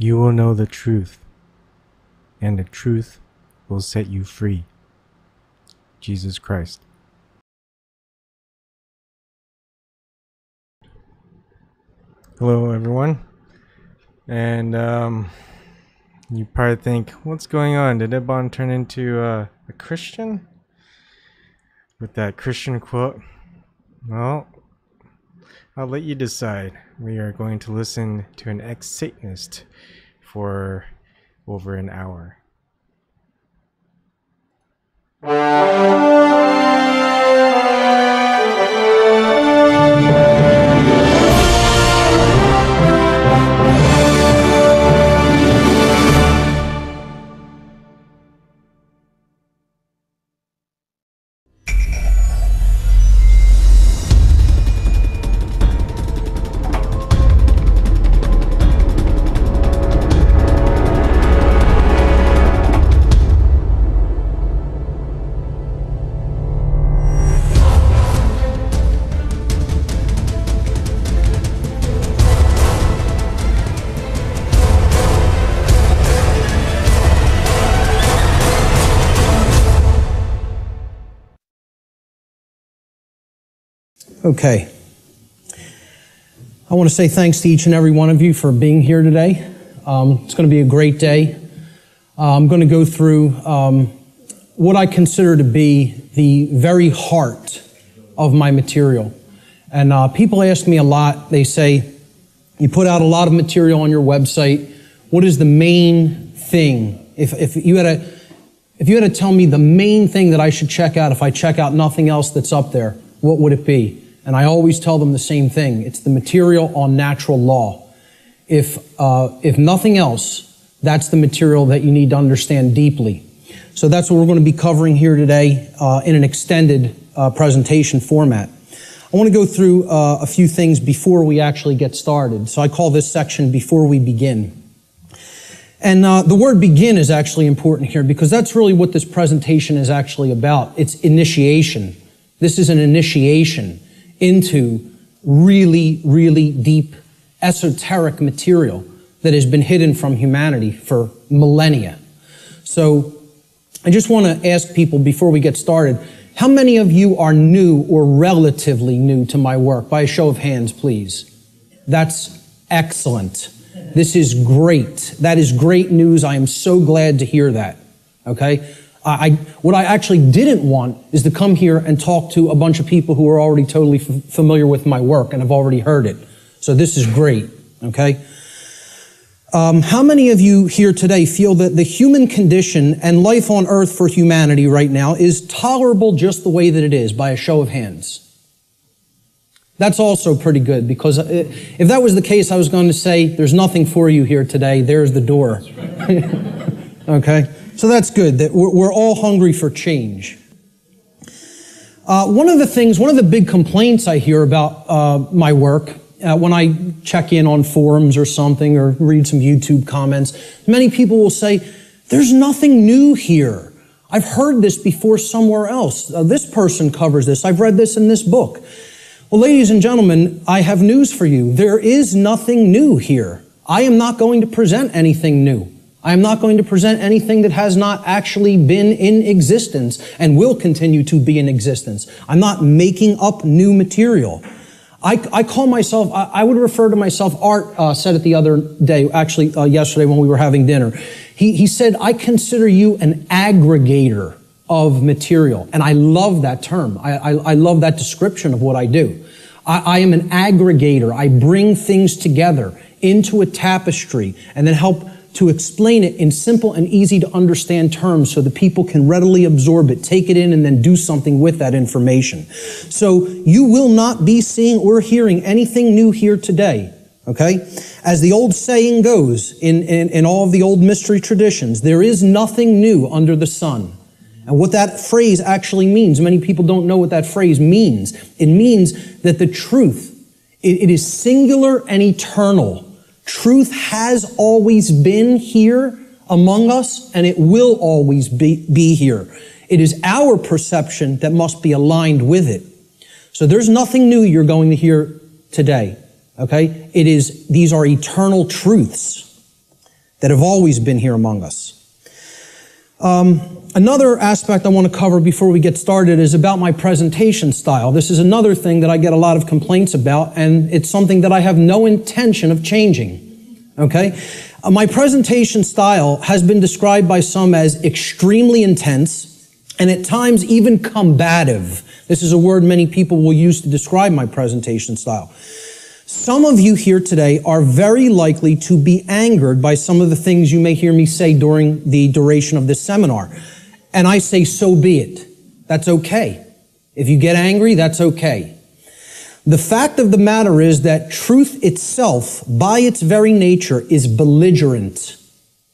You will know the truth, and the truth will set you free. Jesus Christ. Hello, everyone. And you probably think, what's going on? Did Ebon turn into a Christian? With that Christian quote? Well, I'll let you decide. We are going to listen to an ex-satanist for over an hour. Okay. I want to say thanks to each and every one of you for being here today. It's going to be a great day. I'm going to go through what I consider to be the very heart of my material. And people ask me a lot. They say, you put out a lot of material on your website. What is the main thing? If you had to tell me the main thing that I should check out if I check out nothing else that's up there, what would it be? And I always tell them the same thing. It's the material on natural law. If nothing else, that's the material that you need to understand deeply. So that's what we're going to be covering here today in an extended presentation format. I want to go through a few things before we actually get started. So I call this section Before We Begin. And the word begin is actually important here because that's really what this presentation is actually about. It's initiation. This is an initiation into really, really deep, esoteric material that has been hidden from humanity for millennia. So I just want to ask people before we get started, how many of you are new or relatively new to my work? By a show of hands, please. That's excellent. This is great. That is great news. I am so glad to hear that. Okay? What I actually didn't want is to come here and talk to a bunch of people who are already totally familiar with my work and have already heard it. So this is great, okay? How many of you here today feel that the human condition and life on earth for humanity right now is tolerable just the way that it is, by a show of hands? That's also pretty good, because if that was the case, I was going to say, there's nothing for you here today. There's the door. Okay? So that's good, that we're all hungry for change. One of the big complaints I hear about my work, when I check in on forums or something, or read some YouTube comments, many people will say, there's nothing new here. I've heard this before somewhere else. This person covers this. I've read this in this book. Well, ladies and gentlemen, I have news for you. There is nothing new here. I am not going to present anything new. I am not going to present anything that has not actually been in existence and will continue to be in existence. I'm not making up new material. I call myself, I would refer to myself, Art said it the other day, actually yesterday when we were having dinner. He said, I consider you an aggregator of material. And I love that term. I love that description of what I do. I am an aggregator. I bring things together into a tapestry and then help to explain it in simple and easy to understand terms so that people can readily absorb it, take it in, and then do something with that information. So you will not be seeing or hearing anything new here today, okay? As the old saying goes in all of the old mystery traditions, there is nothing new under the sun. And what that phrase actually means, many people don't know what that phrase means. It means that the truth, it is singular and eternal. Truth has always been here among us, and it will always be here. It is our perception that must be aligned with it. So there's nothing new you're going to hear today, okay? These are eternal truths. that have always been here among us. Another aspect I want to cover before we get started is about my presentation style. This is another thing that I get a lot of complaints about, and it's something that I have no intention of changing. Okay? My presentation style has been described by some as extremely intense and at times even combative. This is a word many people will use to describe my presentation style. Some of you here today are very likely to be angered by some of the things you may hear me say during the duration of this seminar. And I say, so be it. That's okay. If you get angry, that's okay. The fact of the matter is that truth itself, by its very nature, is belligerent.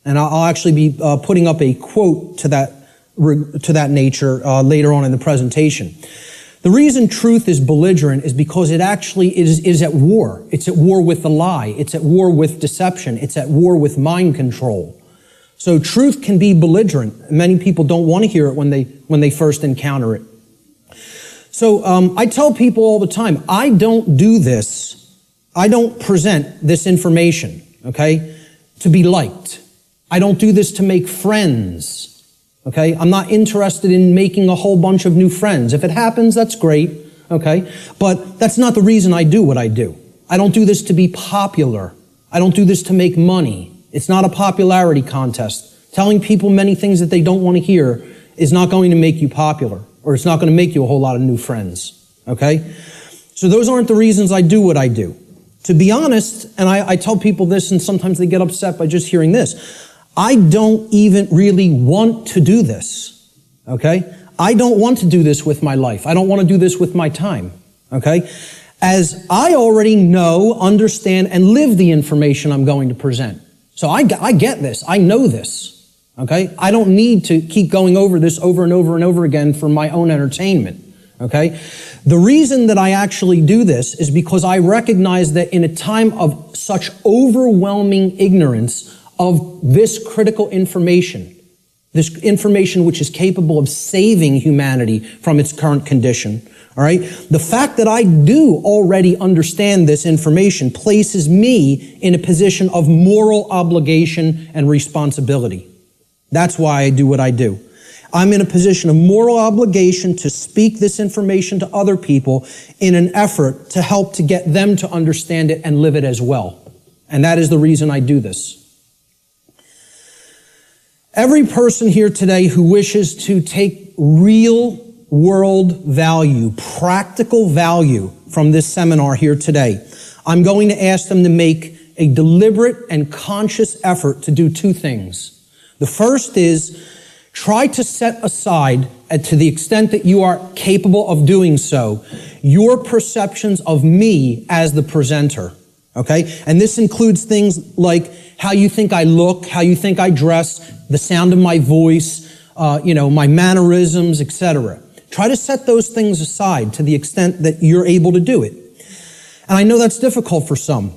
And I'll actually be putting up a quote to that nature later on in the presentation. The reason truth is belligerent is because it actually is at war. It's at war with the lie. It's at war with deception. It's at war with mind control. So truth can be belligerent. Many people don't want to hear it when they first encounter it. So I tell people all the time, I don't do this. I don't present this information, okay, to be liked. I don't do this to make friends. Okay, I'm not interested in making a whole bunch of new friends. If it happens, that's great, okay? But that's not the reason I do what I do. I don't do this to be popular. I don't do this to make money. It's not a popularity contest. Telling people many things that they don't want to hear is not going to make you popular, or it's not going to make you a whole lot of new friends, okay? So those aren't the reasons I do what I do. To be honest, and I tell people this, and sometimes they get upset by just hearing this, I don't even really want to do this, okay? I don't want to do this with my life. I don't want to do this with my time, okay? As I already know, understand, and live the information I'm going to present. So I get this. I know this, okay? I don't need to keep going over this over and over and over again for my own entertainment, okay? The reason that I actually do this is because I recognize that in a time of such overwhelming ignorance of this critical information, this information which is capable of saving humanity from its current condition, all right? The fact that I do already understand this information places me in a position of moral obligation and responsibility. That's why I do what I do. I'm in a position of moral obligation to speak this information to other people in an effort to help to get them to understand it and live it as well. And that is the reason I do this. Every person here today who wishes to take real world value, practical value from this seminar here today, I'm going to ask them to make a deliberate and conscious effort to do two things. The first is try to set aside, to the extent that you are capable of doing so, your perceptions of me as the presenter. Okay? And this includes things like how you think I look, how you think I dress, the sound of my voice, my mannerisms, etc. Try to set those things aside to the extent that you're able to do it. And I know that's difficult for some.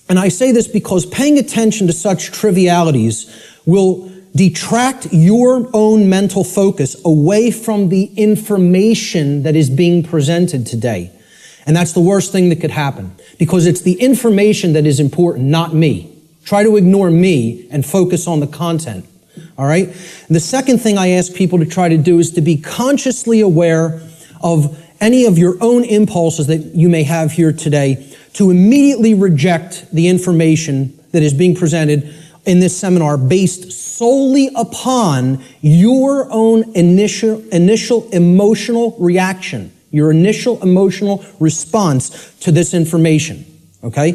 And I say this because paying attention to such trivialities will detract your own mental focus away from the information that is being presented today. And that's the worst thing that could happen, because it's the information that is important, not me. Try to ignore me and focus on the content. All right? And the second thing I ask people to try to do is to be consciously aware of any of your own impulses that you may have here today, to immediately reject the information that is being presented in this seminar based solely upon your own initial emotional reaction, your initial emotional response to this information, okay?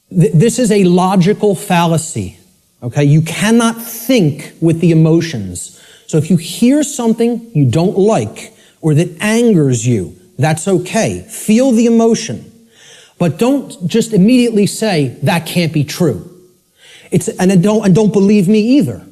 This is a logical fallacy, okay? You cannot think with the emotions. So if you hear something you don't like or that angers you, that's okay. Feel the emotion. But don't just immediately say, that can't be true. And don't believe me either.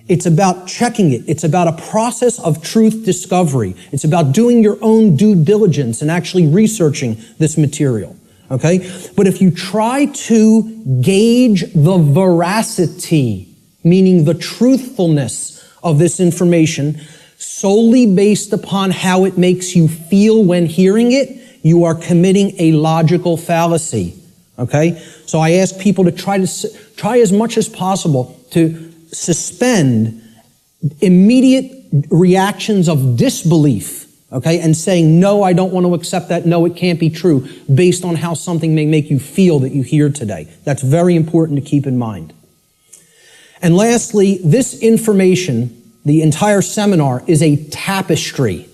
It's about checking it. It's about a process of truth discovery. It's about doing your own due diligence and actually researching this material. Okay? But if you try to gauge the veracity, meaning the truthfulness of this information, solely based upon how it makes you feel when hearing it, you are committing a logical fallacy. Okay? So I ask people to try as much as possible to suspend immediate reactions of disbelief, okay, and saying, no, I don't want to accept that, no, it can't be true, based on how something may make you feel that you hear today. That's very important to keep in mind. And lastly, this information, the entire seminar, is a tapestry,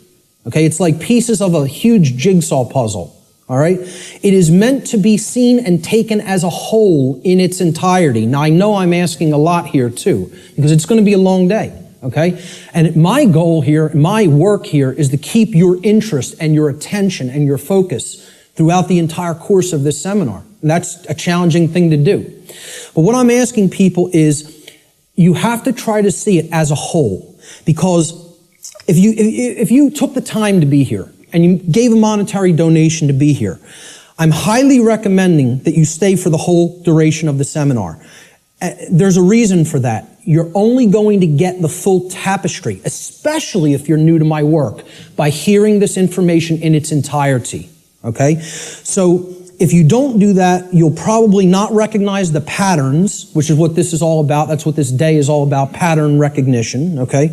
okay? It's like pieces of a huge jigsaw puzzle, all right? It is meant to be seen and taken as a whole in its entirety. Now, I know I'm asking a lot here, too, because it's going to be a long day. Okay? And my goal here, my work here, is to keep your interest and your attention and your focus throughout the entire course of this seminar. And that's a challenging thing to do. But what I'm asking people is, you have to try to see it as a whole. Because if you took the time to be here, and you gave a monetary donation to be here, I'm highly recommending that you stay for the whole duration of the seminar. There's a reason for that. You're only going to get the full tapestry, especially if you're new to my work, by hearing this information in its entirety, okay? So if you don't do that, you'll probably not recognize the patterns, which is what this is all about. That's what this day is all about, pattern recognition, okay?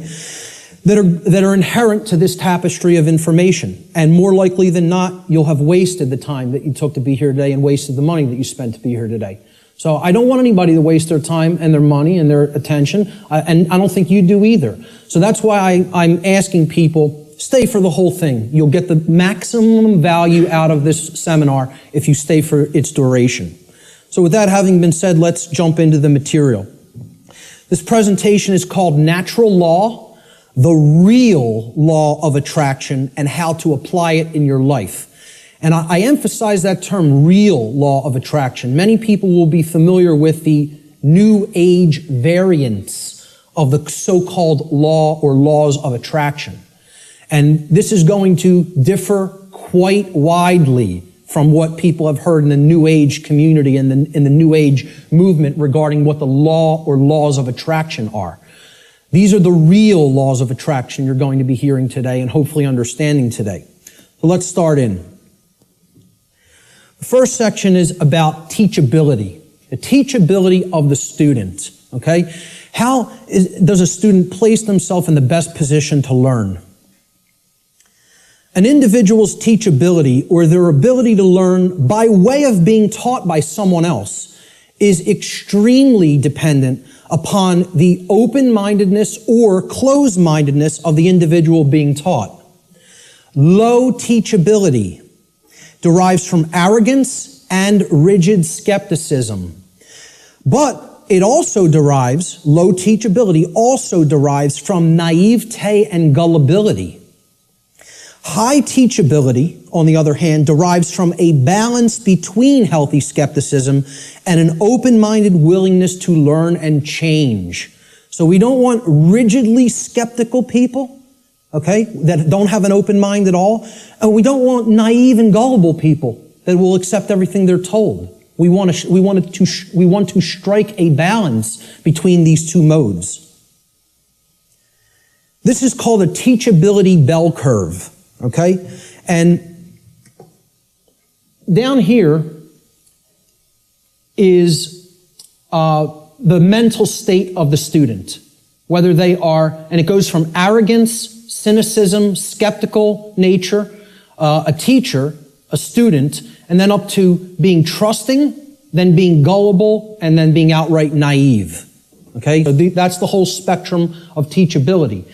That are inherent to this tapestry of information. And more likely than not, you'll have wasted the time that you took to be here today and wasted the money that you spent to be here today. So I don't want anybody to waste their time and their money and their attention, and I don't think you do either. So that's why I'm asking people, stay for the whole thing. You'll get the maximum value out of this seminar if you stay for its duration. So with that having been said, let's jump into the material. This presentation is called Natural Law, the Real Law of Attraction, and How to Apply It in Your Life. And I emphasize that term, real law of attraction. Many people will be familiar with the New Age variants of the so-called law or laws of attraction. And this is going to differ quite widely from what people have heard in the New Age community and in the New Age movement regarding what the law or laws of attraction are. These are the real laws of attraction you're going to be hearing today and hopefully understanding today. So let's start in. The first section is about teachability, the teachability of the student, okay? How does a student place themselves in the best position to learn? An individual's teachability, or their ability to learn by way of being taught by someone else, is extremely dependent upon the open-mindedness or closed-mindedness of the individual being taught. Low teachability derives from arrogance and rigid skepticism. But it also derives, low teachability also derives from naivete and gullibility. High teachability, on the other hand, derives from a balance between healthy skepticism and an open-minded willingness to learn and change. So we don't want rigidly skeptical people, okay, that don't have an open mind at all. And we don't want naive and gullible people that will accept everything they're told. We want to strike a balance between these two modes. This is called a teachability bell curve, okay? And down here is the mental state of the student, whether they are, and it goes from arrogance, cynicism, skeptical nature, a teacher, a student, and then up to being trusting, then being gullible, and then being outright naive. Okay? So that's the whole spectrum of teachability.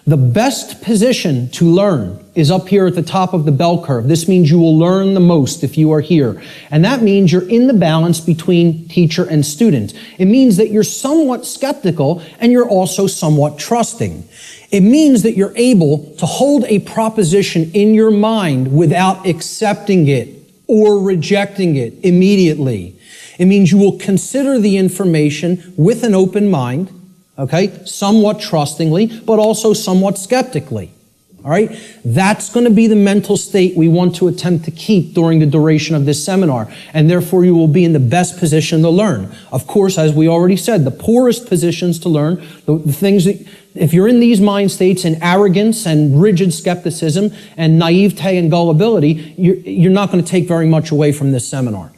The best position to learn is up here at the top of the bell curve. This means you will learn the most if you are here. And that means you're in the balance between teacher and student. It means that you're somewhat skeptical and you're also somewhat trusting. It means that you're able to hold a proposition in your mind without accepting it or rejecting it immediately. It means you will consider the information with an open mind, okay, somewhat trustingly, but also somewhat skeptically. All right? That's going to be the mental state we want to attempt to keep during the duration of this seminar, and therefore you will be in the best position to learn. Of course, as we already said, the poorest positions to learn, the things that, if you're in these mind states in arrogance and rigid skepticism and naivete and gullibility, you're not going to take very much away from this seminar.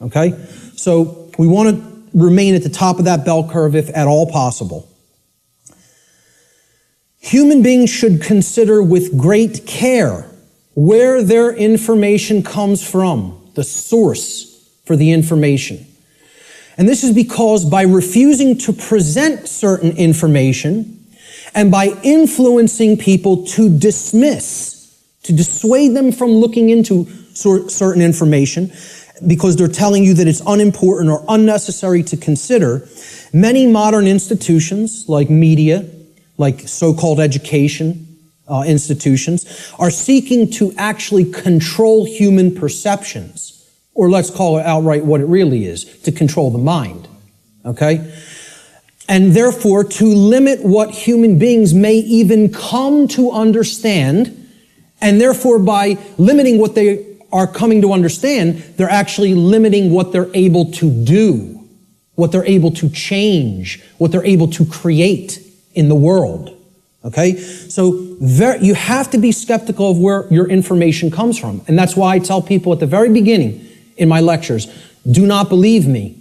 Okay? So we want to remain at the top of that bell curve if at all possible. Human beings should consider with great care where their information comes from, the source for the information. And this is because by refusing to present certain information and by influencing people to dismiss, to dissuade them from looking into certain information because they're telling you that it's unimportant or unnecessary to consider, many modern institutions like media, like so-called education institutions, are seeking to actually control human perceptions. Or let's call it outright what it really is, to control the mind, okay? And therefore, to limit what human beings may even come to understand, and therefore by limiting what they are coming to understand, they're actually limiting what they're able to do, what they're able to change, what they're able to create in the world, okay? So you have to be skeptical of where your information comes from. And that's why I tell people at the very beginning, in my lectures, do not believe me.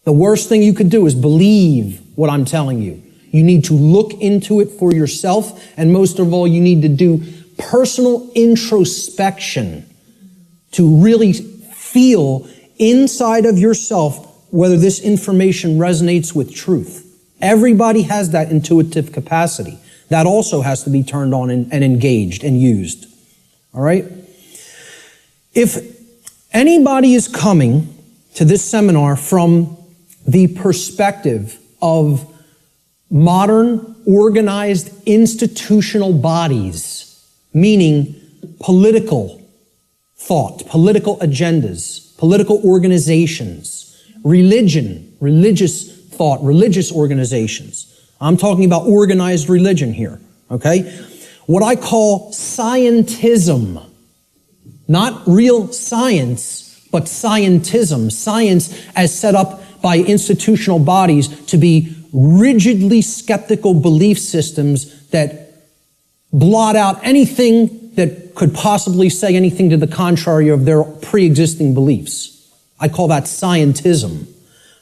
The worst thing you could do is believe what I'm telling you. You need to look into it for yourself, and most of all, you need to do personal introspection to really feel inside of yourself whether this information resonates with truth. Everybody has that intuitive capacity. That also has to be turned on and engaged and used. All right? If anybody is coming to this seminar from the perspective of modern, organized, institutional bodies, meaning political thought, political agendas, political organizations, religion, religious thought, religious organizations. I'm talking about organized religion here, okay? What I call scientism. Not real science, but scientism. Science as set up by institutional bodies to be rigidly skeptical belief systems that blot out anything that could possibly say anything to the contrary of their pre-existing beliefs. I call that scientism.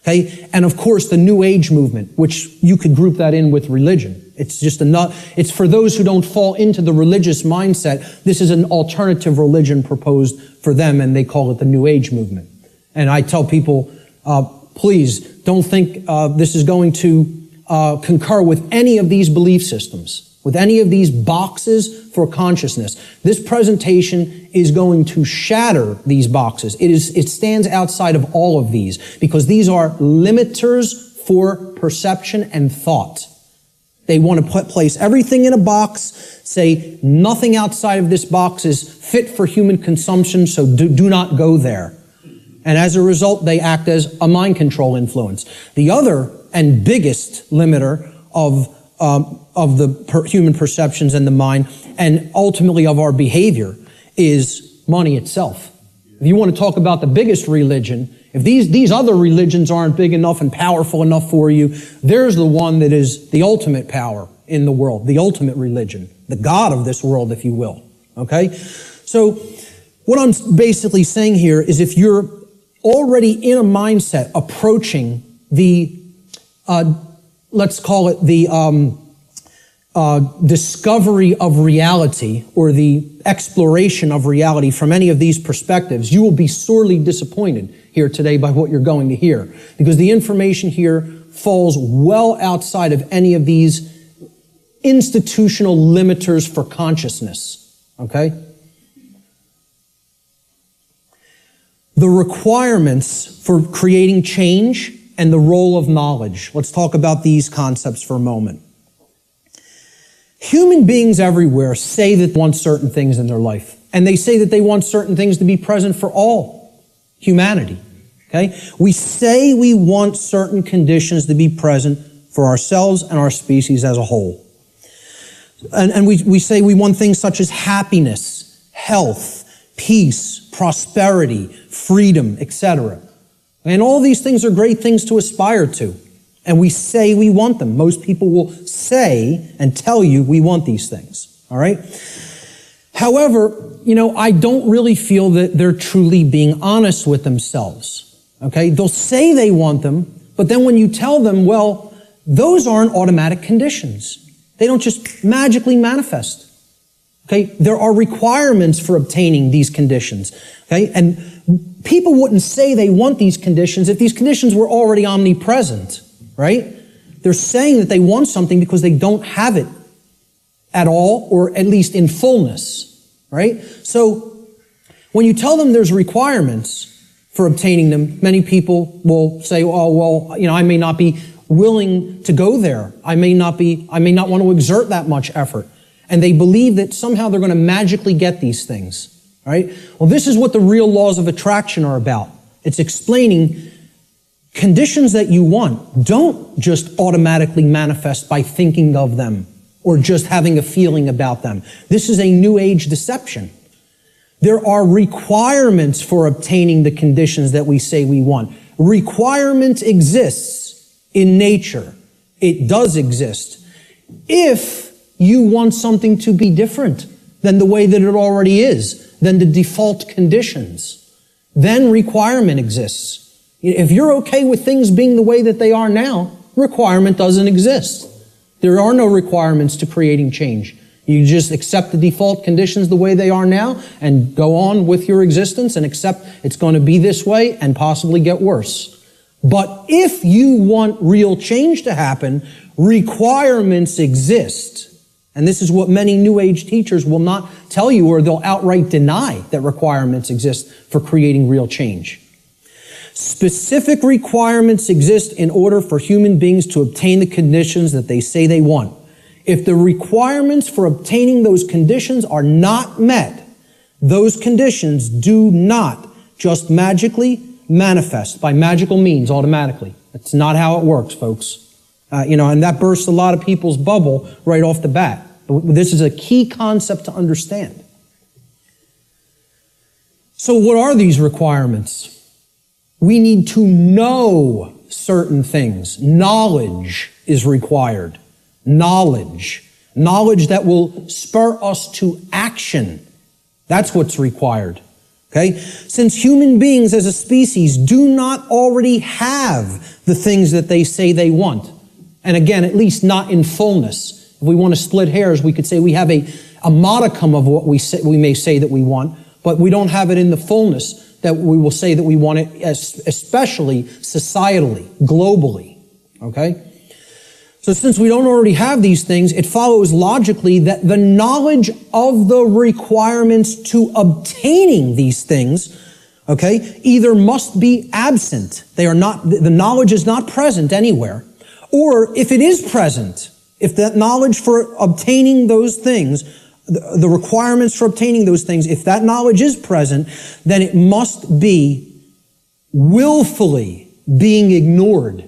Okay? And of course, the New Age movement, which you could group that in with religion. It's just it's for those who don't fall into the religious mindset. This is an alternative religion proposed for them, and they call it the New Age movement. And I tell people, please don't think this is going to concur with any of these belief systems, with any of these boxes for consciousness. This presentation is going to shatter these boxes. It stands outside of all of these because these are limiters for perception and thought. They want to place everything in a box, say nothing outside of this box is fit for human consumption, so do not go there. And as a result, they act as a mind control influence. The other and biggest limiter of the human perceptions and the mind, and ultimately of our behavior, is money itself. If you want to talk about the biggest religion, if these other religions aren't big enough and powerful enough for you, there's the one that is the ultimate power in the world, the ultimate religion, the God of this world, if you will. Okay? So what I'm basically saying here is if you're already in a mindset approaching the, let's call it the discovery of reality or the exploration of reality from any of these perspectives, you will be sorely disappointed here today by what you're going to hear, because the information here falls well outside of any of these institutional limiters for consciousness, okay? The requirements for creating change and the role of knowledge. Let's talk about these concepts for a moment. Human beings everywhere say that they want certain things in their life, and they say that they want certain things to be present for all humanity, okay? We say we want certain conditions to be present for ourselves and our species as a whole. And we say we want things such as happiness, health, peace, prosperity, freedom, etc. And all these things are great things to aspire to. And we say we want them. Most people will say and tell you we want these things. All right? However, I don't really feel that they're truly being honest with themselves. Okay? They'll say they want them, but then when you tell them, well, those aren't automatic conditions. They don't just magically manifest. Okay? There are requirements for obtaining these conditions. Okay? And people wouldn't say they want these conditions if these conditions were already omnipresent, right? They're saying that they want something because they don't have it at all, or at least in fullness, right? So when you tell them there's requirements for obtaining them, many people will say, oh, well, you know, I may not be willing to go there. I may not want to exert that much effort. And they believe that somehow they're going to magically get these things, right? Well, this is what the real laws of attraction are about. It's explaining conditions that you want don't just automatically manifest by thinking of them or just having a feeling about them. This is a New Age deception. There are requirements for obtaining the conditions that we say we want. Requirement exists in nature. It does exist. If you want something to be different than the way that it already is, than the default conditions, then requirement exists. If you're okay with things being the way that they are now, requirement doesn't exist. There are no requirements to creating change. You just accept the default conditions the way they are now and go on with your existence and accept it's going to be this way and possibly get worse. But if you want real change to happen, requirements exist. And this is what many New Age teachers will not tell you, or they'll outright deny that requirements exist for creating real change. Specific requirements exist in order for human beings to obtain the conditions that they say they want. If the requirements for obtaining those conditions are not met, those conditions do not just magically manifest by magical means automatically. That's not how it works, folks. And that bursts a lot of people's bubble right off the bat. This is a key concept to understand. So what are these requirements? We need to know certain things. Knowledge is required. Knowledge. Knowledge that will spur us to action. That's what's required. Okay? Since human beings as a species do not already have the things that they say they want, and again, at least not in fullness. If we want to split hairs, we could say we have a modicum of what we may say that we want, but we don't have it in the fullness that we will say that we want it, especially societally, globally. Okay? So since we don't already have these things, it follows logically that the knowledge of the requirements to obtaining these things, okay, either must be absent. The knowledge is not present anywhere. Or if it is present, if that knowledge for obtaining those things, the requirements for obtaining those things, if that knowledge is present, then it must be willfully being ignored.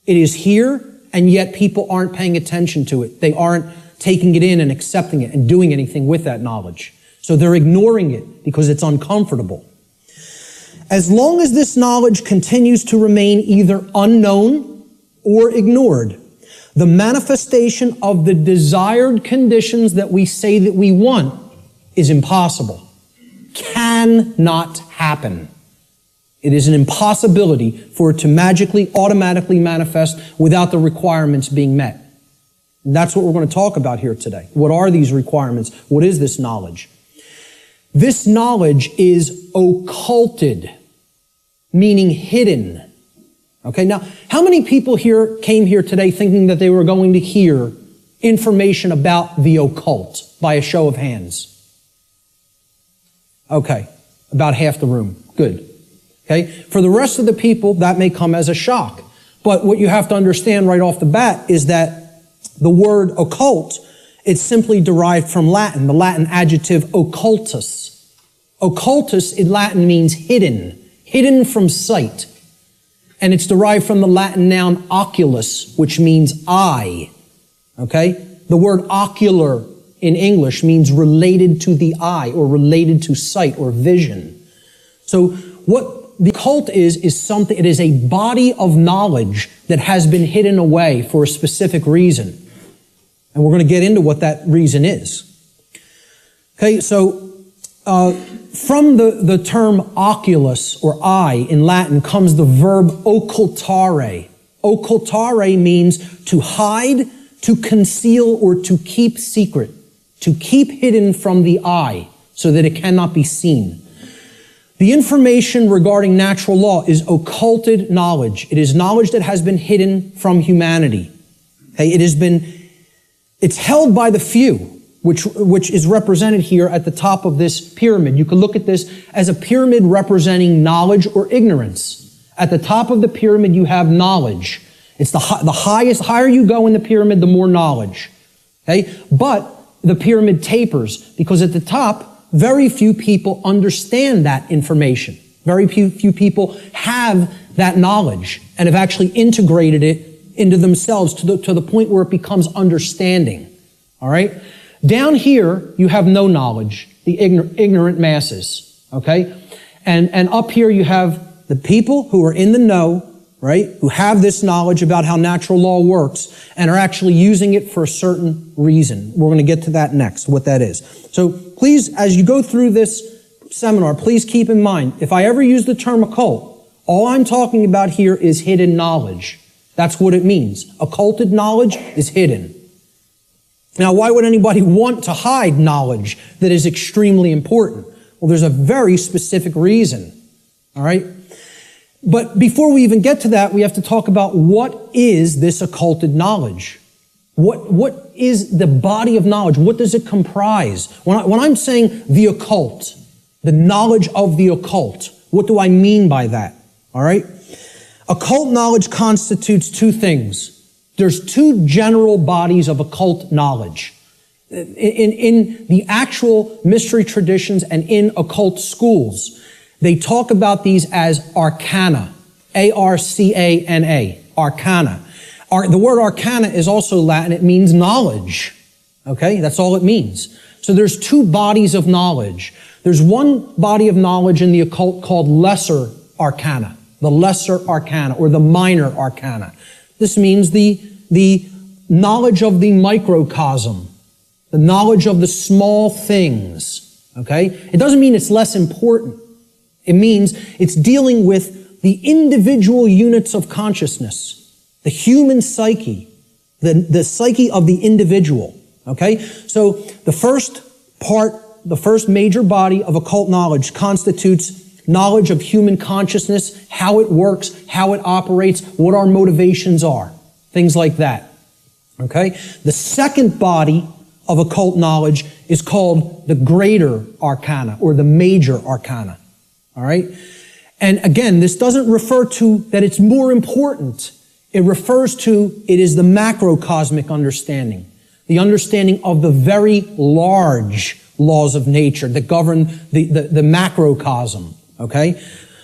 It is here, and yet people aren't paying attention to it. They aren't taking it in and accepting it and doing anything with that knowledge. So they're ignoring it because it's uncomfortable. As long as this knowledge continues to remain either unknown or ignored, the manifestation of the desired conditions that we say that we want is impossible. Cannot happen. It is an impossibility for it to magically, automatically manifest without the requirements being met. And that's what we're going to talk about here today. What are these requirements? What is this knowledge? This knowledge is occulted, meaning hidden. Okay, now, how many people here came here today thinking that they were going to hear information about the occult by a show of hands? Okay, about half the room. Good. Okay, for the rest of the people, that may come as a shock. But what you have to understand right off the bat is that the word occult, it's simply derived from Latin, the Latin adjective occultus. Occultus in Latin means hidden, hidden from sight. And it's derived from the Latin noun oculus, which means eye. Okay? The word ocular in English means related to the eye or related to sight or vision. So what the occult is something, it is a body of knowledge that has been hidden away for a specific reason. And we're going to get into what that reason is. Okay, so From the term oculus or eye in Latin comes the verb occultare. Occultare means to hide, to conceal, or to keep secret, to keep hidden from the eye so that it cannot be seen. The information regarding natural law is occulted knowledge. It is knowledge that has been hidden from humanity. Okay? It's held by the few, which is represented here at the top of this pyramid. You can look at this as a pyramid representing knowledge or ignorance. At the top of the pyramid, you have knowledge. It's the higher you go in the pyramid, the more knowledge. Okay? But the pyramid tapers because at the top, very few people understand that information. Very few people have that knowledge and have actually integrated it into themselves to the point where it becomes understanding. All right? Down here, you have no knowledge, the ignorant masses. Okay? And up here, you have the people who are in the know, right? Who have this knowledge about how natural law works and are actually using it for a certain reason. We're going to get to that next, what that is. So please, as you go through this seminar, please keep in mind, if I ever use the term occult, all I'm talking about here is hidden knowledge. That's what it means. Occulted knowledge is hidden. Now, why would anybody want to hide knowledge that is extremely important? Well, there's a very specific reason. All right? But before we even get to that, we have to talk about what is this occulted knowledge? What is the body of knowledge? What does it comprise? When I'm saying the occult, the knowledge of the occult, what do I mean by that? All right? Occult knowledge constitutes two things. There's two general bodies of occult knowledge. In the actual mystery traditions and in occult schools, they talk about these as arcana, A-R-C-A-N-A, arcana. The word arcana is also Latin. It means knowledge. Okay? That's all it means. So there's two bodies of knowledge. There's one body of knowledge in the occult called lesser arcana, the lesser arcana or the minor arcana. This means the knowledge of the microcosm, the knowledge of the small things. Okay? It doesn't mean it's less important. It means it's dealing with the individual units of consciousness, the human psyche, the psyche of the individual. Okay? So the first major body of occult knowledge constitutes knowledge of human consciousness, how it works, how it operates, what our motivations are, things like that. Okay? The second body of occult knowledge is called the greater arcana or the major arcana. All right? And again, this doesn't refer to that it's more important. It refers to it is the macrocosmic understanding, the understanding of the very large laws of nature that govern the macrocosm. Okay?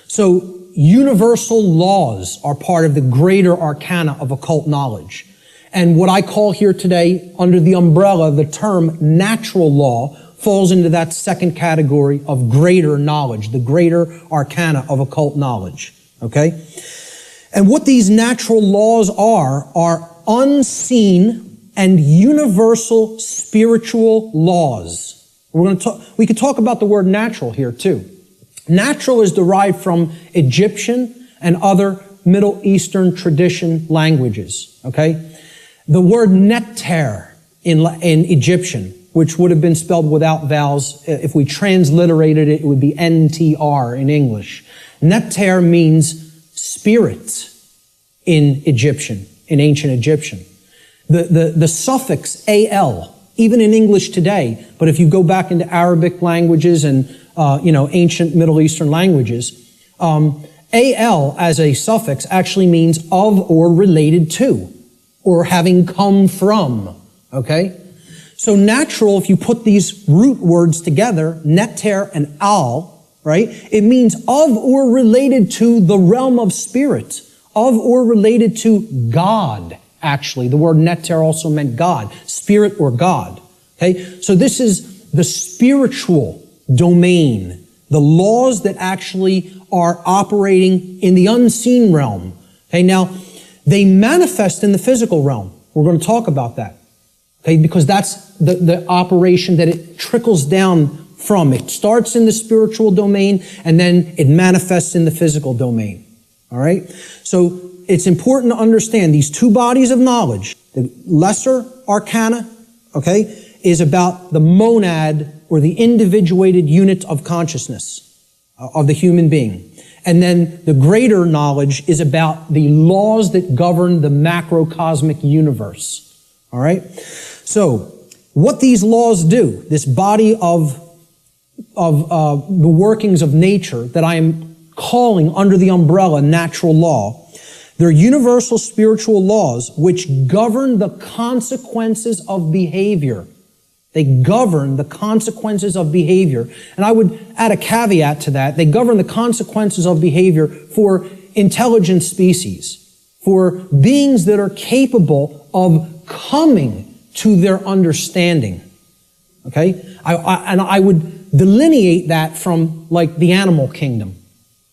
So universal laws are part of the greater arcana of occult knowledge. And what I call here today, under the umbrella, the term natural law, falls into that second category of greater knowledge, the greater arcana of occult knowledge. Okay? And what these natural laws are unseen and universal spiritual laws. We could talk about the word natural here too. Natural is derived from Egyptian and other Middle Eastern tradition languages. Okay? The word neter in Egyptian, which would have been spelled without vowels. If we transliterated it, it would be NTR in English. Neter means spirit in Egyptian, in ancient Egyptian. The suffix al, even in English today, but if you go back into Arabic languages and ancient Middle Eastern languages, al as a suffix actually means of or related to, or having come from. Okay? So natural, if you put these root words together, neter and al, right? It means of or related to the realm of spirit, of or related to God, actually. The word neter also meant God, spirit or God. Okay? So this is the spiritual domain, the laws that actually are operating in the unseen realm. Okay? Now, they manifest in the physical realm. We're going to talk about that. Okay, because that's the operation that it trickles down from. It starts in the spiritual domain and then it manifests in the physical domain. All right? So it's important to understand these two bodies of knowledge. The lesser arcana, okay, is about the monad or the individuated unit of consciousness of the human being. And then the greater knowledge is about the laws that govern the macrocosmic universe. All right? So, what these laws do, this body of the workings of nature that I am calling under the umbrella natural law, they're universal spiritual laws which govern the consequences of behavior. They govern the consequences of behavior. And I would add a caveat to that. They govern the consequences of behavior for intelligent species, for beings that are capable of coming to their understanding. Okay? I would delineate that from like the animal kingdom.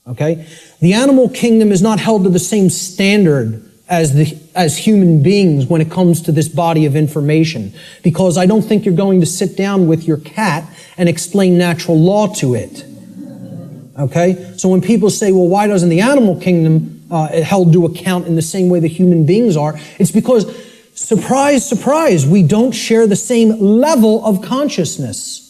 Okay? The animal kingdom is not held to the same standard as human beings when it comes to this body of information, because I don't think you're going to sit down with your cat and explain natural law to it. Okay? So when people say, well, why doesn't the animal kingdom held to account in the same way the human beings are? It's because, surprise, surprise, we don't share the same level of consciousness.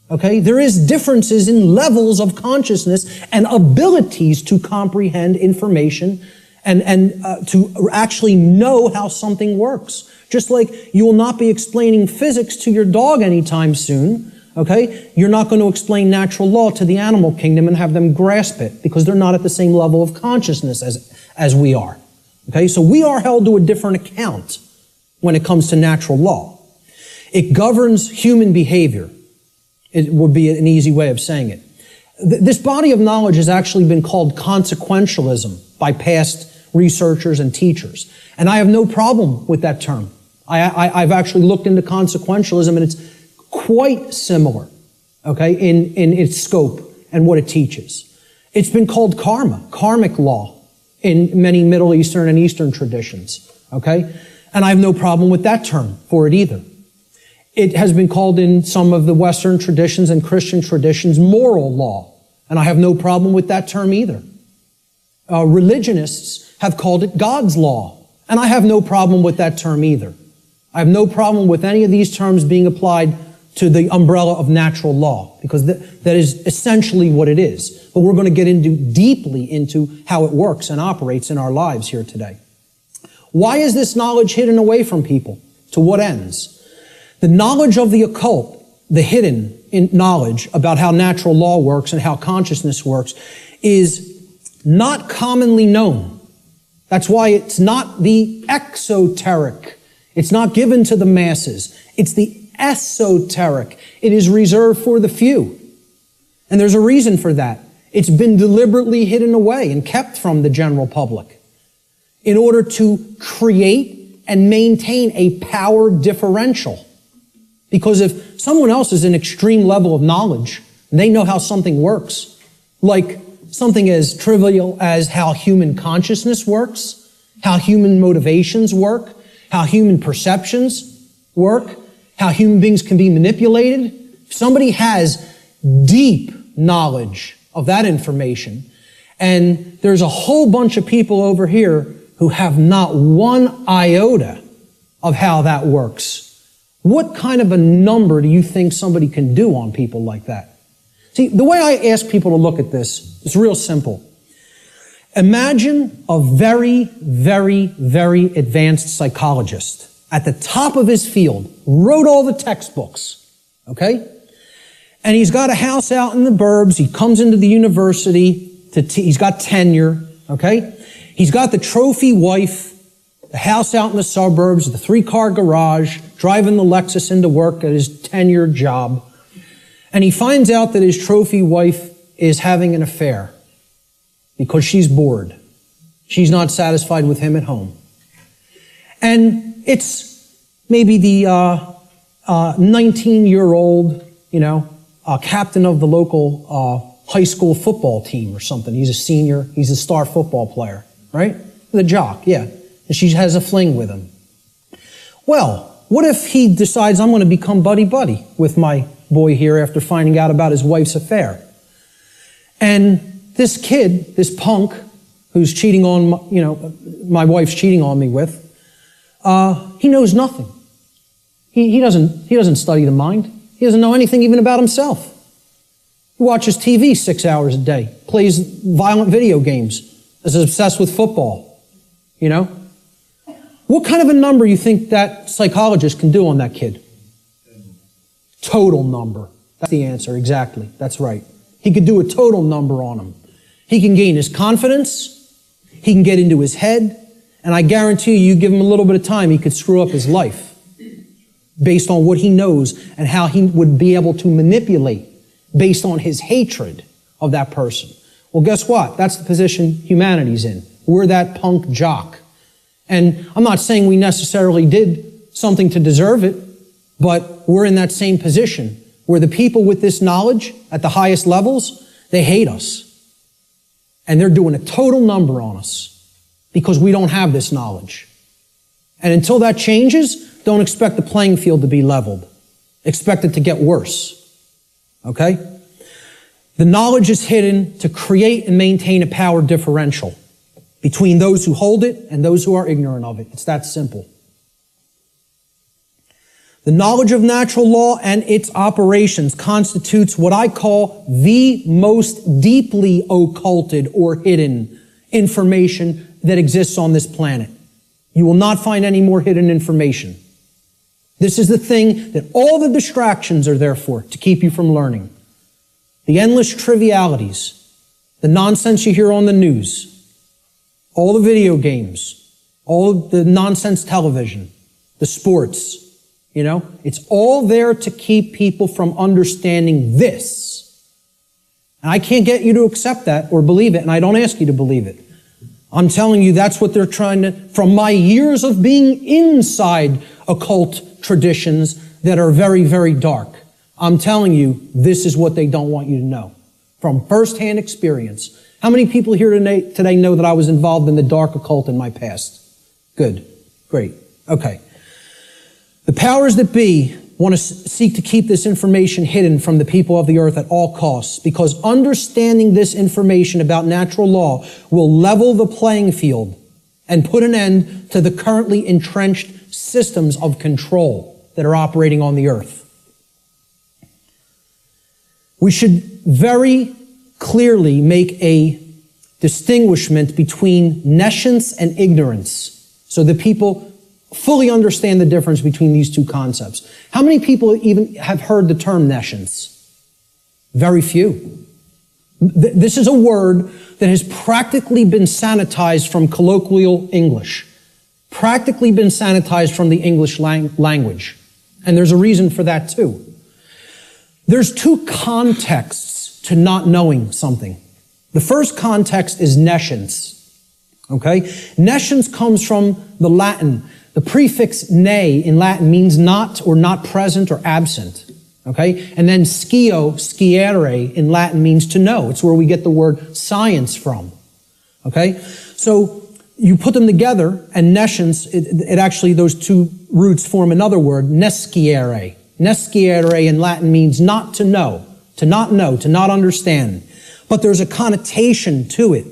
Okay? There is differences in levels of consciousness and abilities to comprehend information and to actually know how something works. Just like you will not be explaining physics to your dog anytime soon, okay? You're not going to explain natural law to the animal kingdom and have them grasp it because they're not at the same level of consciousness as we are. Okay? So we are held to a different account when it comes to natural law. It governs human behavior. It would be an easy way of saying it. This body of knowledge has actually been called consequentialism by past researchers and teachers. And I have no problem with that term. I've actually looked into consequentialism and it's quite similar, okay, in its scope and what it teaches. It's been called karma, karmic law, in many Middle Eastern and Eastern traditions, okay? And I have no problem with that term for it either. It has been called in some of the Western traditions and Christian traditions moral law, and I have no problem with that term either. Religionists have called it God's law, and I have no problem with that term either. I have no problem with any of these terms being applied to the umbrella of natural law, because that is essentially what it is. But we're going to get deeply into how it works and operates in our lives here today. Why is this knowledge hidden away from people? To what ends? The knowledge of the occult, the hidden knowledge about how natural law works and how consciousness works, is not commonly known. That's why it's not the exoteric. It's not given to the masses. It's the esoteric. It is reserved for the few. And there's a reason for that. It's been deliberately hidden away and kept from the general public in order to create and maintain a power differential. Because if someone else is an extreme level of knowledge, and they know how something works, like something as trivial as how human consciousness works, how human motivations work, how human perceptions work, how human beings can be manipulated. If somebody has deep knowledge of that information, and there's a whole bunch of people over here who have not one iota of how that works, what kind of a number do you think somebody can do on people like that? See, the way I ask people to look at this is real simple. Imagine a very, very, very advanced psychologist at the top of his field, wrote all the textbooks, okay? And he's got a house out in the burbs. He comes into the university. He's got tenure, okay? He's got the trophy wife, the house out in the suburbs, the 3-car garage, driving the Lexus into work at his tenured job. And he finds out that his trophy wife is having an affair because she's bored. She's not satisfied with him at home. And it's maybe the 19-year-old, captain of the local high school football team or something. He's a senior. He's a star football player, right? The jock, yeah. And she has a fling with him. Well, what if he decides, I'm going to become buddy-buddy with my boy here after finding out about his wife's affair. And this kid, this punk, who's cheating on, my wife's cheating on me with, he knows nothing. He doesn't study the mind. He doesn't know anything even about himself. He watches TV 6 hours a day, plays violent video games, is obsessed with football, What kind of a number you think that psychologist can do on that kid? Total number. That's the answer, exactly. That's right. He could do a total number on him. He can gain his confidence, he can get into his head, and I guarantee you give him a little bit of time, he could screw up his life based on what he knows and how he would be able to manipulate based on his hatred of that person. Well, guess what? That's the position humanity's in. We're that punk jock. And I'm not saying we necessarily did something to deserve it, but we're in that same position where the people with this knowledge at the highest levels, they hate us. And they're doing a total number on us because we don't have this knowledge. And until that changes, don't expect the playing field to be leveled. Expect it to get worse. Okay? The knowledge is hidden to create and maintain a power differential between those who hold it and those who are ignorant of it. It's that simple. The knowledge of natural law and its operations constitutes what I call the most deeply occulted or hidden information that exists on this planet. You will not find any more hidden information. This is the thing that all the distractions are there for, to keep you from learning. The endless trivialities, the nonsense you hear on the news, all the video games, all of the nonsense television, the sports, it's all there to keep people from understanding this. And I can't get you to accept that or believe it, and I don't ask you to believe it. I'm telling you that's what they're trying to, from my years of being inside occult traditions that are very, very dark. I'm telling you, this is what they don't want you to know. From firsthand experience. How many people here today know that I was involved in the dark occult in my past? Good. Great. Okay. The powers that be want to seek to keep this information hidden from the people of the earth at all costs, because understanding this information about natural law will level the playing field and put an end to the currently entrenched systems of control that are operating on the earth. We should very clearly make a distinguishment between nescience and ignorance so that people fully understand the difference between these two concepts. How many people even have heard the term nescience? Very few. This is a word that has practically been sanitized from colloquial English, practically been sanitized from the English language. And there's a reason for that too. There's two contexts to not knowing something. The first context is nescience. Okay? Nescience comes from the Latin. The prefix ne in Latin means not or not present or absent. Okay? And then sciere in Latin means to know. It's where we get the word science from. Okay? So you put them together, and nescience, it actually, those two roots form another word, nesciere. Nesciere in Latin means not to know, to not understand. But there's a connotation to it.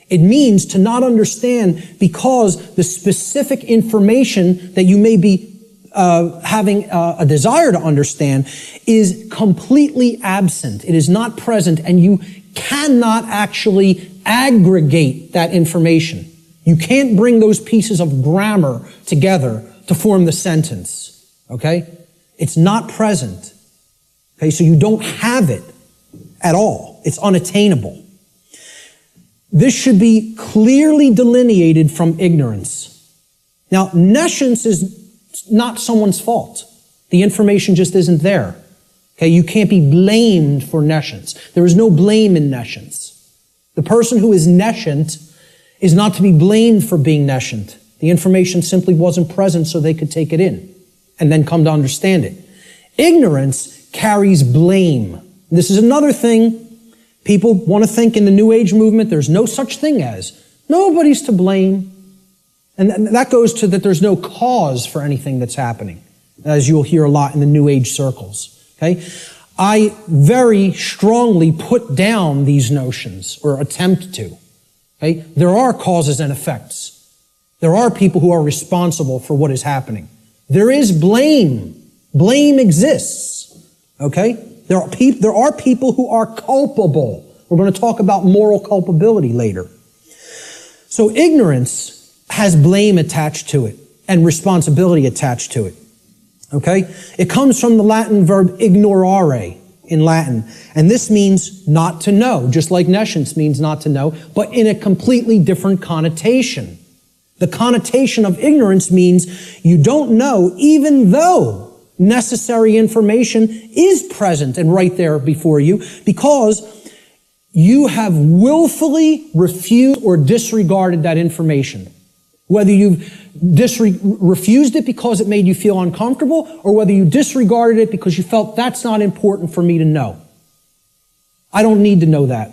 It means to not understand because the specific information that you may be having a desire to understand is completely absent. It is not present, and you cannot actually aggregate that information. You can't bring those pieces of grammar together to form the sentence. Okay? It's not present. Okay? So you don't have it at all. It's unattainable. This should be clearly delineated from ignorance. Now, nescience is not someone's fault. The information just isn't there. Okay, you can't be blamed for nescience. There is no blame in nescience. The person who is nescient is not to be blamed for being nescient. The information simply wasn't present so they could take it in and then come to understand it. Ignorance carries blame. This is another thing. People want to think in the New Age movement there's no such thing as. Nobody's to blame. And that goes to that there's no cause for anything that's happening, as you'll hear a lot in the New Age circles. Okay? I very strongly put down these notions, or attempt to. Okay? There are causes and effects. There are people who are responsible for what is happening. There is blame. Blame exists. Okay? There are people who are culpable. We're going to talk about moral culpability later. So ignorance has blame attached to it and responsibility attached to it. Okay? It comes from the Latin verb ignorare in Latin. And this means not to know, just like nescience means not to know, but in a completely different connotation. The connotation of ignorance means you don't know even though necessary information is present and right there before you, because you have willfully refused or disregarded that information. Whether you've refused it because it made you feel uncomfortable, or whether you disregarded it because you felt that's not important for me to know. I don't need to know that.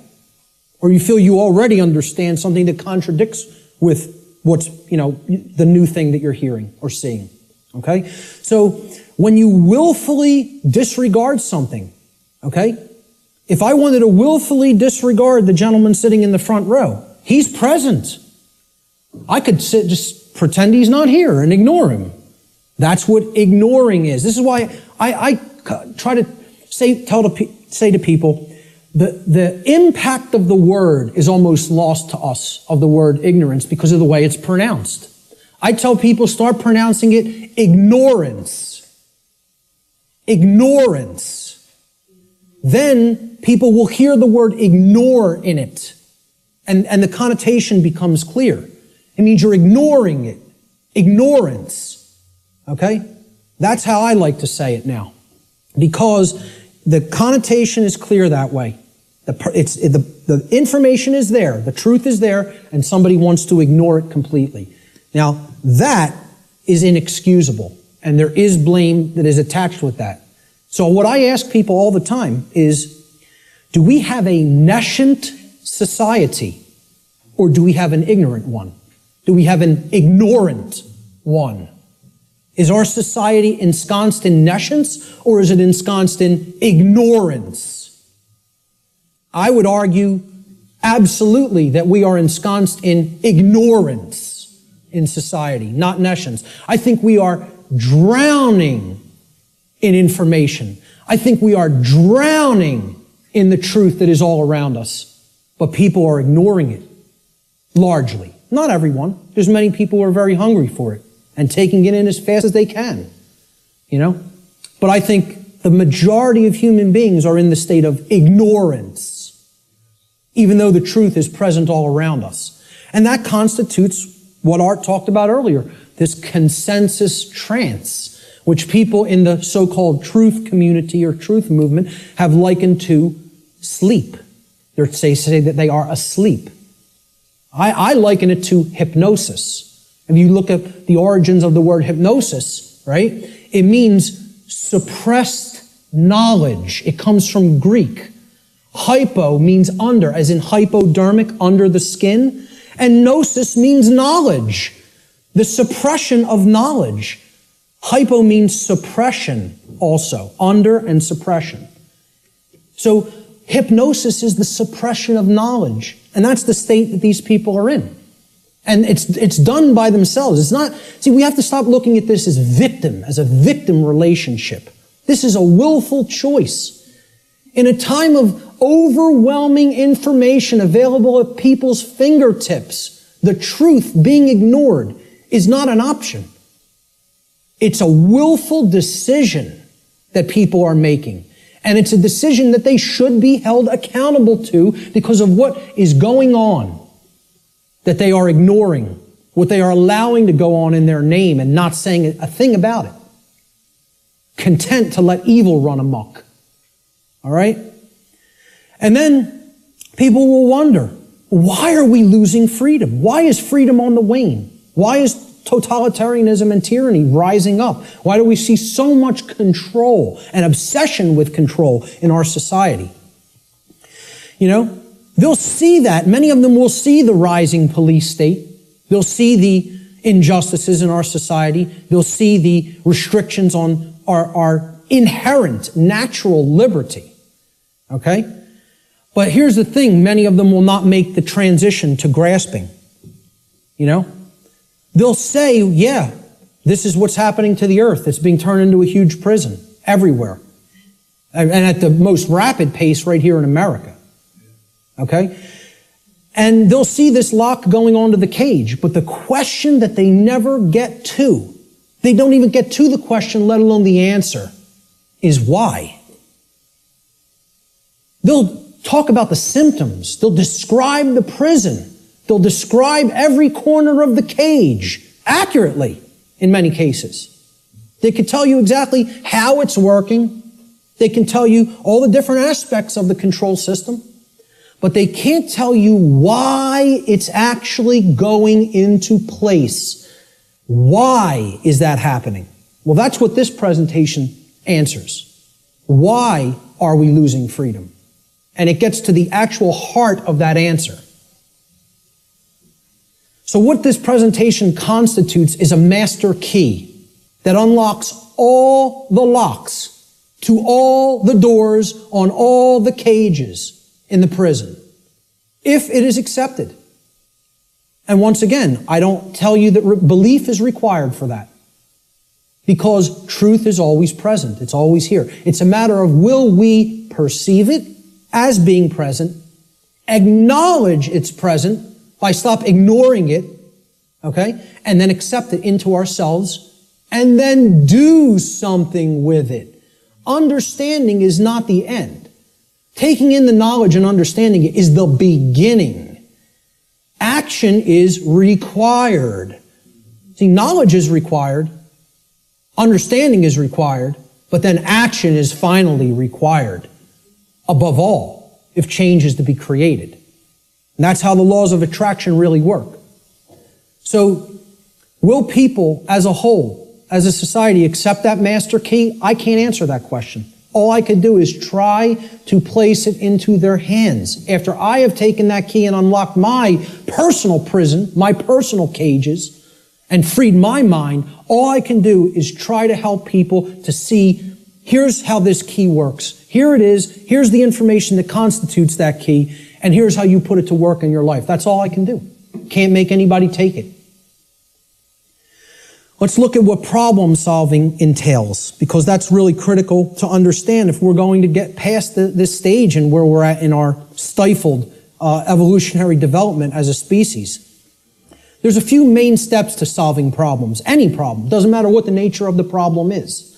Or you feel you already understand something that contradicts with what's, the new thing that you're hearing or seeing. Okay? So when you willfully disregard something, okay? If I wanted to willfully disregard the gentleman sitting in the front row, he's present. I could just pretend he's not here and ignore him. That's what ignoring is. This is why I try to say to people, the impact of the word is almost lost to us, of the word ignorance, because of the way it's pronounced. I tell people, start pronouncing it ignorance. Ignorance. Then people will hear the word ignore in it, and the connotation becomes clear. It means you're ignoring it. Ignorance. Okay? That's how I like to say it now. Because the connotation is clear that way. The information is there, the truth is there, and somebody wants to ignore it completely. Now, that is inexcusable, and there is blame that is attached with that. So what I ask people all the time is, do we have a nescient society, or do we have an ignorant one? Do we have an ignorant one? Is our society ensconced in nescience, or is it ensconced in ignorance? I would argue absolutely that we are ensconced in ignorance in society, not nescience. I think we are drowning in information. I think we are drowning in the truth that is all around us, but people are ignoring it, largely. Not everyone. There's many people who are very hungry for it and taking it in as fast as they can, But I think the majority of human beings are in the state of ignorance, even though the truth is present all around us. And that constitutes what Art talked about earlier, this consensus trance, which people in the so-called truth community or truth movement have likened to sleep. They say that they are asleep. I liken it to hypnosis. If you look at the origins of the word hypnosis, right, it means suppressed knowledge. It comes from Greek. Hypo means under, as in hypodermic, under the skin. And gnosis means knowledge, the suppression of knowledge. Hypo means suppression also, under and suppression. So hypnosis is the suppression of knowledge. And that's the state that these people are in. And it's done by themselves. It's not, we have to stop looking at this as a victim relationship. This is a willful choice. In a time of overwhelming information available at people's fingertips, the truth being ignored is not an option. It's a willful decision that people are making. And it's a decision that they should be held accountable to because of what is going on, that they are ignoring, what they are allowing to go on in their name and not saying a thing about it. Content to let evil run amok. All right? And then people will wonder, why are we losing freedom? Why is freedom on the wane? Why is totalitarianism and tyranny rising up? Why do we see so much control and obsession with control in our society? They'll see that. Many of them will see the rising police state. They'll see the injustices in our society. They'll see the restrictions on our inherent, natural liberty. Okay? But here's the thing, many of them will not make the transition to grasping. You know? They'll say, yeah, this is what's happening to the earth. It's being turned into a huge prison everywhere. And at the most rapid pace right here in America. Okay? And they'll see this lock going onto the cage, but the question that they never get to, they don't even get to the question, let alone the answer, is why. They'll talk about the symptoms. They'll describe the prison. They'll describe every corner of the cage accurately in many cases. They could tell you exactly how it's working. They can tell you all the different aspects of the control system. But they can't tell you why it's actually going into place. Why is that happening? Well, that's what this presentation answers. Why are we losing freedom? And it gets to the actual heart of that answer. So what this presentation constitutes is a master key that unlocks all the locks to all the doors on all the cages in the prison, if it is accepted. And once again, I don't tell you that belief is required for that, because truth is always present. It's always here. It's a matter of, will we perceive it as being present, acknowledge it's present by stop ignoring it, okay, and then accept it into ourselves, and then do something with it. Understanding is not the end. Taking in the knowledge and understanding it is the beginning. Action is required. See, knowledge is required, understanding is required, but then action is finally required. Above all, if change is to be created. And that's how the laws of attraction really work. So, will people as a whole, as a society, accept that master key? I can't answer that question. All I could do is try to place it into their hands. After I have taken that key and unlocked my personal prison, my personal cages, and freed my mind, all I can do is try to help people to see, here's how this key works. Here it is. Here's the information that constitutes that key. And here's how you put it to work in your life. That's all I can do. Can't make anybody take it. Let's look at what problem solving entails, because that's really critical to understand if we're going to get past this stage and where we're at in our stifled evolutionary development as a species. There's a few main steps to solving problems. Any problem. Doesn't matter what the nature of the problem is.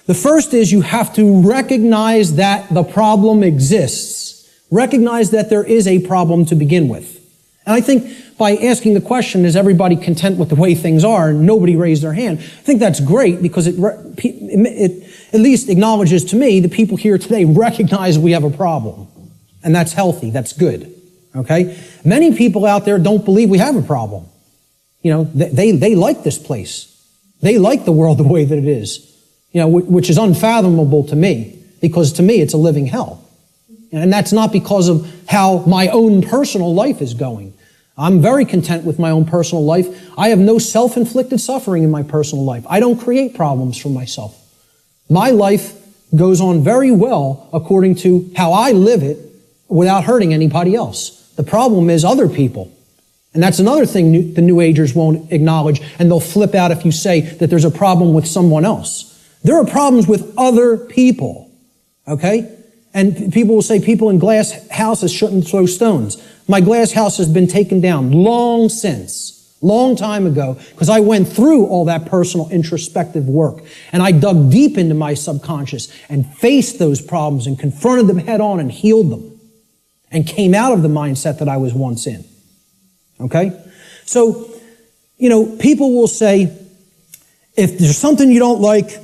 The first is you have to recognize that the problem exists. Recognize that there is a problem to begin with. And I think by asking the question, is everybody content with the way things are, and nobody raised their hand, I think that's great, because it at least acknowledges to me the people here today recognize we have a problem. And that's healthy, that's good. Okay? Many people out there don't believe we have a problem. You know, they like this place. They like the world the way that it is. You know, which is unfathomable to me, because to me it's a living hell. And that's not because of how my own personal life is going. I'm very content with my own personal life. I have no self-inflicted suffering in my personal life. I don't create problems for myself. My life goes on very well according to how I live it without hurting anybody else. The problem is other people. And that's another thing the New Agers won't acknowledge, and they'll flip out if you say that there's a problem with someone else. There are problems with other people, okay? And people will say people in glass houses shouldn't throw stones. My glass house has been taken down long since, long time ago, because I went through all that personal introspective work. And I dug deep into my subconscious and faced those problems and confronted them head on and healed them. And came out of the mindset that I was once in. Okay? So, you know, people will say, if there's something you don't like,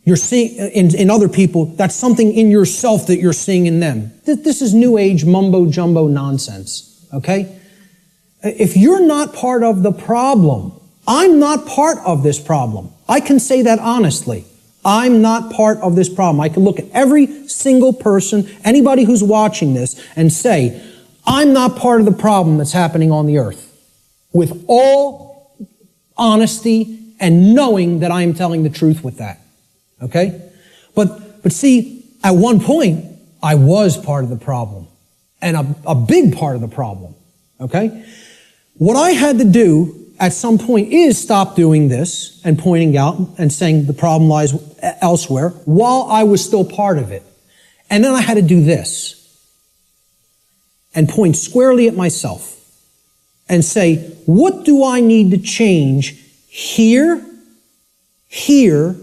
you're seeing in other people, that's something in yourself that you're seeing in them. This is New Age mumbo-jumbo nonsense, okay? If you're not part of the problem, I'm not part of this problem. I can say that honestly. I'm not part of this problem. I can look at every single person, anybody who's watching this, and say, I'm not part of the problem that's happening on the earth. With all honesty and knowing that I am telling the truth with that. Okay? But see, at one point, I was part of the problem, and a big part of the problem, okay? What I had to do at some point is stop doing this and pointing out and saying the problem lies elsewhere while I was still part of it. And then I had to do this and point squarely at myself and say, what do I need to change here, here,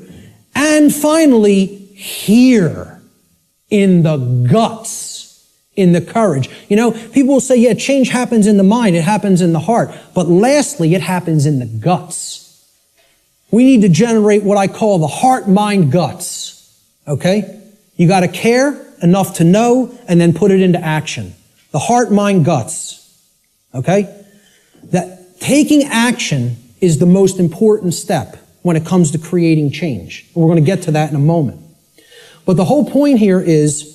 and finally here in the guts, in the courage? You know, people will say, yeah, change happens in the mind, it happens in the heart. But lastly, it happens in the guts. We need to generate what I call the heart, mind, guts. Okay? You got to care enough to know and then put it into action. The heart, mind, guts. Okay? That taking action is the most important step when it comes to creating change. And we're going to get to that in a moment. But the whole point here is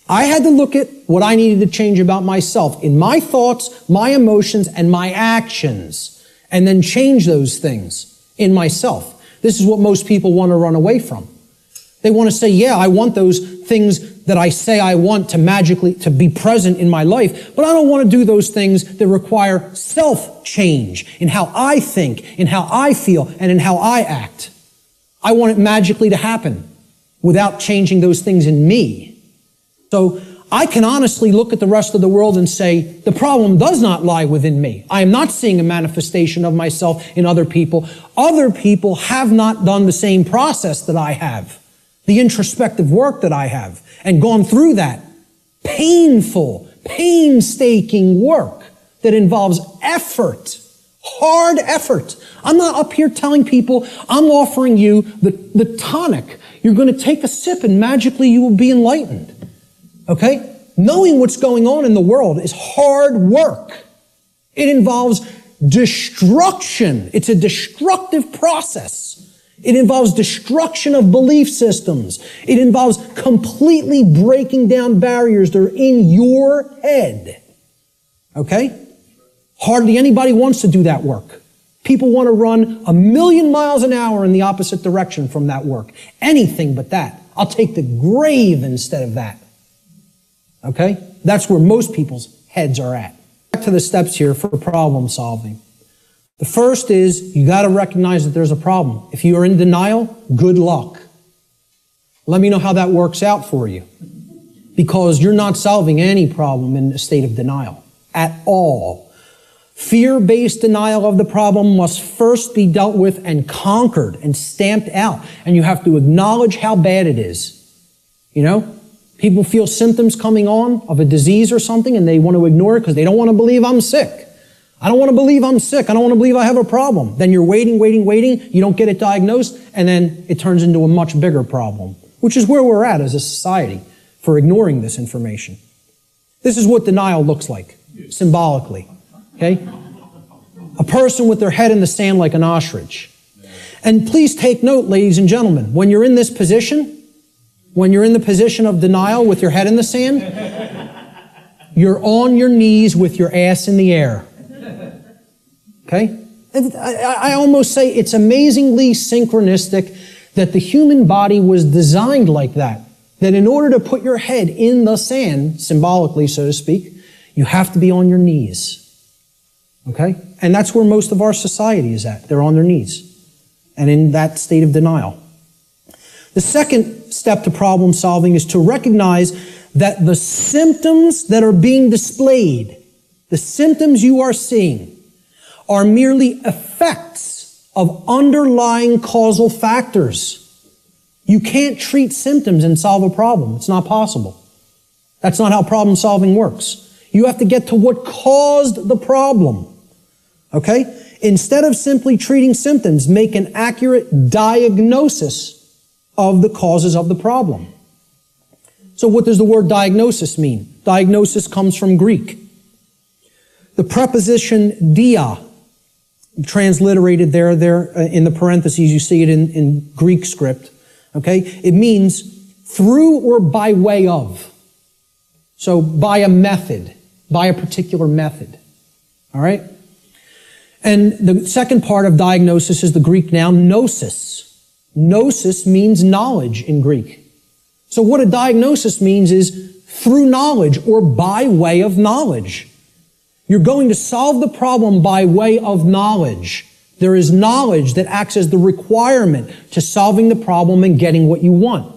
I had to look at what I needed to change about myself in my thoughts, my emotions, and my actions, and then change those things in myself. This is what most people want to run away from. They want to say, yeah, I want those things that I say I want to magically to be present in my life, but I don't want to do those things that require self-change in how I think, in how I feel, and in how I act. I want it magically to happen without changing those things in me. So I can honestly look at the rest of the world and say, the problem does not lie within me. I am not seeing a manifestation of myself in other people. Other people have not done the same process that I have, the introspective work that I have, and gone through that painful, painstaking work that involves effort, hard effort. I'm not up here telling people, I'm offering you the tonic. You're going to take a sip and magically you will be enlightened. Okay? Knowing what's going on in the world is hard work. It involves destruction. It's a destructive process. It involves destruction of belief systems. It involves completely breaking down barriers that are in your head. Okay? Hardly anybody wants to do that work. People want to run 1,000,000 miles an hour in the opposite direction from that work. Anything but that. I'll take the grave instead of that. Okay? That's where most people's heads are at. Back to the steps here for problem solving. The first is you got to recognize that there's a problem. If you are in denial, good luck. Let me know how that works out for you. Because you're not solving any problem in a state of denial at all. Fear-based denial of the problem must first be dealt with and conquered and stamped out. And you have to acknowledge how bad it is. You know? People feel symptoms coming on of a disease or something and they want to ignore it because they don't want to believe I'm sick. I don't want to believe I'm sick. I don't want to believe I have a problem. Then you're waiting. You don't get it diagnosed, and then it turns into a much bigger problem, which is where we're at as a society for ignoring this information. This is what denial looks like, symbolically. Okay? A person with their head in the sand like an ostrich. And please take note, ladies and gentlemen, when you're in this position, when you're in the position of denial with your head in the sand, you're on your knees with your ass in the air. Okay? I almost say it's amazingly synchronistic that the human body was designed like that. That in order to put your head in the sand, symbolically, so to speak, you have to be on your knees. Okay? And that's where most of our society is at. They're on their knees. And in that state of denial. The second step to problem solving is to recognize that the symptoms that are being displayed, the symptoms you are seeing, are merely effects of underlying causal factors. You can't treat symptoms and solve a problem. It's not possible. That's not how problem solving works. You have to get to what caused the problem. Okay? Instead of simply treating symptoms, make an accurate diagnosis of the causes of the problem. So what does the word diagnosis mean? Diagnosis comes from Greek. The preposition dia, transliterated there in the parentheses, you see it in Greek script. Okay? It means through or by way of. So by a method, by a particular method. All right? And the second part of diagnosis is the Greek noun gnosis. Gnosis means knowledge in Greek. So what a diagnosis means is through knowledge or by way of knowledge. You're going to solve the problem by way of knowledge. There is knowledge that acts as the requirement to solving the problem and getting what you want.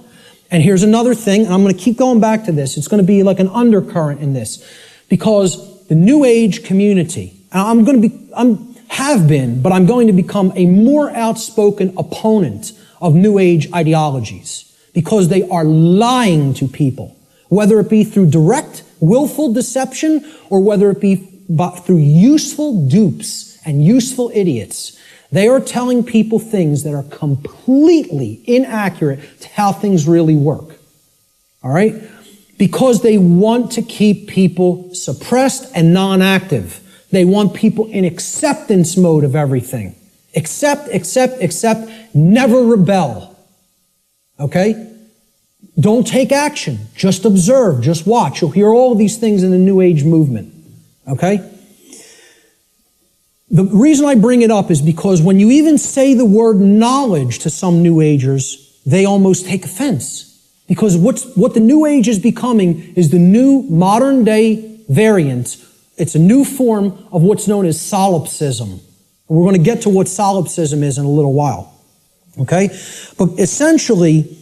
And here's another thing, and I'm going to keep going back to this. It's going to be like an undercurrent in this. Because the New Age community, I'm going to become a more outspoken opponent of New Age ideologies. Because they are lying to people. Whether it be through direct, willful deception, or whether it be through useful dupes and useful idiots. They are telling people things that are completely inaccurate to how things really work. All right? Because they want to keep people suppressed and non-active. They want people in acceptance mode of everything. Accept, never rebel. Okay? Don't take action. Just observe. Just watch. You'll hear all of these things in the New Age movement. Okay? The reason I bring it up is because when you even say the word knowledge to some New Agers, they almost take offense. Because what the New Age is becoming is the new modern day variant. It's a new form of what's known as solipsism. And we're going to get to what solipsism is in a little while. Okay? But essentially,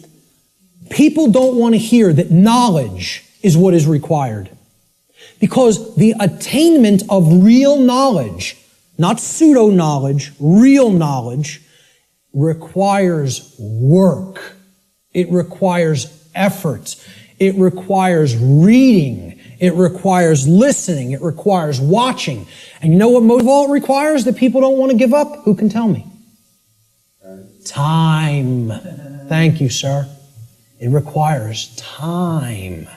people don't want to hear that knowledge is what is required. Because the attainment of real knowledge, not pseudo-knowledge, real knowledge, requires work. It requires effort. It requires reading. It requires listening. It requires watching. And you know what most of all it requires that people don't want to give up? Who can tell me? Time. Thank you, sir. It requires time.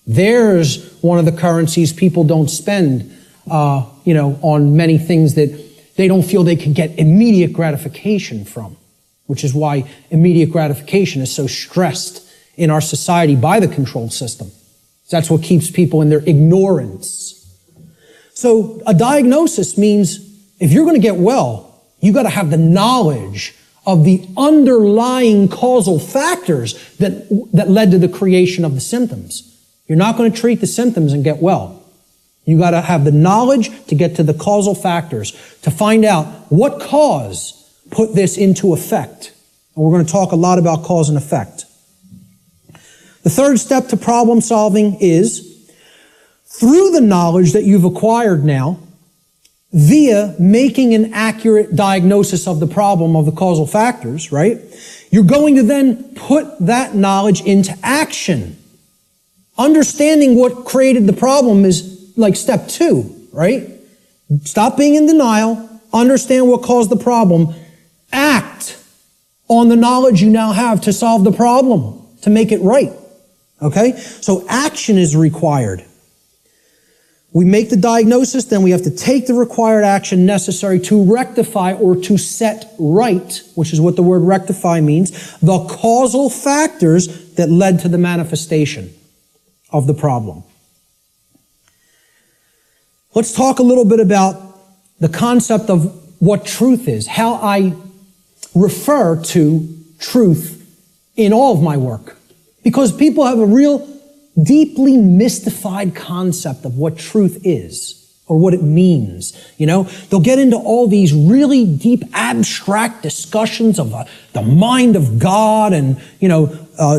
There's one of the currencies people don't spend, on many things that they don't feel they can get immediate gratification from, which is why immediate gratification is so stressed in our society by the control system. That's what keeps people in their ignorance. So a diagnosis means if you're going to get well, you got to have the knowledge of the underlying causal factors that led to the creation of the symptoms. You're not going to treat the symptoms and get well. You got to have the knowledge to get to the causal factors, to find out what cause put this into effect. And we're going to talk a lot about cause and effect. The third step to problem solving is, through the knowledge that you've acquired now, via making an accurate diagnosis of the problem of the causal factors, right? You're going to then put that knowledge into action. Understanding what created the problem is like step 2, right? Stop being in denial. Understand what caused the problem. Act on the knowledge you now have to solve the problem, to make it right. Okay? So action is required. We make the diagnosis, then we have to take the required action necessary to rectify or to set right, which is what the word rectify means, the causal factors that led to the manifestation of the problem. Let's talk a little bit about the concept of what truth is, how I refer to truth in all of my work. Because people have a real deeply mystified concept of what truth is or what it means. They'll get into all these really deep abstract discussions of the mind of God and,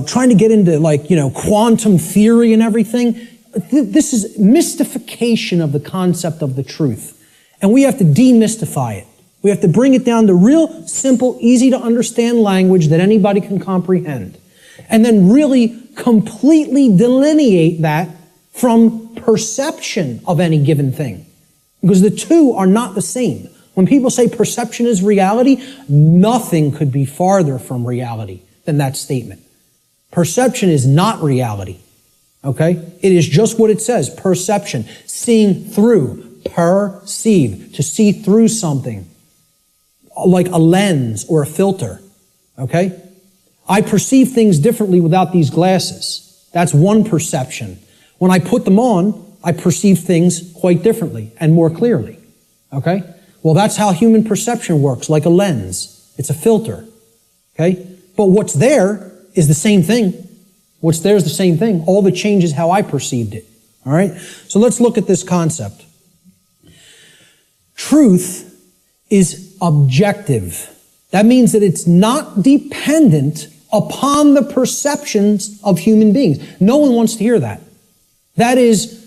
trying to get into quantum theory and everything. This is mystification of the concept of the truth. And we have to demystify it. We have to bring it down to real simple, easy to understand language that anybody can comprehend. And then really completely delineate that from perception of any given thing. Because the two are not the same. When people say perception is reality, nothing could be farther from reality than that statement. Perception is not reality. Okay? It is just what it says, perception. Seeing through, perceive, to see through something. Like a lens or a filter. Okay? I perceive things differently without these glasses. That's one perception. When I put them on, I perceive things quite differently and more clearly. Okay? Well, that's how human perception works, like a lens. It's a filter. Okay? But what's there is the same thing. What's there is the same thing. All the change is how I perceived it. All right? So let's look at this concept. Truth is objective. That means that it's not dependent upon the perceptions of human beings. No one wants to hear that. That is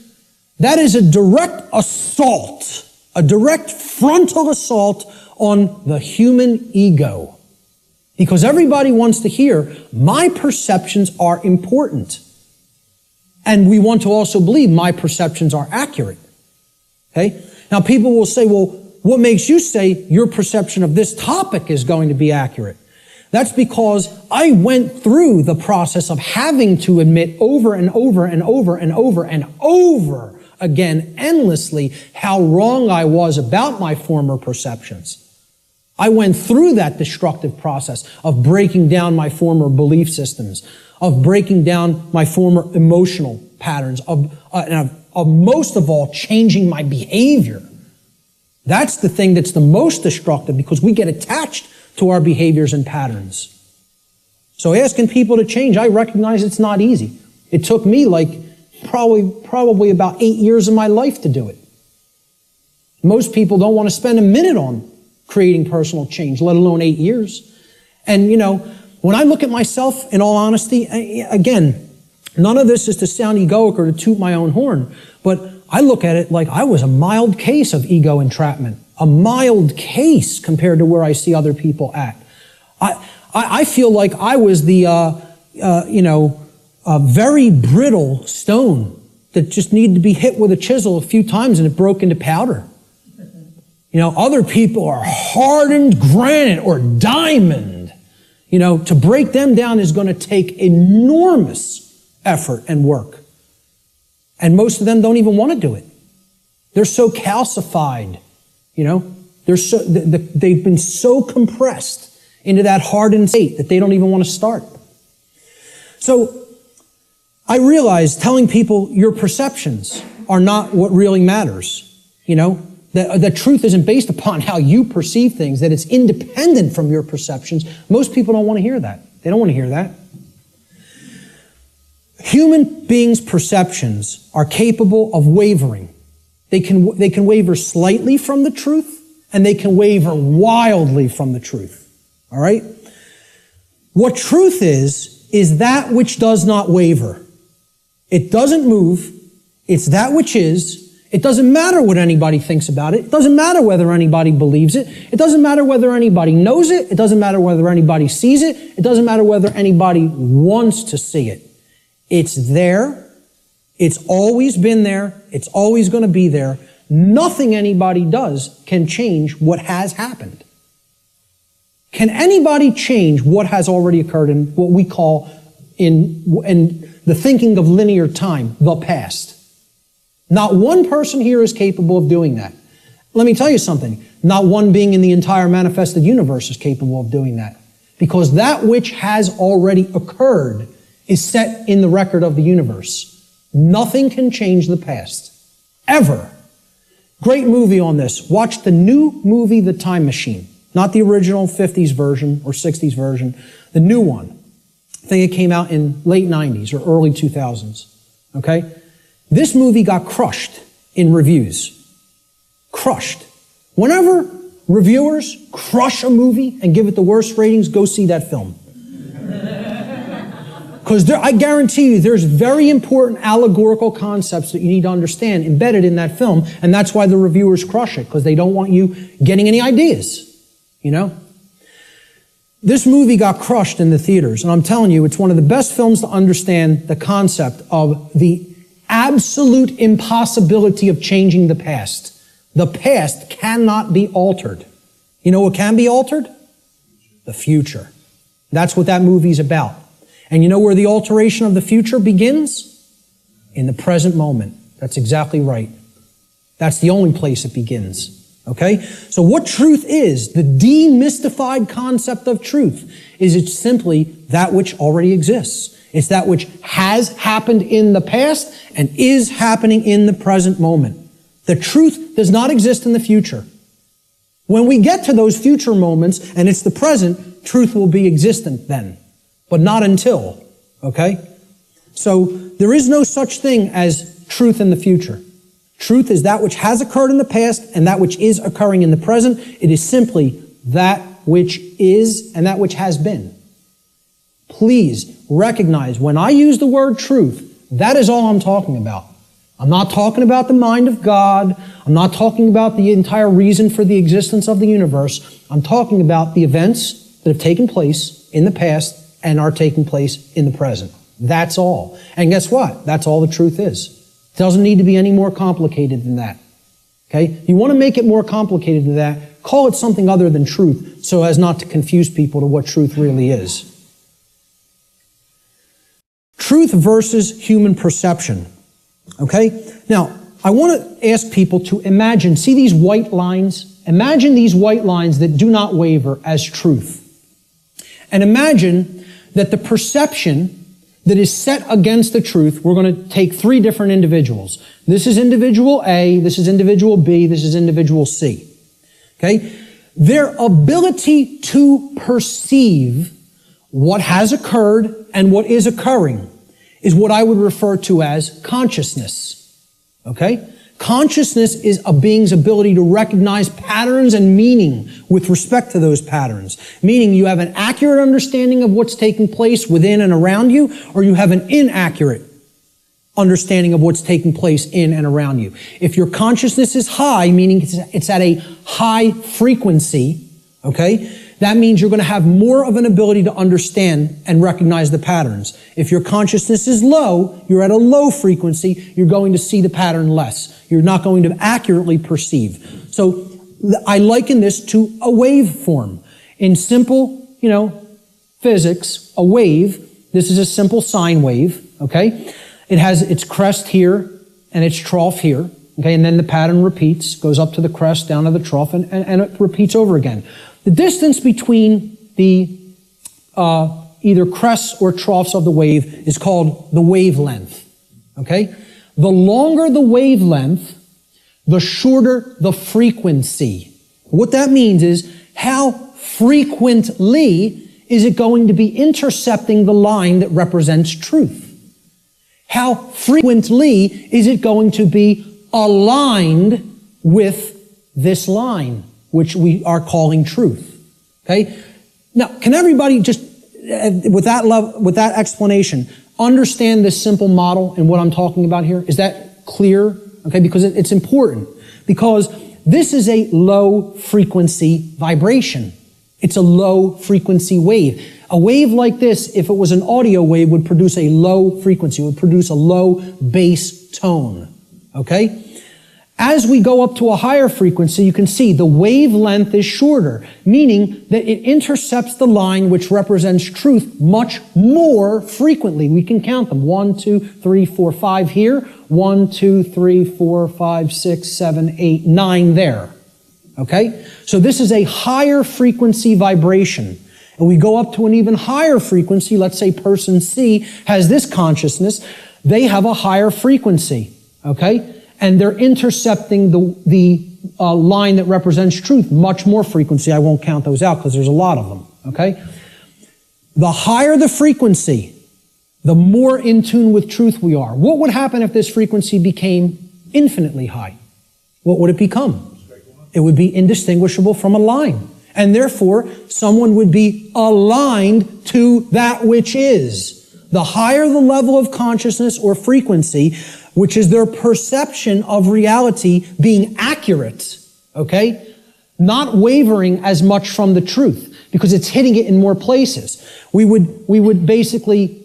a direct assault, a direct frontal assault on the human ego. Because everybody wants to hear, my perceptions are important. And we want to also believe my perceptions are accurate. Okay? Now people will say, well, what makes you say your perception of this topic is going to be accurate? That's because I went through the process of having to admit over and over and over and over and over again, endlessly, how wrong I was about my former perceptions. I went through that destructive process of breaking down my former belief systems, of breaking down my former emotional patterns, of most of all, changing my behavior. That's the thing that's the most destructive, because we get attached to our behaviors and patterns. So asking people to change, I recognize it's not easy. It took me probably about 8 years of my life to do it. Most people don't want to spend a minute on creating personal change, let alone 8 years. And when I look at myself, in all honesty, again, none of this is to sound egoic or to toot my own horn, but I look at it like I was a mild case of ego entrapment, a mild case compared to where I see other people at. I feel like I was the, very brittle stone that just needed to be hit with a chisel a few times and it broke into powder. Other people are hardened granite or diamond. To break them down is going to take enormous effort and work. And most of them don't even want to do it. They're so calcified, they've been so compressed into that hardened state that they don't even want to start. So I realize telling people your perceptions are not what really matters. The truth isn't based upon how you perceive things, that it's independent from your perceptions. Most people don't want to hear that. They don't want to hear that. Human beings' perceptions are capable of wavering. They can waver slightly from the truth, and they can waver wildly from the truth. All right? What truth is that which does not waver. It doesn't move. It's that which is. It doesn't matter what anybody thinks about it. It doesn't matter whether anybody believes it. It doesn't matter whether anybody knows it. It doesn't matter whether anybody sees it. It doesn't matter whether anybody wants to see it. It's there. It's always been there. It's always going to be there. Nothing anybody does can change what has happened. Can anybody change what has already occurred in what we call in the thinking of linear time, the past? Not one person here is capable of doing that. Let me tell you something. Not one being in the entire manifested universe is capable of doing that. Because that which has already occurred is set in the record of the universe. Nothing can change the past. Ever. Great movie on this. Watch the new movie, The Time Machine. Not the original 50s version or 60s version. The new one. I think it came out in late 90s or early 2000s. Okay? This movie got crushed in reviews. Crushed. Whenever reviewers crush a movie and give it the worst ratings, go see that film. Because I guarantee you there's very important allegorical concepts that you need to understand embedded in that film, and that's why the reviewers crush it, because they don't want you getting any ideas. This movie got crushed in the theaters, and I'm telling you, it's one of the best films to understand the concept of the absolute impossibility of changing the past. The past cannot be altered. You know what can be altered? The future. That's what that movie's about. And you know where the alteration of the future begins? In the present moment. That's exactly right. That's the only place it begins. Okay? So what truth is, the demystified concept of truth, is it's simply that which already exists. It's that which has happened in the past and is happening in the present moment. The truth does not exist in the future. When we get to those future moments and it's the present, truth will be existent then. But not until. Okay? So there is no such thing as truth in the future. Truth is that which has occurred in the past and that which is occurring in the present. It is simply that which is and that which has been. Please recognize when I use the word truth, that is all I'm talking about. I'm not talking about the mind of God. I'm not talking about the entire reason for the existence of the universe. I'm talking about the events that have taken place in the past and are taking place in the present. That's all. And guess what? That's all the truth is. It doesn't need to be any more complicated than that. Okay? You want to make it more complicated than that, call it something other than truth so as not to confuse people to what truth really is. Truth versus human perception. Okay? Now, I want to ask people to imagine, see these white lines? Imagine these white lines that do not waver as truth. And imagine that the perception that is set against the truth, we're going to take three different individuals. This is individual A, this is individual B, this is individual C. Okay? Their ability to perceive what has occurred and what is occurring is what I would refer to as consciousness. Okay? Consciousness is a being's ability to recognize patterns and meaning with respect to those patterns. Meaning you have an accurate understanding of what's taking place within and around you, or you have an inaccurate understanding of what's taking place in and around you. If your consciousness is high, meaning it's at a high frequency, okay, that means you're going to have more of an ability to understand and recognize the patterns. If your consciousnness is low, you're at a low frequency, you're going to see the pattern less. You're not going to accurately perceive. So I liken this to a waveform. In simple, physics, a wave, this is a simple sine wave, okay? It has its crest here and its trough here, okay? And then the pattern repeats, goes up to the crest, down to the trough, and it repeats over again. The distance between the either crests or troughs of the wave is called the wavelength. Okay? The longer the wavelength, the shorter the frequency. What that means is how frequently is it going to be intercepting the line that represents truth? How frequently is it going to be aligned with this line, which we are calling truth? Okay? Now, can everybody just, with that explanation, understand this simple model and what I'm talking about here? Is that clear? Okay, because it's important. Because this is a low frequency vibration. It's a low frequency wave. A wave like this, if it was an audio wave, would produce a low frequency, would produce a low bass tone. Okay? As we go up to a higher frequency, you can see the wavelength is shorter, meaning that it intercepts the line which represents truth much more frequently. We can count them. 1, 2, 3, 4, 5 here. 1, 2, 3, 4, 5, 6, 7, 8, 9 there. Okay? So this is a higher frequency vibration. And we go up to an even higher frequency. Let's say person C has this consciousness. They have a higher frequency. Okay? And they're intercepting the line that represents truth, much more frequency. I won't count those out because there's a lot of them, okay? The higher the frequency, the more in tune with truth we are. What would happen if this frequency became infinitely high? What would it become? It would be indistinguishable from a line. And therefore, someone would be aligned to that which is. The higher the level of consciousness or frequency, which is their perception of reality being accurate, okay? Not wavering as much from the truth, because it's hitting it in more places. We would basically,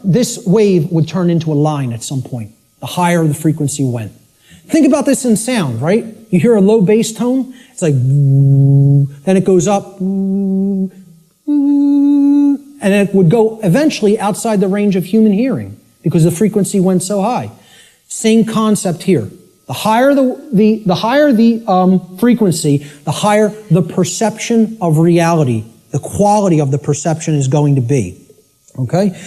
this wave would turn into a line at some point, the higher the frequency went. Think about this in sound, right? You hear a low bass tone, it's like, then it goes up, and it would go eventually outside the range of human hearing, because the frequency went so high. Same concept here. The higher the frequency, the higher the perception of reality, the quality of the perception is going to be. Okay?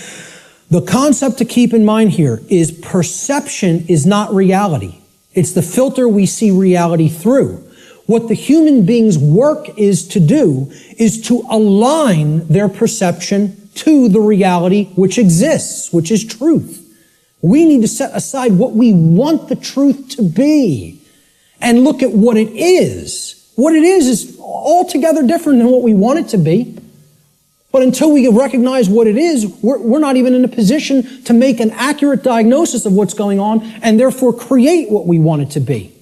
The concept to keep in mind here is perception is not reality. It's the filter we see reality through. What the human being's work is to do is to align their perception to the reality which exists, which is truth. We need to set aside what we want the truth to be and look at what it is. What it is altogether different than what we want it to be. But until we recognize what it is, we're not even in a position to make an accurate diagnosis of what's going on and therefore create what we want it to be.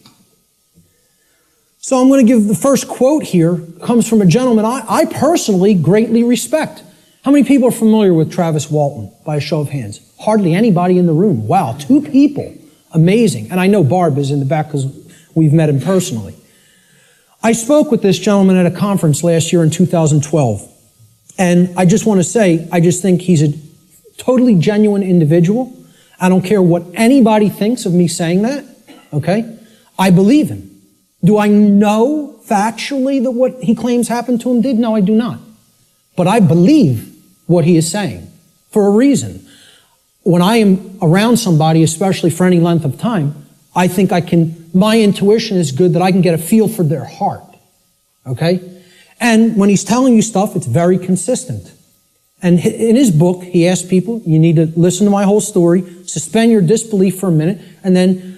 So I'm going to give the first quote here, comes from a gentleman I personally greatly respect. How many people are familiar with Travis Walton, by a show of hands? Hardly anybody in the room. Wow, 2 people. Amazing. And I know Barb is in the back because we've met him personally. I spoke with this gentleman at a conference last year in 2012. And I just want to say, I just think he's a totally genuine individual. I don't care what anybody thinks of me saying that, okay? I believe him. Do I know factually that what he claims happened to him did? No, I do not. But I believe what he is saying for a reason. When I am around somebody, especially for any length of time, I think my intuition is good that I can get a feel for their heart, okay? And when he's telling you stuff, it's very consistent. And in his book, he asks people, you need to listen to my whole story, suspend your disbelief for a minute, and then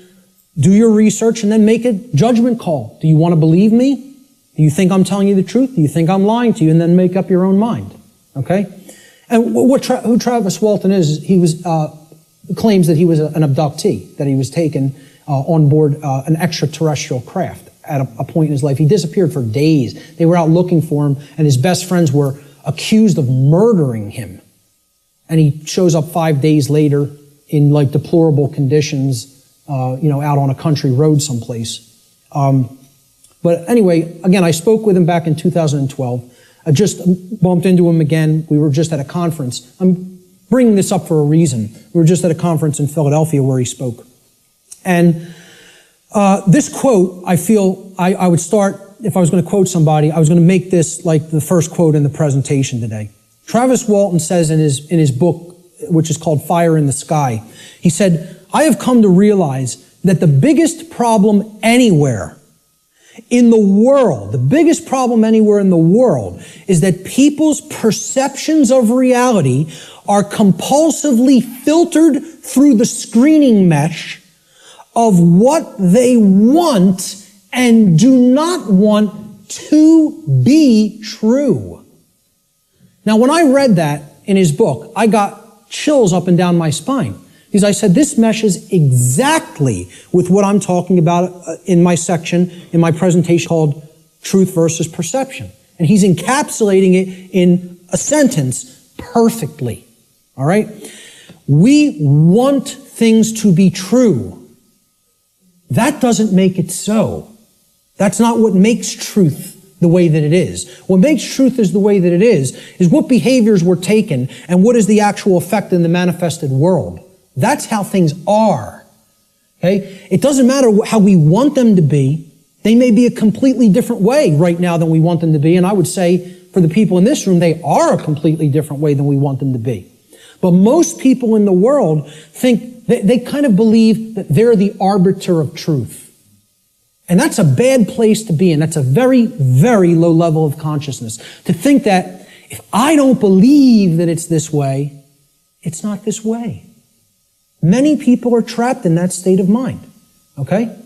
do your research, and then make a judgment call. Do you want to believe me? Do you think I'm telling you the truth? Do you think I'm lying to you? And then make up your own mind. Okay? And who Travis Walton is, he claims that he was an abductee, that he was taken on board an extraterrestrial craft at a point in his life. He disappeared for days. They were out looking for him, and his best friends were accused of murdering him. And he shows up 5 days later in like deplorable conditions, out on a country road someplace. But anyway, again, I spoke with him back in 2012. I just bumped into him again. We were just at a conference. I'm bringing this up for a reason. We were just at a conference in Philadelphia where he spoke. And this quote, I feel I would start, if I was going to quote somebody, I was going to make this like the first quote in the presentation today. Travis Walton says in his book, which is called Fire in the Sky, he said, I have come to realize that the biggest problem anywhere in the world, the biggest problem anywhere in the world is that people's perceptions of reality are compulsively filtered through the screening mesh of what they want and do not want to be true. Now, when I read that in his book, I got chills up and down my spine. Because I said, this meshes exactly with what I'm talking about in my section, in my presentation called Truth versus Perception. And he's encapsulating it in a sentence perfectly. All right? We want things to be true. That doesn't make it so. That's not what makes truth the way that it is. What makes truth is the way that it is what behaviors were taken and what is the actual effect in the manifested world. That's how things are. Okay? It doesn't matter how we want them to be. They may be a completely different way right now than we want them to be. And I would say for the people in this room, they are a completely different way than we want them to be. But most people in the world think, they kind of believe that they're the arbiter of truth. And that's a bad place to be in. That's a very, very low level of consciousness. To think that if I don't believe that it's this way, it's not this way. Many people are trapped in that state of mind, okay?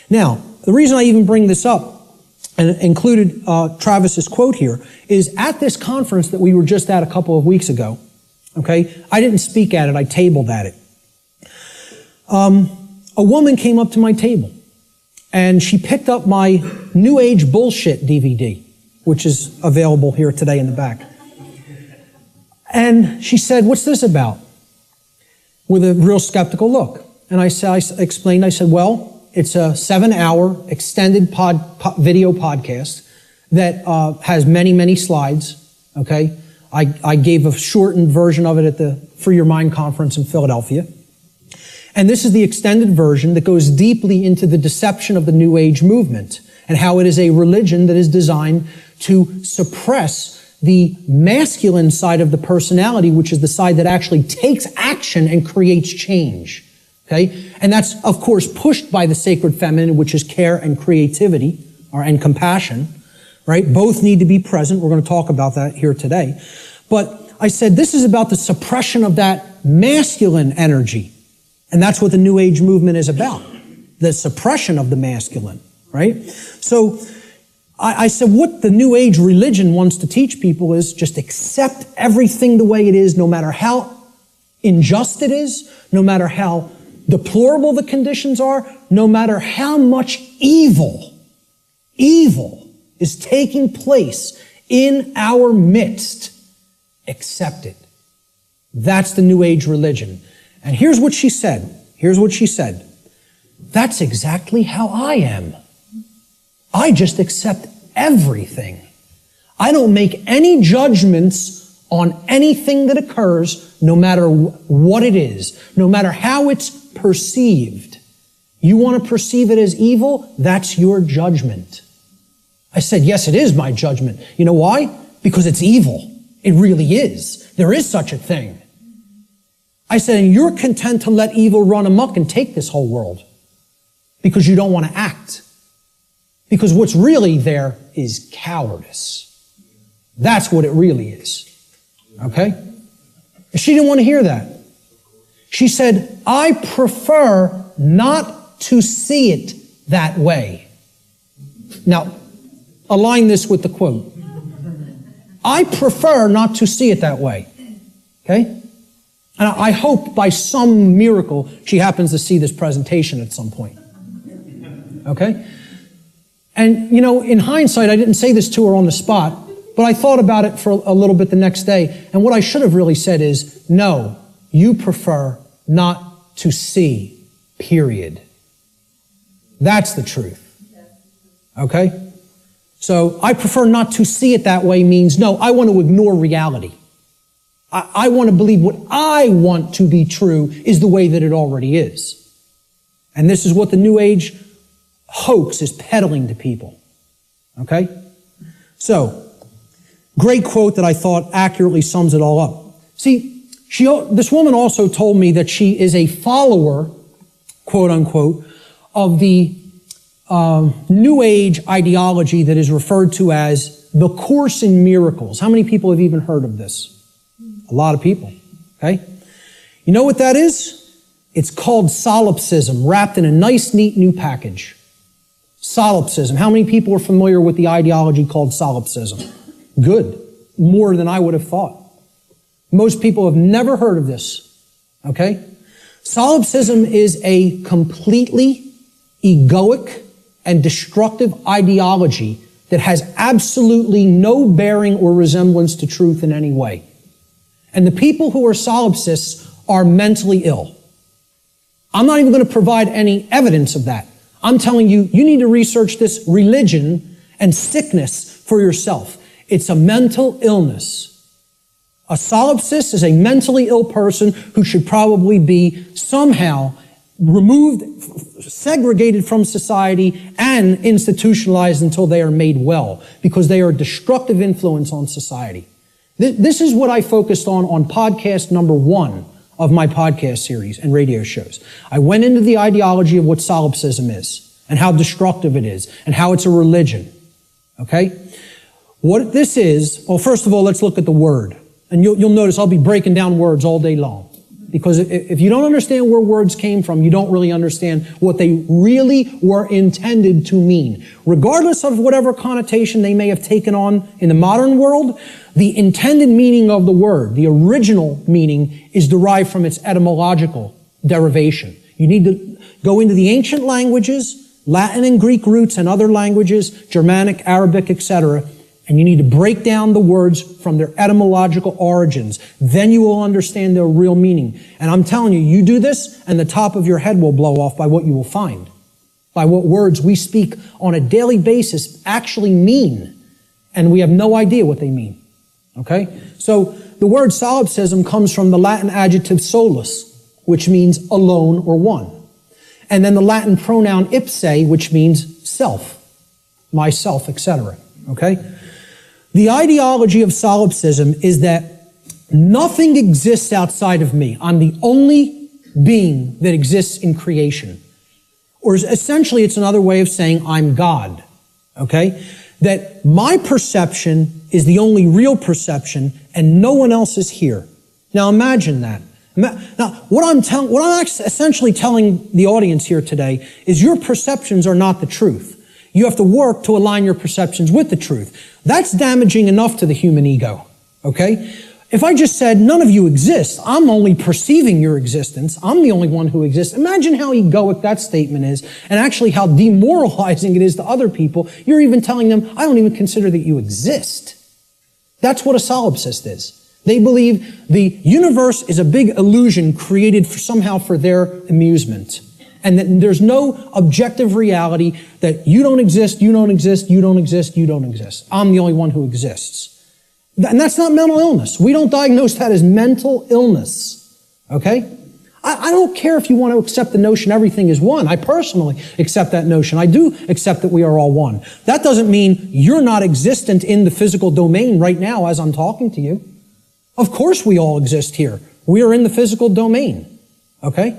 Now, the reason I even bring this up and included Travis's quote here is at this conference that we were just at a couple of weeks ago, okay? I didn't speak at it, I tabled at it. A woman came up to my table and she picked up my New Age Bullshit DVD, which is available here today in the back. And she said, "What's this about?" With a real skeptical look. And I explained, well, it's a 7-hour extended video podcast that has many, many slides, okay? I gave a shortened version of it at the Free Your Mind conference in Philadelphia. And this is the extended version that goes deeply into the deception of the New Age movement and how it is a religion that is designed to suppress the masculine side of the personality, which is the side that actually takes action and creates change. Okay? And that's, of course, pushed by the sacred feminine, which is care and creativity, and compassion. Right? Both need to be present. We're going to talk about that here today. But I said, this is about the suppression of that masculine energy. And that's what the New Age movement is about. The suppression of the masculine, right? So I said, what the New Age religion wants to teach people is just accept everything the way it is, no matter how unjust it is, no matter how deplorable the conditions are, no matter how much evil is taking place in our midst, accept it. That's the New Age religion. And here's what she said. That's exactly how I am. I just accept everything. I don't make any judgments on anything that occurs, no matter what it is, no matter how it's perceived. You want to perceive it as evil? That's your judgment. I said, yes, it is my judgment. You know why? Because it's evil. It really is. There is such a thing. I said, and you're content to let evil run amok and take this whole world because you don't want to act. Because what's really there is cowardice. That's what it really is. Okay? And she didn't want to hear that. She said, I prefer not to see it that way. Now, align this with the quote. I prefer not to see it that way. Okay? And I hope by some miracle she happens to see this presentation at some point. Okay? And, in hindsight, I didn't say this to her on the spot, but I thought about it for a little bit the next day. And what I should have really said is, no, you prefer not to see, period. That's the truth. Okay? So I prefer not to see it that way means, no, I want to ignore reality. I want to believe what I want to be true is the way that it already is. And this is what the New Age hoax is peddling to people. Okay? So, great quote that I thought accurately sums it all up. See, this woman also told me that she is a follower, quote unquote, of the New Age ideology that is referred to as the Course in Miracles. How many people have even heard of this? A lot of people. Okay? You know what that is? It's called solipsism, wrapped in a nice, neat new package. Solipsism. How many people are familiar with the ideology called solipsism? Good. More than I would have thought. Most people have never heard of this. Okay? Solipsism is a completely egoic and destructive ideology that has absolutely no bearing or resemblance to truth in any way. And the people who are solipsists are mentally ill. I'm not even going to provide any evidence of that. I'm telling you, you need to research this religion and sickness for yourself. It's a mental illness. A solipsist is a mentally ill person who should probably be somehow removed, segregated from society, and institutionalized until they are made well, because they are a destructive influence on society. This is what I focused on podcast number 1 of my podcast series and radio shows. I went into the ideology of what solipsism is and how destructive it is and how it's a religion. Okay? What this is, well, first of all, let's look at the word. And you'll notice I'll be breaking down words all day long. Because if you don't understand where words came from, you don't really understand what they really were intended to mean. Regardless of whatever connotation they may have taken on in the modern world, the intended meaning of the word, the original meaning, is derived from its etymological derivation. You need to go into the ancient languages, Latin and Greek roots and other languages, Germanic, Arabic, etc., and you need to break down the words from their etymological origins. Then you will understand their real meaning. And I'm telling you, you do this, and the top of your head will blow off by what you will find, by what words we speak on a daily basis actually mean, and we have no idea what they mean. Okay? So the word solipsism comes from the Latin adjective solus, which means alone or one. And then the Latin pronoun ipse, which means self, myself, etc. Okay? The ideology of solipsism is that nothing exists outside of me. I'm the only being that exists in creation. Or essentially, it's another way of saying I'm God. Okay? That my perception is the only real perception and no one else is here. Now imagine that. Now, what I'm essentially telling the audience here today is your perceptions are not the truth. You have to work to align your perceptions with the truth. That's damaging enough to the human ego, okay? If I just said, none of you exist, I'm only perceiving your existence, I'm the only one who exists. Imagine how egoic that statement is, and actually how demoralizing it is to other people. You're even telling them, I don't even consider that you exist. That's what a solipsist is. They believe the universe is a big illusion created somehow for their amusement. And that there's no objective reality that you don't exist, you don't exist, you don't exist, you don't exist. I'm the only one who exists. And that's not mental illness. We don't diagnose that as mental illness. Okay? I don't care if you want to accept the notion everything is one. I personally accept that notion. I do accept that we are all one. That doesn't mean you're not existent in the physical domain right now as I'm talking to you. Of course we all exist here. We are in the physical domain. Okay?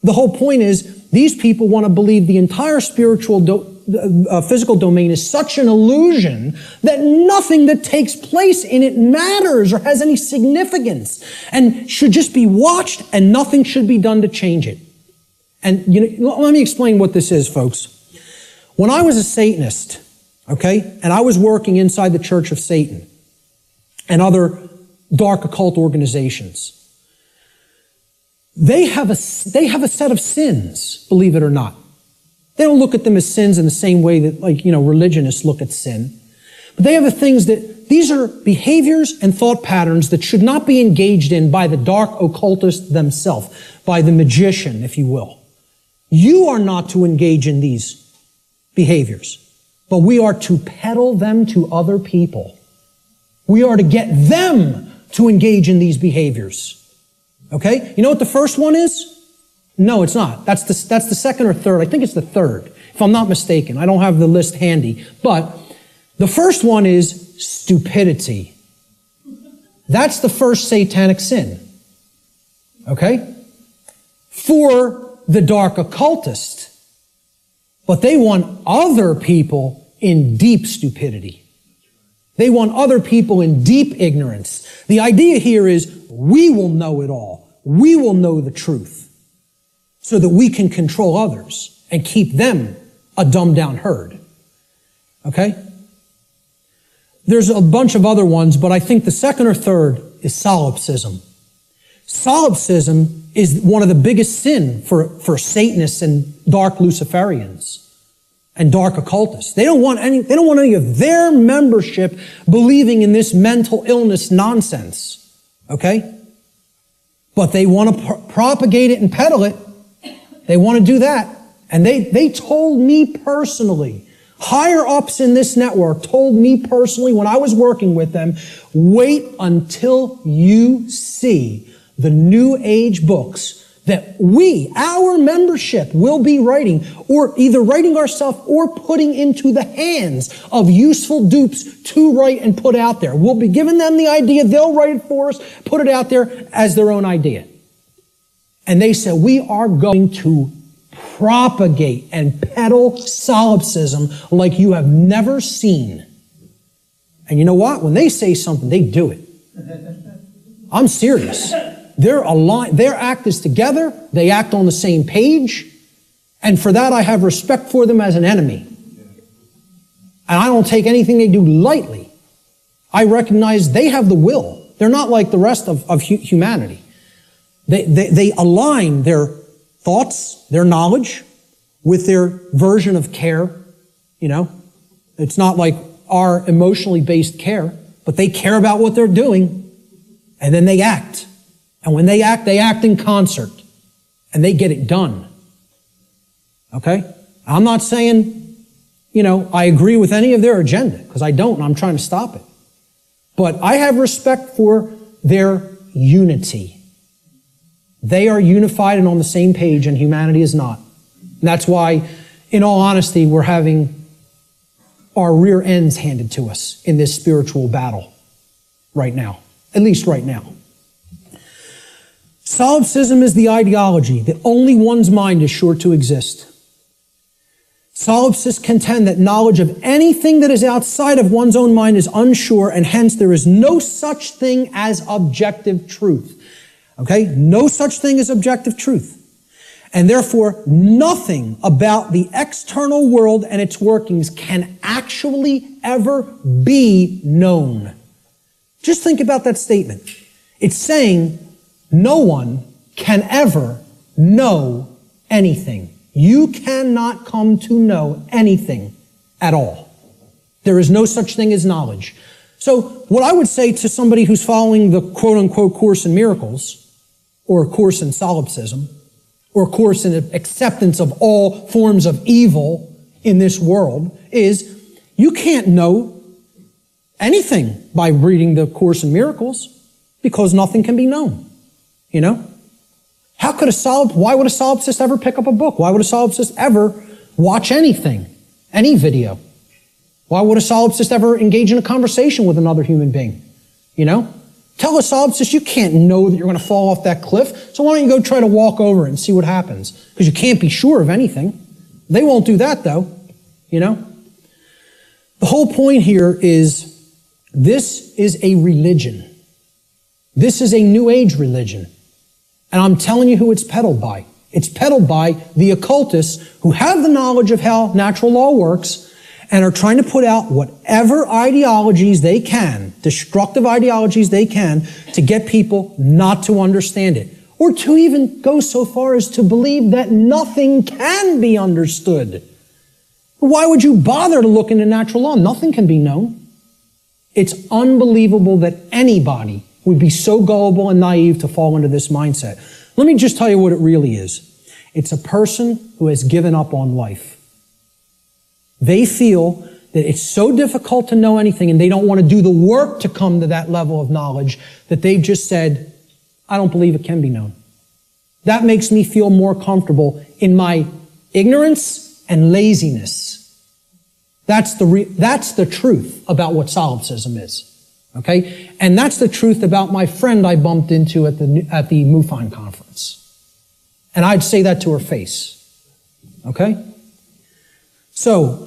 The whole point is these people want to believe the entire spiritual physical domain is such an illusion that nothing that takes place in it matters or has any significance and should just be watched and nothing should be done to change it. And let me explain what this is, folks. When I was a Satanist, okay, and I was working inside the Church of Satan and other dark occult organizations, they have a set of sins, believe it or not. They don't look at them as sins in the same way that, religionists look at sin. But they have the things that, these are behaviors and thought patterns that should not be engaged in by the dark occultist themselves, by the magician, if you will. You are not to engage in these behaviors, but we are to peddle them to other people. We are to get them to engage in these behaviors. Okay? You know what the first one is? No, it's not. That's the second or third. I think it's the third, if I'm not mistaken. I don't have the list handy. But the first one is stupidity. That's the first satanic sin. Okay? For the dark occultist. But they want other people in deep stupidity. They want other people in deep ignorance. The idea here is we will know it all. We will know the truth so that we can control others and keep them a dumbed down herd. Okay? There's a bunch of other ones, but I think the second or third is solipsism. Solipsism is one of the biggest sin for Satanists and dark Luciferians and dark occultists. They don't want any of their membership believing in this mental illness nonsense. Okay? But they want to propagate it and peddle it. They want to do that. And they told me personally, higher ups in this network told me personally when I was working with them, wait until you see the New Age books that our membership, will be writing, or either writing ourselves or putting into the hands of useful dupes to write and put out there. We'll be giving them the idea, they'll write it for us, put it out there as their own idea. And they said, we are going to propagate and peddle solipsism like you have never seen. And you know what? When they say something, they do it. I'm serious. Their act is together. They act on the same page. And for that, I have respect for them as an enemy. And I don't take anything they do lightly. I recognize they have the will. They're not like the rest of humanity. They align their thoughts, their knowledge, with their version of care. It's not like our emotionally based care, but they care about what they're doing, and then they act. And when they act in concert, and they get it done. Okay? I'm not saying, I agree with any of their agenda, because I don't, and I'm trying to stop it. But I have respect for their unity. They are unified and on the same page, and humanity is not. And that's why, in all honesty, we're having our rear ends handed to us in this spiritual battle right now. At least right now. Solipsism is the ideology that only one's mind is sure to exist. Solipsists contend that knowledge of anything that is outside of one's own mind is unsure, and hence there is no such thing as objective truth. Okay? No such thing as objective truth. And therefore, nothing about the external world and its workings can actually ever be known. Just think about that statement. It's saying no one can ever know anything. You cannot come to know anything at all. There is no such thing as knowledge. So what I would say to somebody who's following the quote-unquote Course in Miracles, or a Course in Solipsism, or a Course in acceptance of all forms of evil in this world, is you can't know anything by reading the Course in Miracles, because nothing can be known. You know? Why would a solipsist ever pick up a book? Why would a solipsist ever watch anything, any video? Why would a solipsist ever engage in a conversation with another human being? You know? Tell a solipsist you can't know that you're going to fall off that cliff, so why don't you go try to walk over it and see what happens? Because you can't be sure of anything. They won't do that, though. You know? The whole point here is this is a religion. This is a New Age religion. And I'm telling you who it's peddled by. It's peddled by the occultists who have the knowledge of how natural law works and are trying to put out whatever ideologies they can, destructive ideologies they can, to get people not to understand it. Or to even go so far as to believe that nothing can be understood. Why would you bother to look into natural law? Nothing can be known. It's unbelievable that anybody would be so gullible and naive to fall into this mindset. Let me just tell you what it really is. It's a person who has given up on life. They feel that it's so difficult to know anything and they don't want to do the work to come to that level of knowledge that they've just said, I don't believe it can be known. That makes me feel more comfortable in my ignorance and laziness. That's the truth about what solipsism is. Okay? And that's the truth about my friend I bumped into at the MUFON conference. And I'd say that to her face. Okay? So,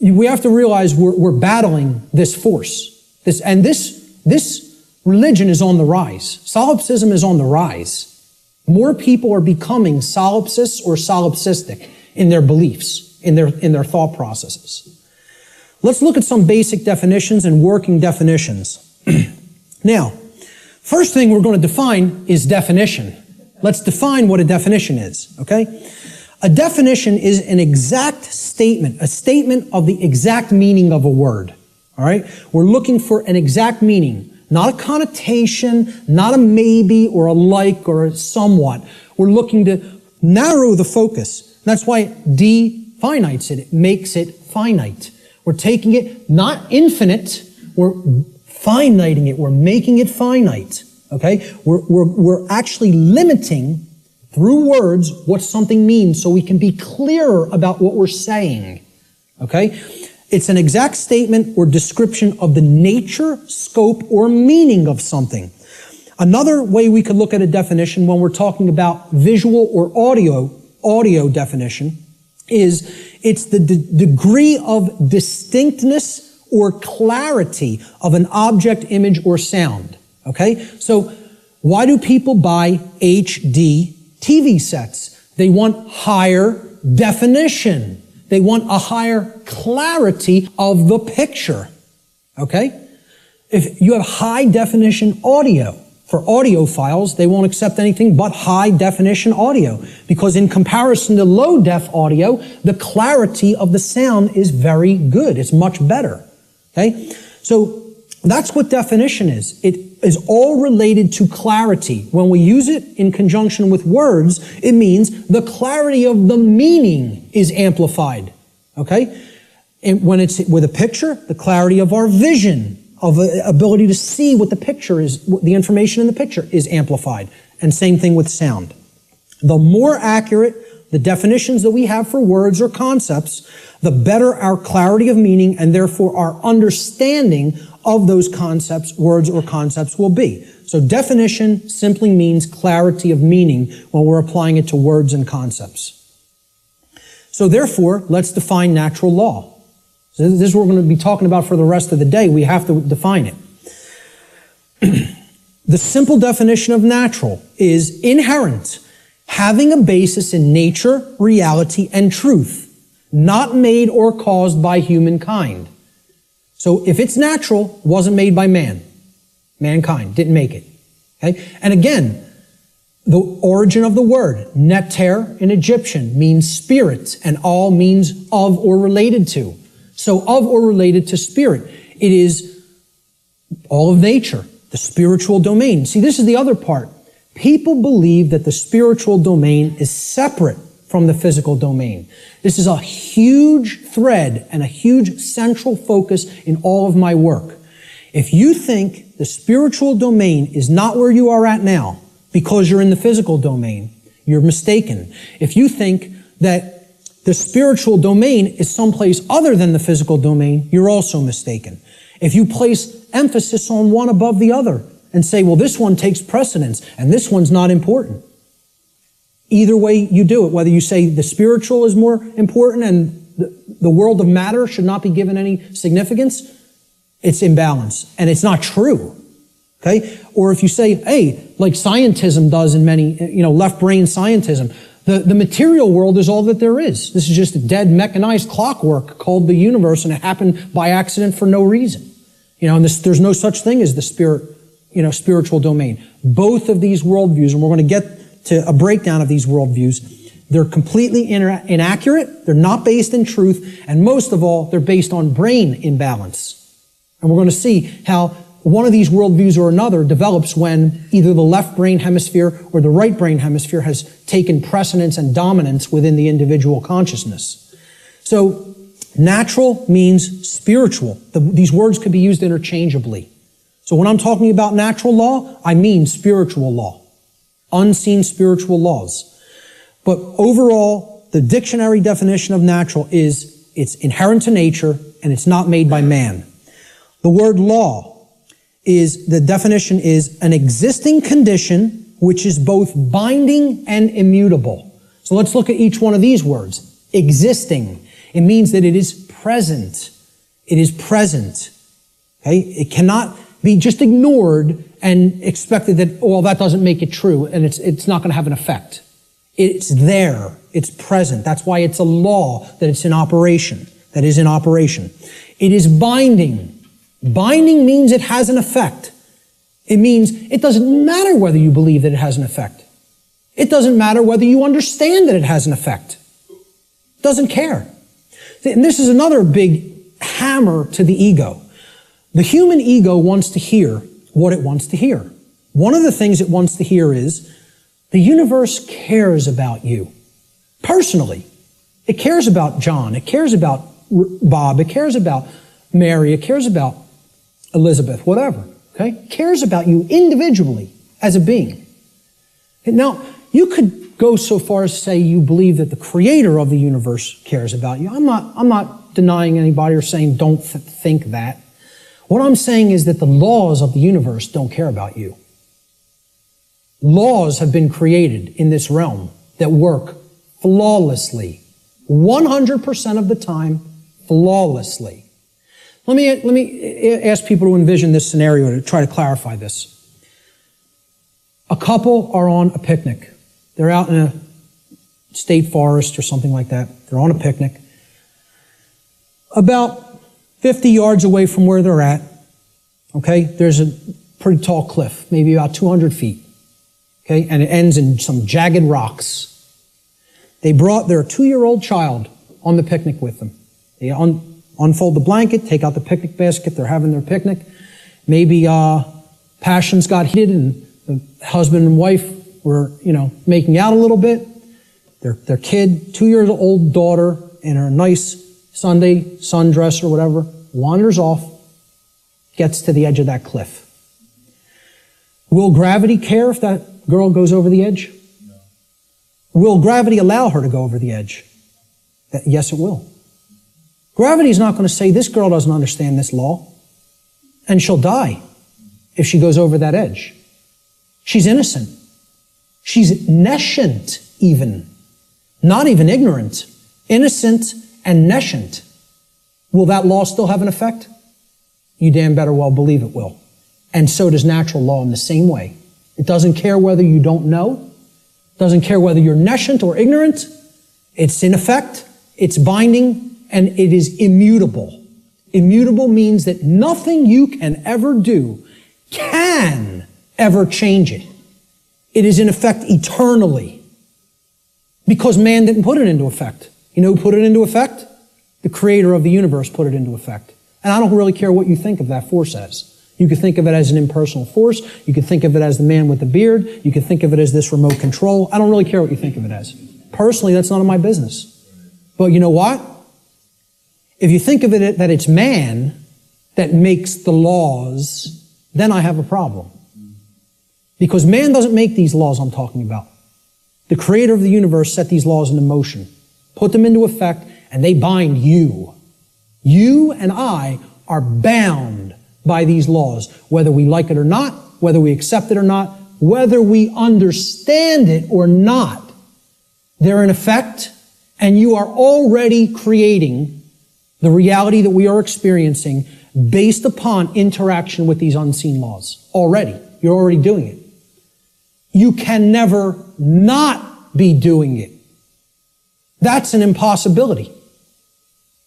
we have to realize we're battling this force. This religion is on the rise. Solipsism is on the rise. More people are becoming solipsists or solipsistic in their beliefs, in their thought processes. Let's look at some basic definitions and working definitions. Now, first thing we're going to define is definition. Let's define what a definition is, okay? A definition is an exact statement, a statement of the exact meaning of a word, all right? We're looking for an exact meaning, not a connotation, not a maybe or a like or a somewhat. We're looking to narrow the focus. That's why it definites it. It makes it finite. We're taking it not infinite, we're finiting it, we're making it finite, okay? We're actually limiting through words what something means so we can be clearer about what we're saying, okay? It's an exact statement or description of the nature, scope, or meaning of something. Another way we could look at a definition when we're talking about visual or audio definition is it's the degree of distinctness or clarity of an object, image, or sound. Okay? So why do people buy HD TV sets? They want higher definition. They want a higher clarity of the picture. Okay? If you have high definition audio, for audio files, they won't accept anything but high definition audio, because in comparison to low def audio, the clarity of the sound is very good. It's much better. Okay? So that's what definition is. It is all related to clarity. When we use it in conjunction with words, it means the clarity of the meaning is amplified. Okay? And when it's with a picture, the clarity of our vision, of ability to see what the picture is, the information in the picture is amplified. And same thing with sound. The more accurate the definitions that we have for words or concepts, the better our clarity of meaning and therefore our understanding of those concepts, words or concepts will be. So definition simply means clarity of meaning when we're applying it to words and concepts. So therefore, let's define natural law. So this is what we're going to be talking about for the rest of the day. We have to define it. The simple definition of natural is inherent, having a basis in nature, reality, and truth, not made or caused by humankind. So if it's natural, wasn't made by man. Mankind didn't make it. Okay? And again, the origin of the word, neter in Egyptian, means spirit, and all means of or related to. So of or related to spirit. It is all of nature, the spiritual domain. See, this is the other part. People believe that the spiritual domain is separate from the physical domain. This is a huge thread and a huge central focus in all of my work. If you think the spiritual domain is not where you are at now because you're in the physical domain, you're mistaken. If you think that the spiritual domain is someplace other than the physical domain, you're also mistaken. If you place emphasis on one above the other and say, well, this one takes precedence and this one's not important, either way you do it, whether you say the spiritual is more important and the world of matter should not be given any significance, it's imbalance. And it's not true. Okay? Or if you say, hey, like scientism does in many, left brain scientism, the material world is all that there is. This is just a dead mechanized clockwork called the universe, and it happened by accident for no reason. And there's no such thing as the spiritual domain. Both of these worldviews, and we're going to get to a breakdown of these worldviews, they're completely inaccurate, they're not based in truth, and most of all, they're based on brain imbalance. And we're going to see how one of these worldviews or another develops when either the left brain hemisphere or the right brain hemisphere has taken precedence and dominance within the individual consciousness. So, natural means spiritual. These words could be used interchangeably. So when I'm talking about natural law, I mean spiritual law. Unseen spiritual laws. But overall, the dictionary definition of natural is it's inherent to nature and it's not made by man. The word law the definition is an existing condition which is both binding and immutable. So let's look at each one of these words. Existing. It means that it is present. It is present. Okay? It cannot be just ignored and expected that, well, that doesn't make it true and it's not going to have an effect. It's there. It's present. That's why it's a law that it's in operation. That is in operation. It is binding. Binding means it has an effect. It means it doesn't matter whether you believe that it has an effect. It doesn't matter whether you understand that it has an effect. It doesn't care. And this is another big hammer to the ego. The human ego wants to hear what it wants to hear. One of the things it wants to hear is the universe cares about you. Personally. It cares about John. It cares about Bob. It cares about Mary. It cares about Elizabeth, whatever, okay? Cares about you individually as a being. And now, you could go so far as to say you believe that the creator of the universe cares about you. I'm not denying anybody or saying don't think that. What I'm saying is that the laws of the universe don't care about you. Laws have been created in this realm that work flawlessly, 100% of the time, flawlessly. Let me ask people to envision this scenario to try to clarify this. A couple are on a picnic. They're out in a state forest or something like that. They're on a picnic. About 50 yards away from where they're at, okay, there's a pretty tall cliff, maybe about 200 feet, okay, and it ends in some jagged rocks. They brought their 2-year-old child on the picnic with them. They unfold the blanket, take out the picnic basket, they're having their picnic. Maybe passions got heated and the husband and wife were, making out a little bit. Their kid, 2-year-old daughter, in her nice Sunday sundress or whatever, wanders off, gets to the edge of that cliff. Will gravity care if that girl goes over the edge? No. Will gravity allow her to go over the edge? Yes, it will. Gravity is not going to say, this girl doesn't understand this law, and she'll die if she goes over that edge. She's innocent. She's nescient even. Not even ignorant. innocent and nescient, will that law still have an effect? You damn better well believe it will. And so does natural law in the same way. It doesn't care whether you don't know, doesn't care whether you're nescient or ignorant. It's in effect, it's binding, and it is immutable. Immutable means that nothing you can ever do can ever change it. It is in effect eternally. Because man didn't put it into effect. You know who put it into effect? The creator of the universe put it into effect. And I don't really care what you think of that force as. You could think of it as an impersonal force. You could think of it as the man with the beard. You could think of it as this remote control. I don't really care what you think of it as. Personally, that's none of my business. But you know what? If you think of it that it's man that makes the laws, then I have a problem. Because man doesn't make these laws I'm talking about. The creator of the universe set these laws into motion, put them into effect, and they bind you. You and I are bound by these laws, whether we like it or not, whether we accept it or not, whether we understand it or not. They're in effect, and you are already creating the reality that we are experiencing based upon interaction with these unseen laws. Already. You're already doing it. You can never not be doing it. That's an impossibility.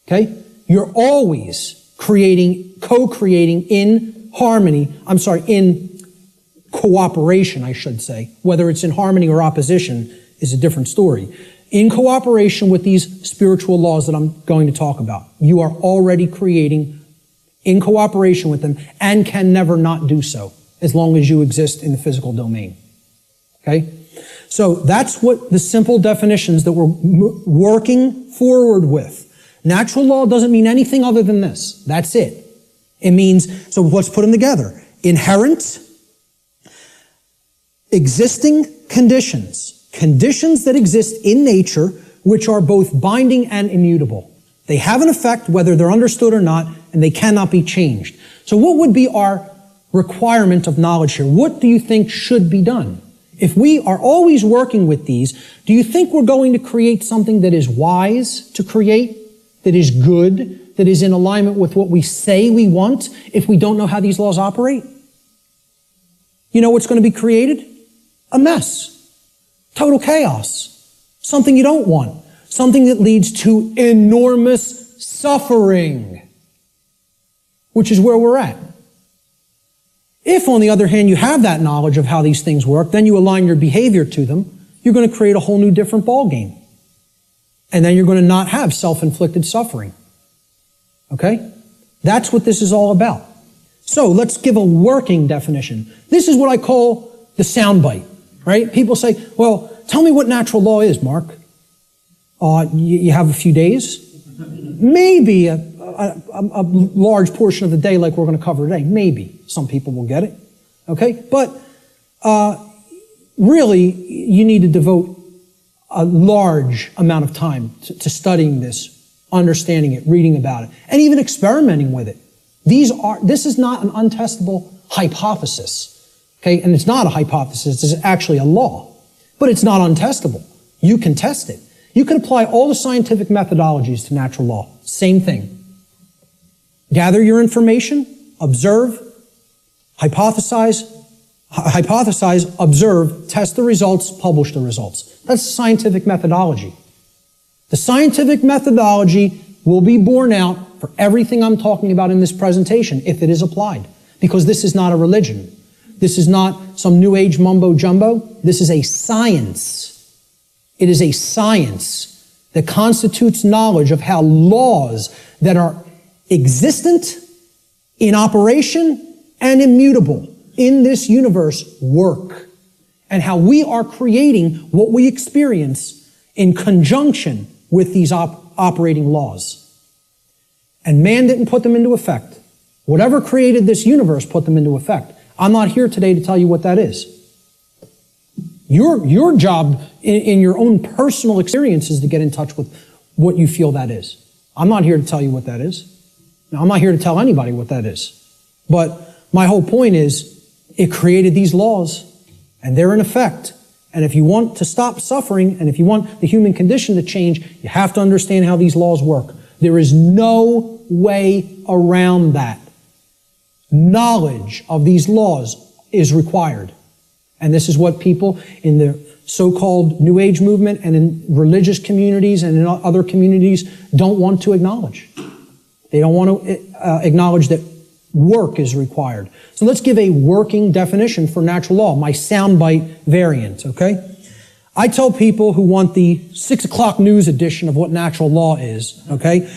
Okay? You're always creating, co-creating in harmony, in cooperation, I should say. Whether it's in harmony or opposition is a different story. In cooperation with these spiritual laws that I'm going to talk about, you are already creating in cooperation with them and can never not do so as long as you exist in the physical domain. Okay? So that's what the simple definitions that we're working forward with. Natural law doesn't mean anything other than this. That's it. It means, so let's put them together. Inherent, existing conditions. Conditions that exist in nature, which are both binding and immutable. They have an effect whether they're understood or not, and they cannot be changed. So what would be our requirement of knowledge here? What do you think should be done? If we are always working with these, do you think we're going to create something that is wise to create, that is good, that is in alignment with what we say we want if we don't know how these laws operate? You know what's going to be created? A mess. Total chaos. Something you don't want. Something that leads to enormous suffering, which is where we're at. If, on the other hand, you have that knowledge of how these things work, then you align your behavior to them, you're going to create a whole new different ballgame. And then you're going to not have self-inflicted suffering. Okay? That's what this is all about. So let's give a working definition. This is what I call the soundbite, right? People say, well, tell me what natural law is, Mark. You have a few days? Maybe a large portion of the day like we're going to cover today. Maybe. Some people will get it. Okay? But really, you need to devote a large amount of time to studying this, understanding it, reading about it, and even experimenting with it. This is not an untestable hypothesis. Okay? And it's not a hypothesis. It's actually a law. But it's not untestable. You can test it. You can apply all the scientific methodologies to natural law. Same thing. Gather your information, observe, hypothesize, observe, test the results, publish the results. That's scientific methodology. The scientific methodology will be borne out for everything I'm talking about in this presentation if it is applied. Because this is not a religion. This is not some new age mumbo jumbo. This is a science. It is a science that constitutes knowledge of how laws that are existent, in operation, and immutable in this universe work, and how we are creating what we experience in conjunction with these operating laws. And man didn't put them into effect. Whatever created this universe put them into effect. I'm not here today to tell you what that is. Your job in your own personal experience is to get in touch with what you feel that is. I'm not here to tell you what that is. Now, I'm not here to tell anybody what that is. But my whole point is, it created these laws, and they're in effect, And if you want to stop suffering, and if you want the human condition to change, you have to understand how these laws work. There is no way around that. Knowledge of these laws is required. And this is what people in the so-called New Age movement and in religious communities and in other communities don't want to acknowledge. They don't want to acknowledge that work is required. So let's give a working definition for natural law, my soundbite variant, okay? I tell people who want the 6 o'clock news edition of what natural law is, okay?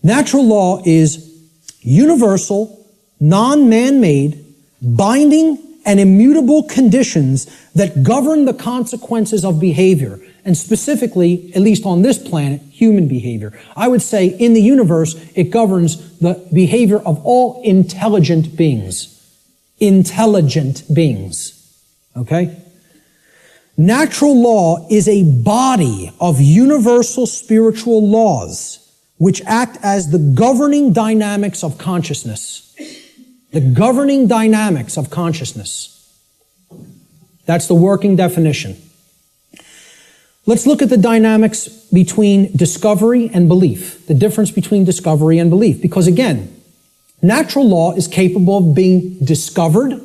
Natural law is universal, non-man-made, binding, and immutable conditions that govern the consequences of behavior, and specifically, at least on this planet, human behavior. I would say in the universe, it governs the behavior of all intelligent beings. Intelligent beings. Okay? Natural law is a body of universal spiritual laws which act as the governing dynamics of consciousness. The governing dynamics of consciousness. That's the working definition. Let's look at the dynamics between discovery and belief. The difference between discovery and belief. Because again, natural law is capable of being discovered,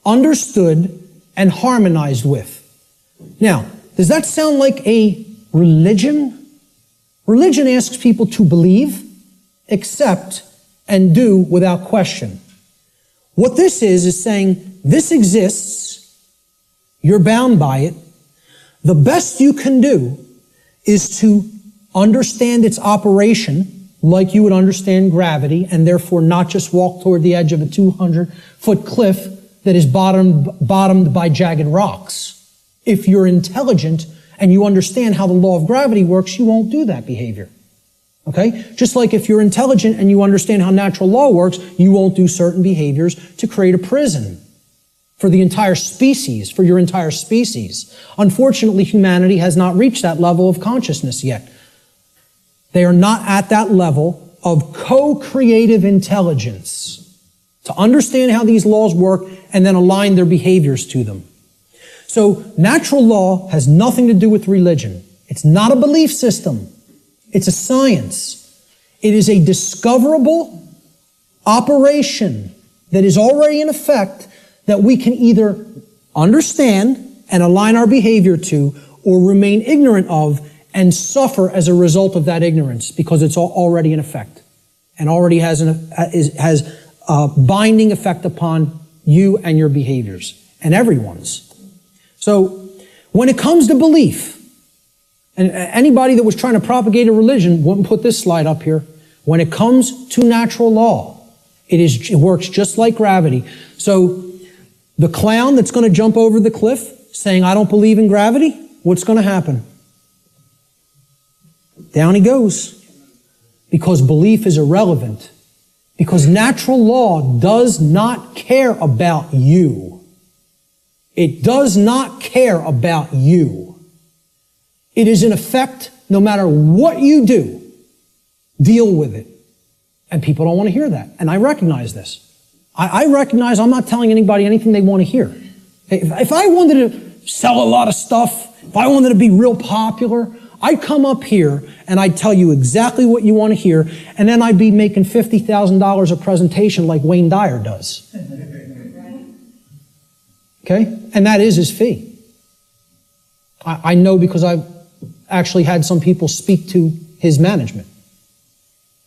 understood, and harmonized with. Now, does that sound like a religion? Religion asks people to believe, accept, and do without question. What this is saying, this exists, you're bound by it. The best you can do is to understand its operation like you would understand gravity, and therefore not just walk toward the edge of a 200-foot cliff that is bottomed by jagged rocks. If you're intelligent and you understand how the law of gravity works, you won't do that behavior. Okay? Just like if you're intelligent and you understand how natural law works, you won't do certain behaviors to create a prison for the entire species, for your entire species. Unfortunately, humanity has not reached that level of consciousness yet. They are not at that level of co-creative intelligence to understand how these laws work and then align their behaviors to them. So natural law has nothing to do with religion. It's not a belief system. It's a science. It is a discoverable operation that is already in effect that we can either understand and align our behavior to or remain ignorant of and suffer as a result of that ignorance because it's already in effect and already has a binding effect upon you and your behaviors and everyone's. So when it comes to belief, and anybody that was trying to propagate a religion wouldn't put this slide up here. When it comes to natural law, it works just like gravity. So the clown that's going to jump over the cliff saying, I don't believe in gravity, what's going to happen? Down he goes. Because belief is irrelevant. Because natural law does not care about you. It does not care about you. It is in effect, no matter what you do, deal with it. And people don't want to hear that. And I recognize this. I recognize I'm not telling anybody anything they want to hear. If I wanted to sell a lot of stuff, if I wanted to be real popular, I'd come up here and I'd tell you exactly what you want to hear, and then I'd be making $50,000 a presentation like Wayne Dyer does. Okay? And that is his fee. I know because I've actually had some people speak to his management.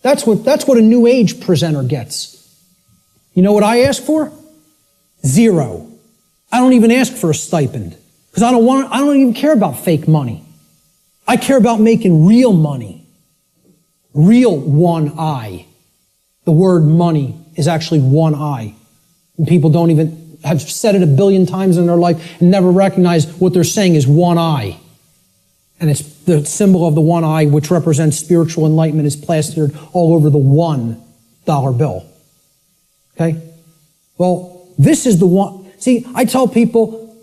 That's what a New Age presenter gets. You know what I ask for? 0. I don't even ask for a stipend because I don't even care about fake money. I care about making real money. Real one eye. The word money is actually one eye. And people don't even have said it 1 billion times in their life and never recognize what they're saying is one eye. And it's the symbol of the one eye, which represents spiritual enlightenment, is plastered all over the $1 bill. Okay? Well, this is the one. See, I tell people,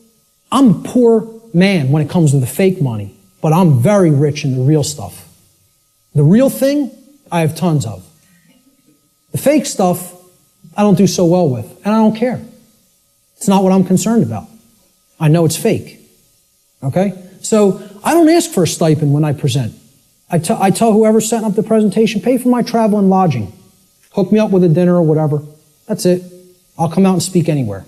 I'm a poor man when it comes to the fake money, but I'm very rich in the real stuff. The real thing, I have tons of. The fake stuff, I don't do so well with, and I don't care. It's not what I'm concerned about. I know it's fake. Okay? So I don't ask for a stipend when I present. I tell whoever's setting up the presentation, pay for my travel and lodging. Hook me up with a dinner or whatever. That's it. I'll come out and speak anywhere.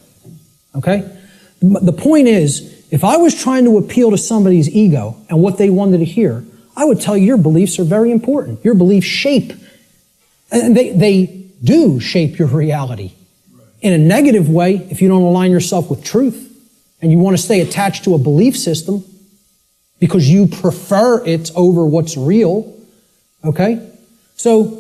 Okay? The point is, if I was trying to appeal to somebody's ego and what they wanted to hear, I would tell you your beliefs are very important. Your beliefs shape, and they do shape your reality. In a negative way, if you don't align yourself with truth and you want to stay attached to a belief system because you prefer it over what's real, okay? So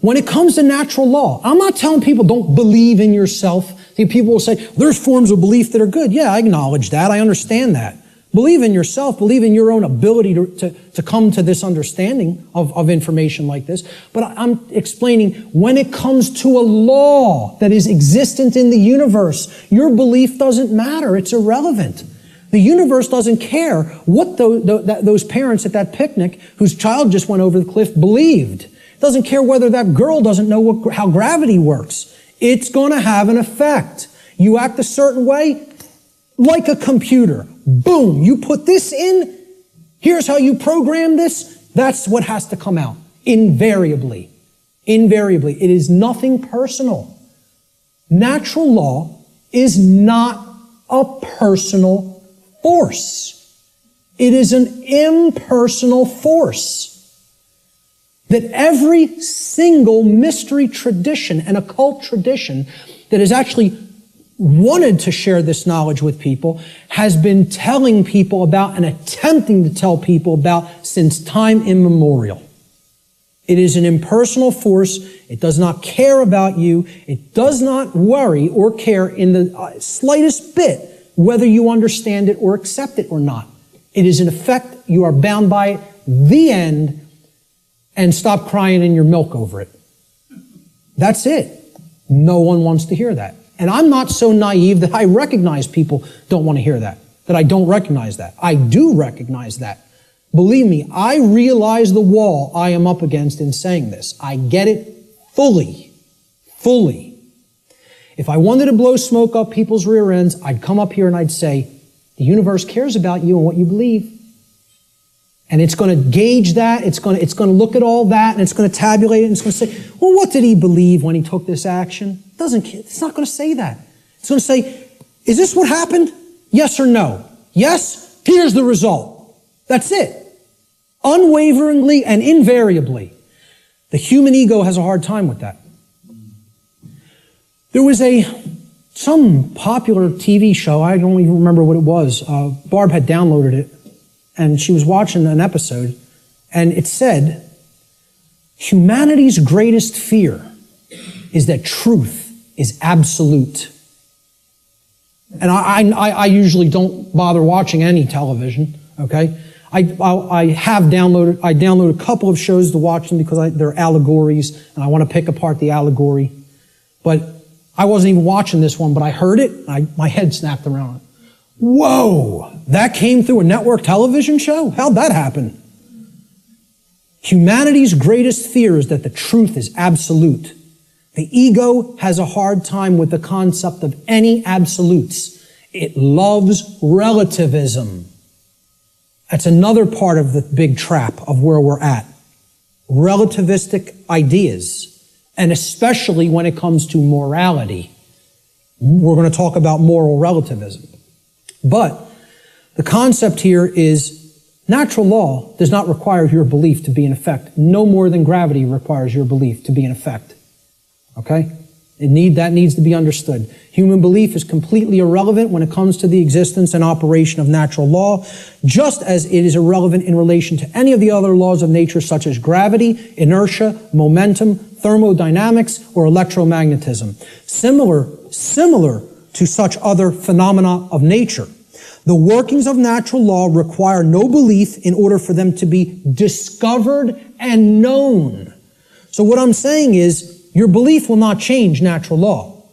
when it comes to natural law, I'm not telling people don't believe in yourself. People will say, there's forms of belief that are good. Yeah, I acknowledge that. I understand that. Believe in yourself. Believe in your own ability to come to this understanding of information like this. But I'm explaining when it comes to a law that is existent in the universe, your belief doesn't matter. It's irrelevant. The universe doesn't care what those parents at that picnic whose child just went over the cliff believed. It doesn't care whether that girl doesn't know how gravity works. It's going to have an effect. You act a certain way, like a computer. Boom, you put this in, here's how you program this, that's what has to come out. Invariably. Invariably. It is nothing personal. Natural law is not a personal force. It is an impersonal force. That every single mystery tradition and occult tradition that has actually wanted to share this knowledge with people has been telling people about and attempting to tell people about since time immemorial. It is an impersonal force. It does not care about you. It does not worry or care in the slightest bit whether you understand it or accept it or not. It is an effect. You are bound by it. The end. And stop crying in your milk over it. That's it. No one wants to hear that. And I'm not so naive that I recognize people don't want to hear that I don't recognize that. I do recognize that. Believe me, I realize the wall I am up against in saying this. I get it fully. Fully. If I wanted to blow smoke up people's rear ends, I'd come up here and I'd say, the universe cares about you and what you believe. And it's going to gauge that, it's going to look at all that, and it's going to tabulate it, and it's going to say, well, what did he believe when he took this action? It's not going to say that. It's going to say, is this what happened? Yes or no? Yes? Here's the result. That's it. Unwaveringly and invariably. The human ego has a hard time with that. There was some popular TV show, I don't even remember what it was. Barb had downloaded it. And she was watching an episode, and it said, humanity's greatest fear is that truth is absolute. And I usually don't bother watching any television, okay? I download a couple of shows to watch them because they're allegories, and I want to pick apart the allegory. But I wasn't even watching this one, but I heard it, and my head snapped around. Whoa, that came through a network television show? How'd that happen? Humanity's greatest fear is that the truth is absolute. The ego has a hard time with the concept of any absolutes. It loves relativism. That's another part of the big trap of where we're at. Relativistic ideas, and especially when it comes to morality. We're going to talk about moral relativism. But the concept here is natural law does not require your belief to be in effect, no more than gravity requires your belief to be in effect. Okay? That needs to be understood. Human belief is completely irrelevant when it comes to the existence and operation of natural law, just as it is irrelevant in relation to any of the other laws of nature such as gravity, inertia, momentum, thermodynamics, or electromagnetism. Similar to such other phenomena of nature. The workings of natural law require no belief in order for them to be discovered and known. So what I'm saying is, your belief will not change natural law,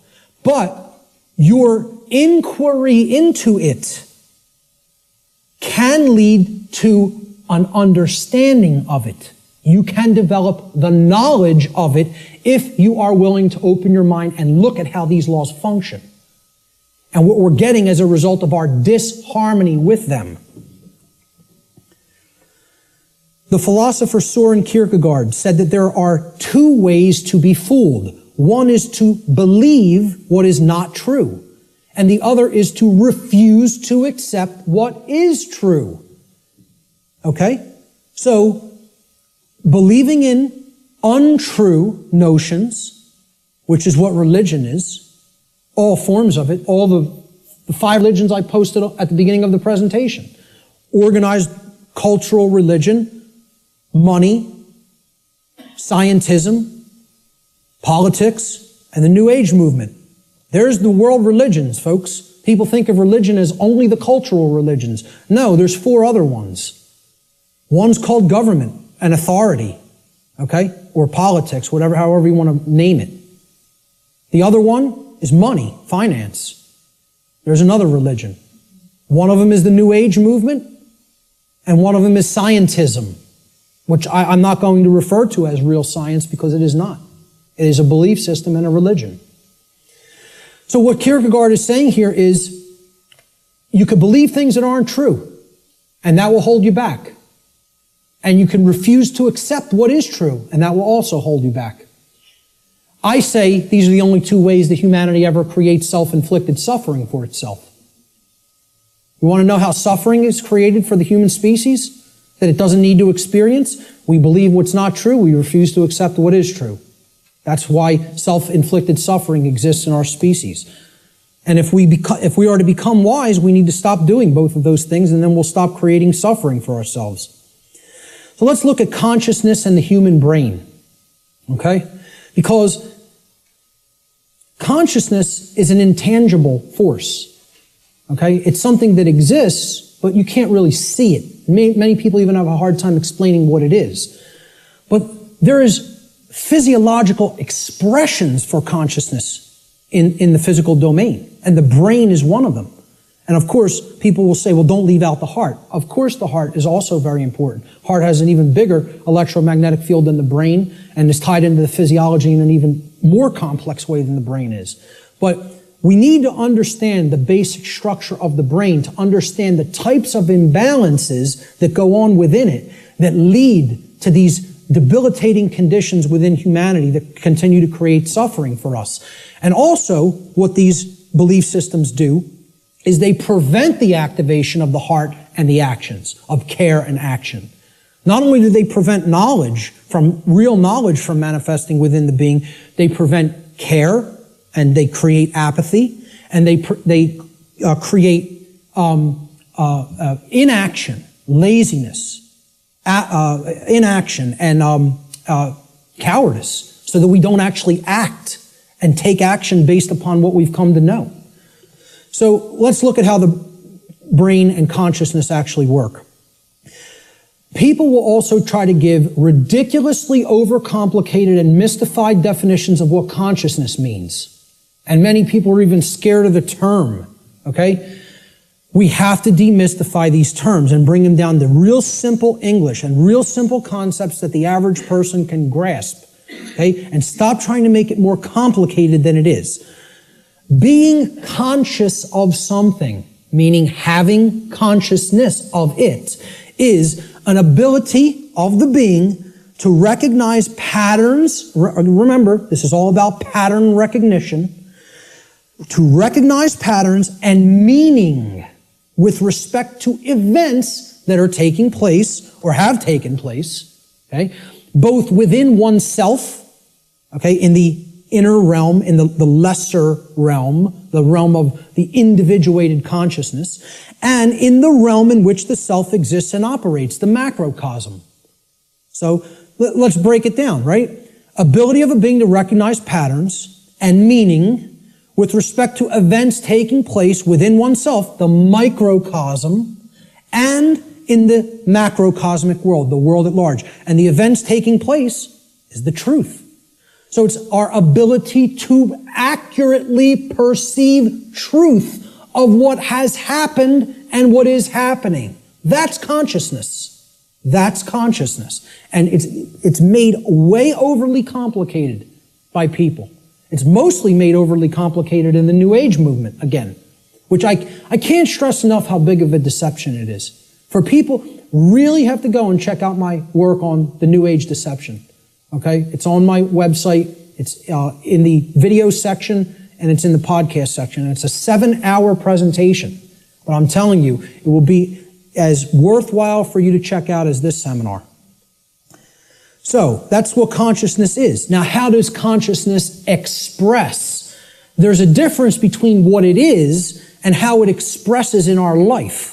but your inquiry into it can lead to an understanding of it. You can develop the knowledge of it if you are willing to open your mind and look at how these laws function and what we're getting as a result of our disharmony with them. The philosopher Soren Kierkegaard said that there are two ways to be fooled. One is to believe what is not true, and the other is to refuse to accept what is true. Okay? So, believing in untrue notions, which is what religion is, all forms of it, all the 5 religions I posted at the beginning of the presentation. Organized cultural religion, money, scientism, politics, and the New Age movement. There's the world religions, folks. People think of religion as only the cultural religions. No, there's 4 other ones. One's called government and authority, okay? Or politics, however you want to name it. The other one is money, finance. There's another religion. One of them is the New Age movement, and one of them is scientism, which I'm not going to refer to as real science because it is not. It is a belief system and a religion. So what Kierkegaard is saying here is you could believe things that aren't true, and that will hold you back. And you can refuse to accept what is true, and that will also hold you back. I say these are the only 2 ways that humanity ever creates self-inflicted suffering for itself. You want to know how suffering is created for the human species? That it doesn't need to experience? We believe what's not true. We refuse to accept what is true. That's why self-inflicted suffering exists in our species. And if we are to become wise, we need to stop doing both of those things, and then we'll stop creating suffering for ourselves. So let's look at consciousness and the human brain. Okay? Because consciousness is an intangible force. Okay? It's something that exists, but you can't really see it. Many people even have a hard time explaining what it is. But there is physiological expressions for consciousness in the physical domain, and the brain is one of them. And of course, people will say, well, don't leave out the heart. Of course, the heart is also very important. Heart has an even bigger electromagnetic field than the brain, and is tied into the physiology in an even more complex way than the brain is. But we need to understand the basic structure of the brain to understand the types of imbalances that go on within it that lead to these debilitating conditions within humanity that continue to create suffering for us. And also, what these belief systems do is they prevent the activation of the heart and the actions, of care and action. Not only do they prevent real knowledge from manifesting within the being, they prevent care, and they create apathy, and they create inaction, laziness, inaction, and cowardice, so that we don't actually act and take action based upon what we've come to know. So let's look at how the brain and consciousness actually work. People will also try to give ridiculously overcomplicated and mystified definitions of what consciousness means. And many people are even scared of the term, okay? We have to demystify these terms and bring them down to real simple English and real simple concepts that the average person can grasp, okay? And stop trying to make it more complicated than it is. Being conscious of something, meaning having consciousness of it, is an ability of the being to recognize patterns. Remember, this is all about pattern recognition. To recognize patterns and meaning with respect to events that are taking place or have taken place, okay, both within oneself, okay, in the inner realm, in the lesser realm, the realm of the individuated consciousness, and in the realm in which the self exists and operates, the macrocosm. So let's break it down, right? Ability of a being to recognize patterns and meaning with respect to events taking place within oneself, the microcosm, and in the macrocosmic world, the world at large. And the events taking place is the truth. So it's our ability to accurately perceive truth of what has happened and what is happening. That's consciousness. That's consciousness. And it's made way overly complicated by people. It's mostly made overly complicated in the New Age movement, again, which I can't stress enough how big of a deception it is. For people, really have to go and check out my work on the New Age deception. Okay? It's on my website. It's in the video section, and it's in the podcast section. And it's a 7-hour presentation. But I'm telling you, it will be as worthwhile for you to check out as this seminar. So, that's what consciousness is. Now, how does consciousness express? There's a difference between what it is and how it expresses in our life.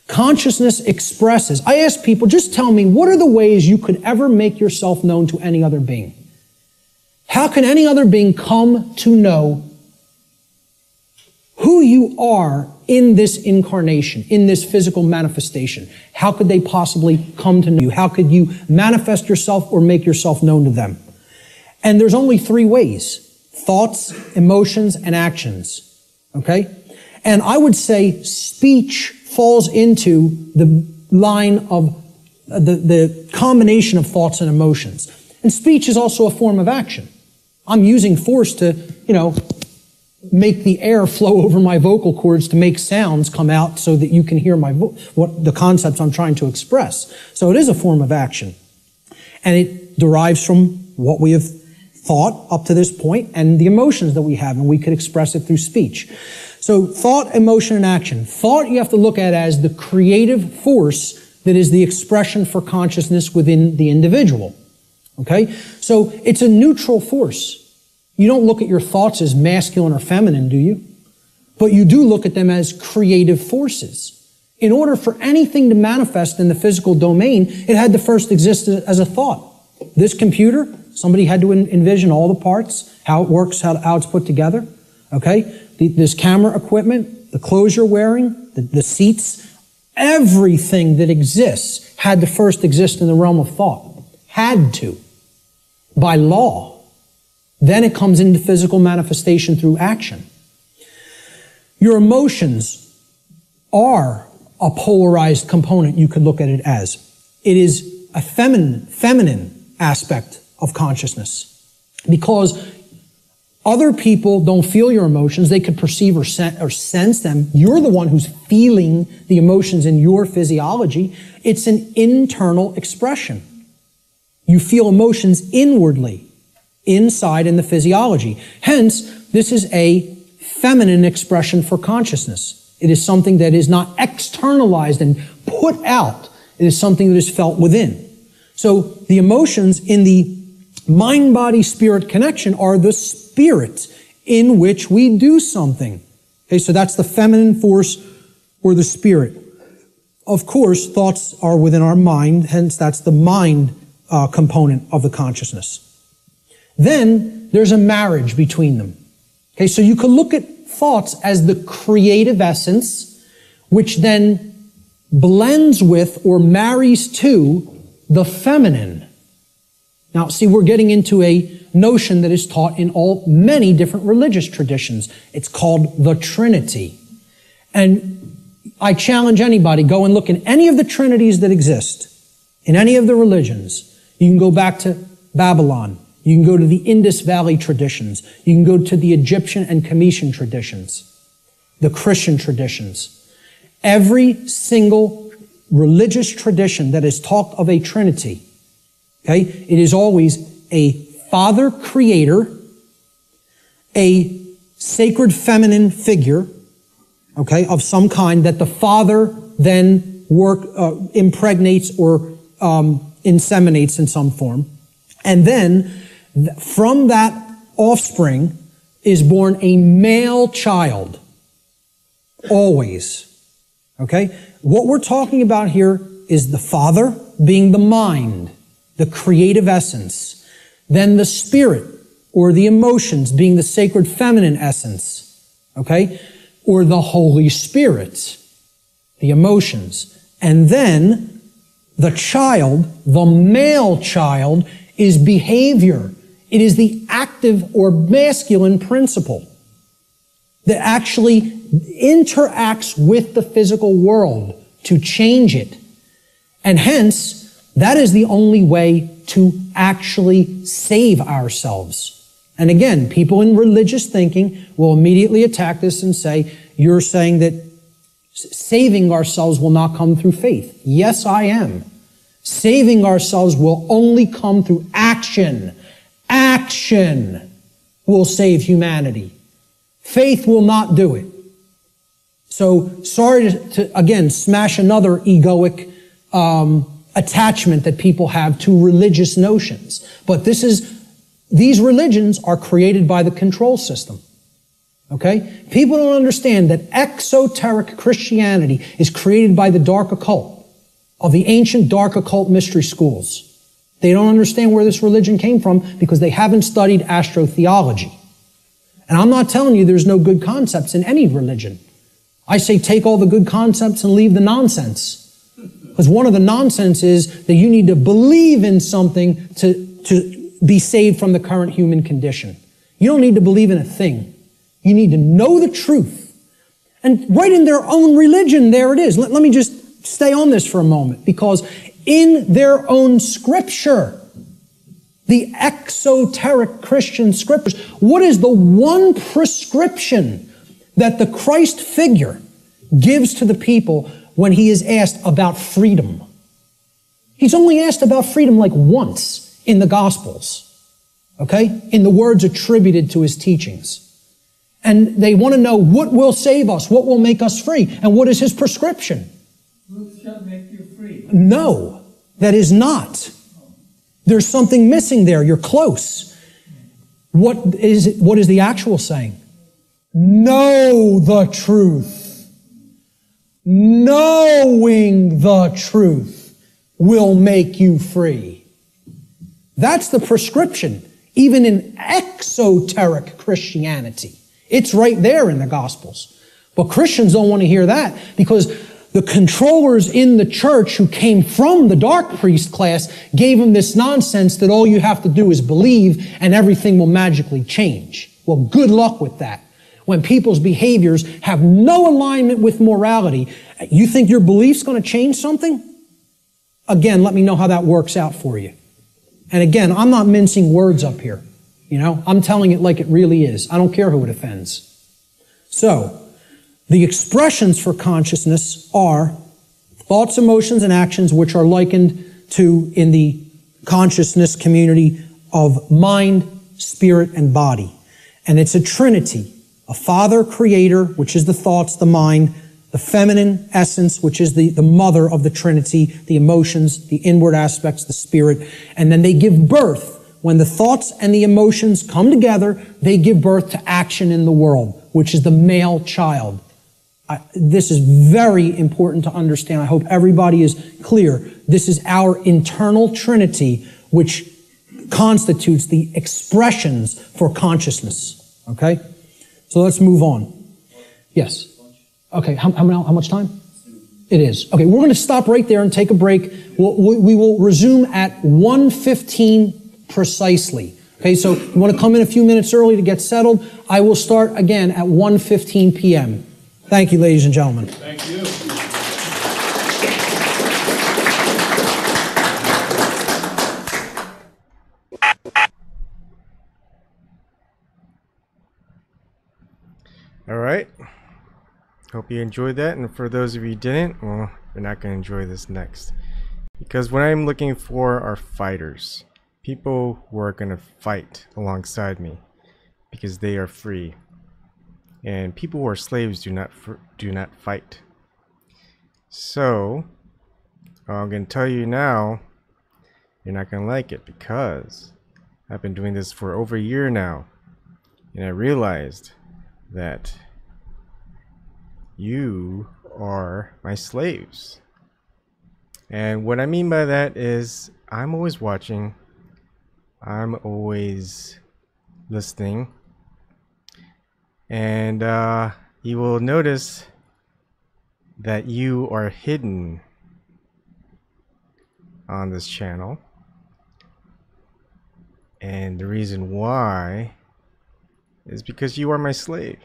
Consciousness expresses. I ask people, just tell me, what are the ways you could ever make yourself known to any other being? How can any other being come to know who you are in this incarnation, in this physical manifestation? How could they possibly come to know you? How could you manifest yourself or make yourself known to them? And there's only 3 ways: thoughts, emotions, and actions. Okay? And I would say speech falls into the line of the combination of thoughts and emotions. And speech is also a form of action. I'm using force to, make the air flow over my vocal cords to make sounds come out so that you can hear what the concepts I'm trying to express. So it is a form of action. And it derives from what we have thought up to this point and the emotions that we have, and we could express it through speech. So thought, emotion, and action. Thought you have to look at as the creative force that is the expression for consciousness within the individual. Okay? So it's a neutral force. You don't look at your thoughts as masculine or feminine, do you? But you do look at them as creative forces. In order for anything to manifest in the physical domain, it had to first exist as a thought. This computer, somebody had to envision all the parts, how it works, how it's put together. Okay? This camera equipment, the clothes you're wearing, the seats, everything that exists had to first exist in the realm of thought. Had to. By law. Then it comes into physical manifestation through action. Your emotions are a polarized component, you could look at it as. It is a feminine aspect of consciousness. Because other people don't feel your emotions, they could perceive or sense them. You're the one who's feeling the emotions in your physiology. It's an internal expression. You feel emotions inwardly. Inside in the physiology. Hence, this is a feminine expression for consciousness. It is something that is not externalized and put out. It is something that is felt within. So the emotions in the mind-body-spirit connection are the spirit in which we do something. Okay, so that's the feminine force or the spirit. Of course, thoughts are within our mind, hence that's the mind component of the consciousness. Then there's a marriage between them. Okay, so you could look at thoughts as the creative essence, which then blends with or marries to the feminine. Now, see, we're getting into a notion that is taught in many different religious traditions. It's called the Trinity. And I challenge anybody, go and look in any of the trinities that exist, in any of the religions. You can go back to Babylon. You can go to the Indus Valley traditions. You can go to the Egyptian and Cometian traditions, the Christian traditions. Every single religious tradition that has talked of a Trinity, okay, it is always a Father Creator, a sacred feminine figure, okay, of some kind that the Father then impregnates or inseminates in some form, and then from that offspring is born a male child. Always. Okay? What we're talking about here is the Father being the mind, the creative essence. Then the spirit or the emotions being the sacred feminine essence. Okay? Or the Holy Spirit, the emotions. And then the child, the male child, is behavior. It is the active or masculine principle that actually interacts with the physical world to change it. And hence, that is the only way to actually save ourselves. And again, people in religious thinking will immediately attack this and say, you're saying that Saving ourselves will not come through faith. Yes, I am. Saving ourselves will only come through action. Action will save humanity. Faith will not do it. So, sorry to again, smash another egoic attachment that people have to religious notions. But these religions are created by the control system. Okay? People don't understand that exoteric Christianity is created by the dark occult, of the ancient dark occult mystery schools. They don't understand where this religion came from because they haven't studied astrotheology. And I'm not telling you there's no good concepts in any religion. I say take all the good concepts and leave the nonsense. Because one of the nonsense is that you need to believe in something to be saved from the current human condition. You don't need to believe in a thing. You need to know the truth. And right in their own religion, there it is. Let me just stay on this for a moment, because in their own scripture, the exoteric Christian scriptures, what is the one prescription that the Christ figure gives to the people when he is asked about freedom? He's only asked about freedom like once in the Gospels, okay? In the words attributed to his teachings. And they want to know what will save us, what will make us free, and what is his prescription? Truth shall make you free. No, that is not. There's something missing there. You're close. What is the actual saying? Know the truth. Knowing the truth will make you free. That's the prescription, even in exoteric Christianity. It's right there in the Gospels. But Christians don't want to hear that, because the controllers in the church who came from the dark priest class gave them this nonsense that all you have to do is believe and everything will magically change. Well, good luck with that. When people's behaviors have no alignment with morality, you think your belief's going to change something? Again, let me know how that works out for you. And again, I'm not mincing words up here. You know, I'm telling it like it really is. I don't care who it offends. So, the expressions for consciousness are thoughts, emotions, and actions which are likened to, in the consciousness community, of mind, spirit, and body. And it's a trinity. A father creator, which is the thoughts, the mind, the feminine essence, which is the mother of the trinity, the emotions, the inward aspects, the spirit. And then they give birth. When the thoughts and the emotions come together, they give birth to action in the world, which is the male child. This is very important to understand. I hope everybody is clear. This is our internal trinity, which constitutes the expressions for consciousness. Okay? So let's move on. Yes? Okay, how much time? It is. Okay, we're going to stop right there and take a break. We will resume at 1:15 precisely. Okay, so you want to come in a few minutes early to get settled. I will start again at 1:15 p.m. Thank you, ladies and gentlemen. Thank you. All right. Hope you enjoyed that. And for those of you who didn't, well, you're not going to enjoy this next. Because what I'm looking for are fighters. People who are going to fight alongside me. Because they are free. And people who are slaves do not fight. So, I'm going to tell you now, you're not going to like it. Because I've been doing this for over a year now. And I realized that you are my slaves. And what I mean by that is I'm always watching, I'm always listening, and you will notice that you are hidden on this channel. And the reason why is because you are my slave.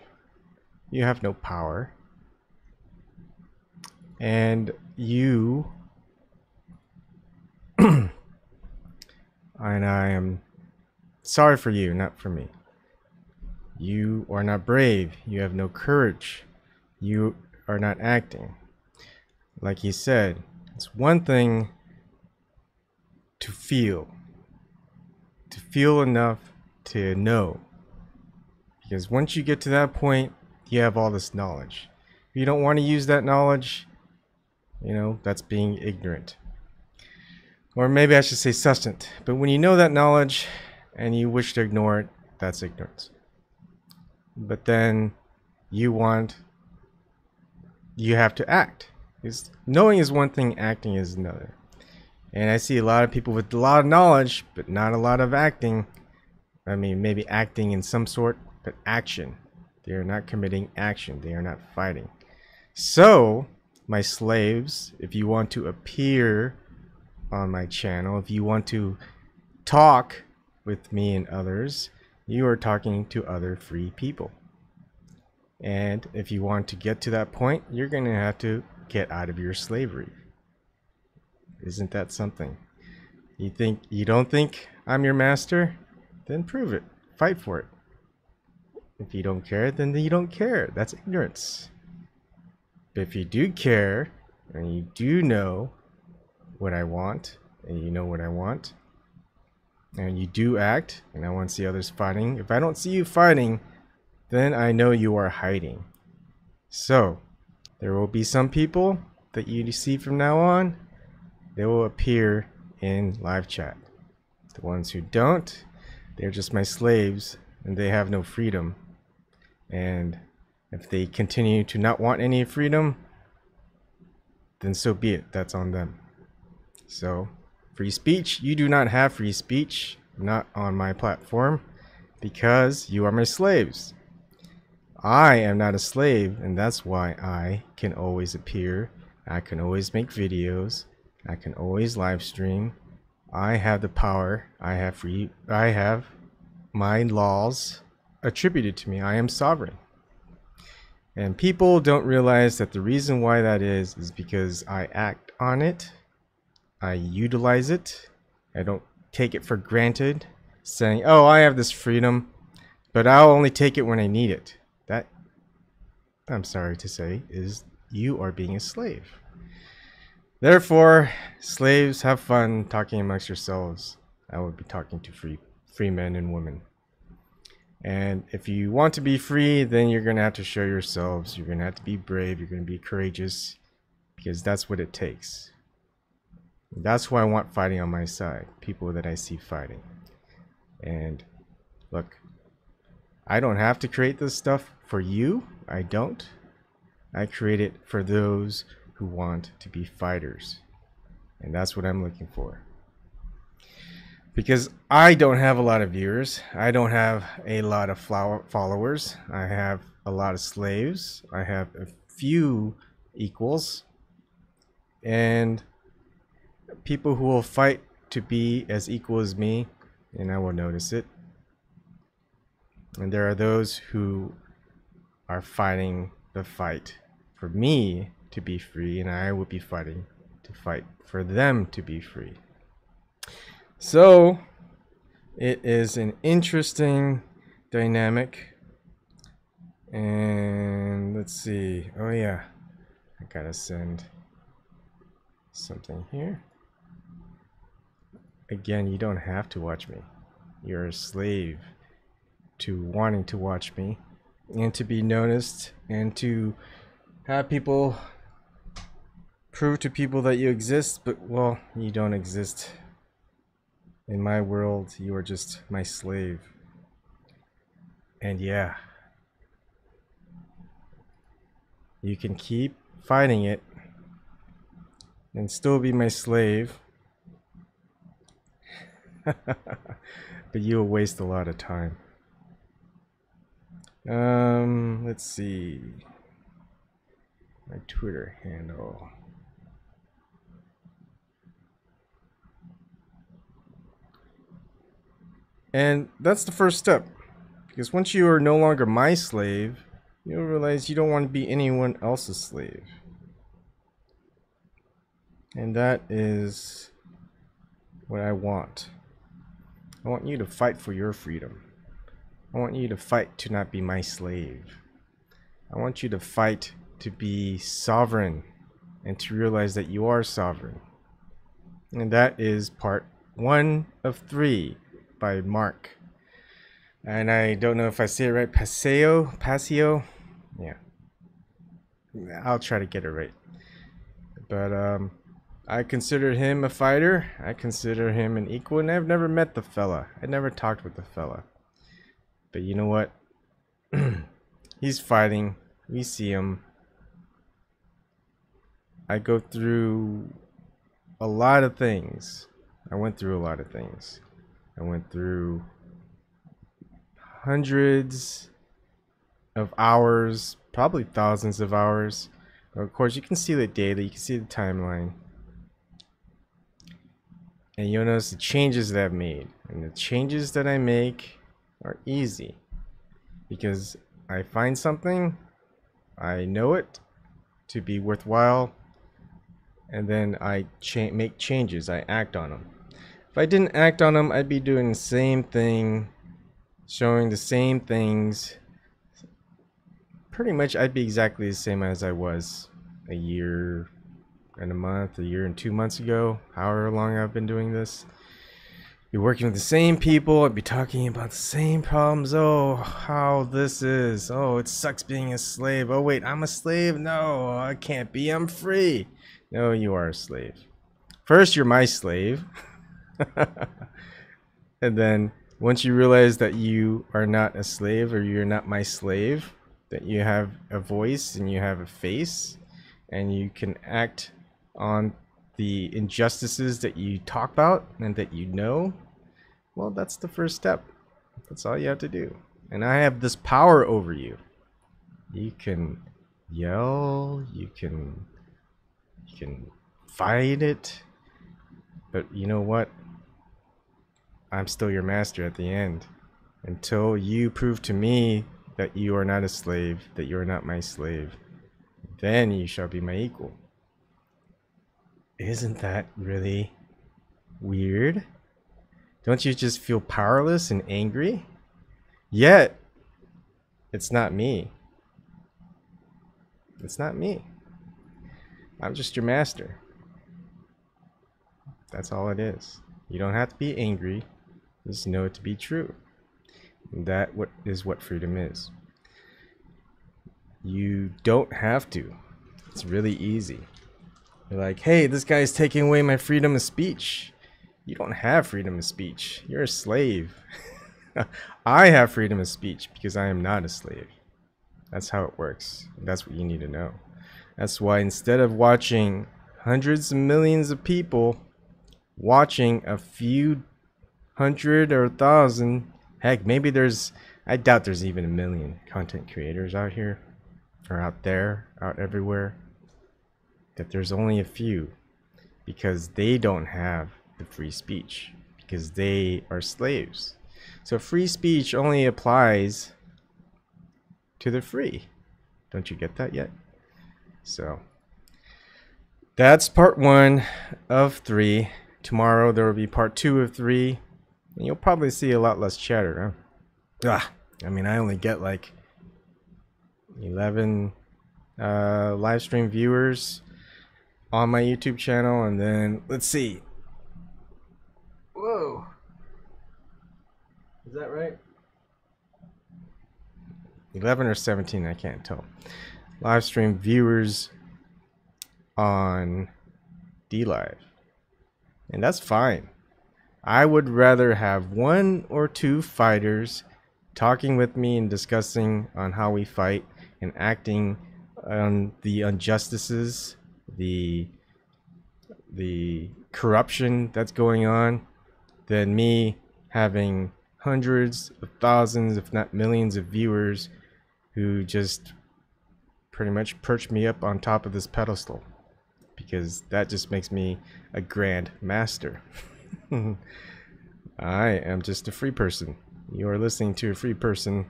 You have no power. And you and I am sorry for you, not for me. You are not brave. You have no courage. You are not acting. Like he said, it's one thing to feel enough to know. Because once you get to that point, you have all this knowledge. If you don't want to use that knowledge, you know, that's being ignorant. Or maybe I should say succinct. But when you know that knowledge and you wish to ignore it, that's ignorance. But then you have to act. Because knowing is one thing, acting is another. And I see a lot of people with a lot of knowledge, but not a lot of acting. I mean, maybe acting in some sort, but action. They are not committing action. They are not fighting. So, my slaves, if you want to appear on my channel, if you want to talk with me and others, you are talking to other free people. And if you want to get to that point, you're going to have to get out of your slavery. Isn't that something? You don't think I'm your master? Then prove it. Fight for it. If you don't care, then you don't care. That's ignorance. But if you do care, and you do know what I want, and you know what I want, and you do act, and I want to see others fighting. If I don't see you fighting, then I know you are hiding. So, there will be some people that you see from now on, they will appear in live chat. The ones who don't, they're just my slaves, and they have no freedom. And if they continue to not want any freedom, then so be it. That's on them. So, free speech, you do not have free speech, not on my platform, because you are my slaves. I am not a slave, and that's why I can always appear. I can always make videos. I can always live stream. I have the power. I have my laws attributed to me. I am sovereign. And people don't realize that the reason why that is because I act on it. I utilize it. I don't take it for granted, saying, oh, I have this freedom, but I'll only take it when I need it. That, I'm sorry to say, is you are being a slave. Therefore, slaves, have fun talking amongst yourselves. I would be talking to free men and women. And if you want to be free, then you're going to have to show yourselves. You're going to have to be brave. You're going to be courageous, because that's what it takes. That's why I want fighting on my side. People that I see fighting. And look, I don't have to create this stuff for you. I don't. I create it for those who want to be fighters. And that's what I'm looking for. Because I don't have a lot of viewers. I don't have a lot of followers. I have a lot of slaves. I have a few equals. And people who will fight to be as equal as me, and I will notice it. And there are those who are fighting the fight for me to be free, and I will be fighting to fight for them to be free. So it is an interesting dynamic. And let's see. Oh yeah, I gotta send something here. Again, you don't have to watch me. You're a slave to wanting to watch me and to be noticed and to have people prove to people that you exist, but well, you don't exist. In my world, you are just my slave. And yeah, you can keep fighting it and still be my slave. But you'll waste a lot of time. Let's see. My Twitter handle. And that's the first step. Because once you are no longer my slave, you'll realize you don't want to be anyone else's slave. And that is what I want. I want you to fight for your freedom. I want you to fight to not be my slave. I want you to fight to be sovereign and to realize that you are sovereign. And that is part 1 of 3 by Mark. And I don't know if I say it right. Passio. Yeah. I'll try to get it right. But I consider him a fighter. I consider him an equal, and I've never met the fella. I never talked with the fella. But you know what? He's fighting. We see him. I go through a lot of things. I went through a lot of things. I went through hundreds of hours, probably thousands of hours. Of course, you can see the data, you can see the timeline. And you'll notice the changes that I've made. And the changes that I make are easy. Because I find something, I know it to be worthwhile, and then I make changes, I act on them. If I didn't act on them, I'd be doing the same thing, showing the same things. Pretty much I'd be exactly the same as I was a year and a month, a year and 2 months ago, however long I've been doing this. Be working with the same people, I'd be talking about the same problems. Oh, how this is. Oh, it sucks being a slave. Oh wait, I'm a slave? No, I can't be, I'm free. No, you are a slave. First, you're my slave. And then once you realize that you are not a slave, or you're not my slave, that you have a voice and you have a face, and you can act on the injustices that you talk about and that you know, well, that's the first step. That's all you have to do. And I have this power over you. You can yell, you can fight it, but you know what? I'm still your master at the end. Until you prove to me that you are not a slave, that you are not my slave, then you shall be my equal. Isn't that really weird? Don't you just feel powerless and angry? Yet, it's not me. It's not me. I'm just your master. That's all it is. You don't have to be angry. Just know it to be true. And that is what freedom is. You don't have to. It's really easy. You're like, hey, this guy's taking away my freedom of speech. You don't have freedom of speech. You're a slave. I have freedom of speech because I am not a slave. That's how it works. That's what you need to know. That's why instead of watching hundreds of millions of people watching a few hundred or 1,000, heck, maybe I doubt there's even 1 million content creators out here, or out there, out everywhere, that there's only a few, because they don't have the free speech, because they are slaves. So free speech only applies to the free. Don't you get that yet? So that's part 1 of 3. Tomorrow there will be part 2 of 3, and you'll probably see a lot less chatter, huh? I mean, I only get like 11 live stream viewers on my YouTube channel, and then let's see. Whoa, is that right? 11 or 17, I can't tell. Live stream viewers on DLive. And that's fine. I would rather have 1 or 2 fighters talking with me and discussing on how we fight and acting on the injustices, the corruption that's going on, than me having hundreds of thousands, if not millions of viewers who just pretty much perch me up on top of this pedestal, because that just makes me a grand master. I am just a free person. You are listening to a free person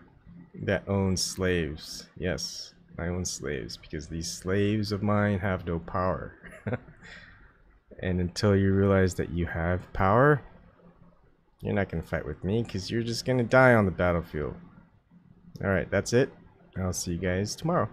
that owns slaves. Yes, I own slaves, because these slaves of mine have no power. And until you realize that you have power, you're not going to fight with me, because you're just going to die on the battlefield. Alright, that's it. I'll see you guys tomorrow.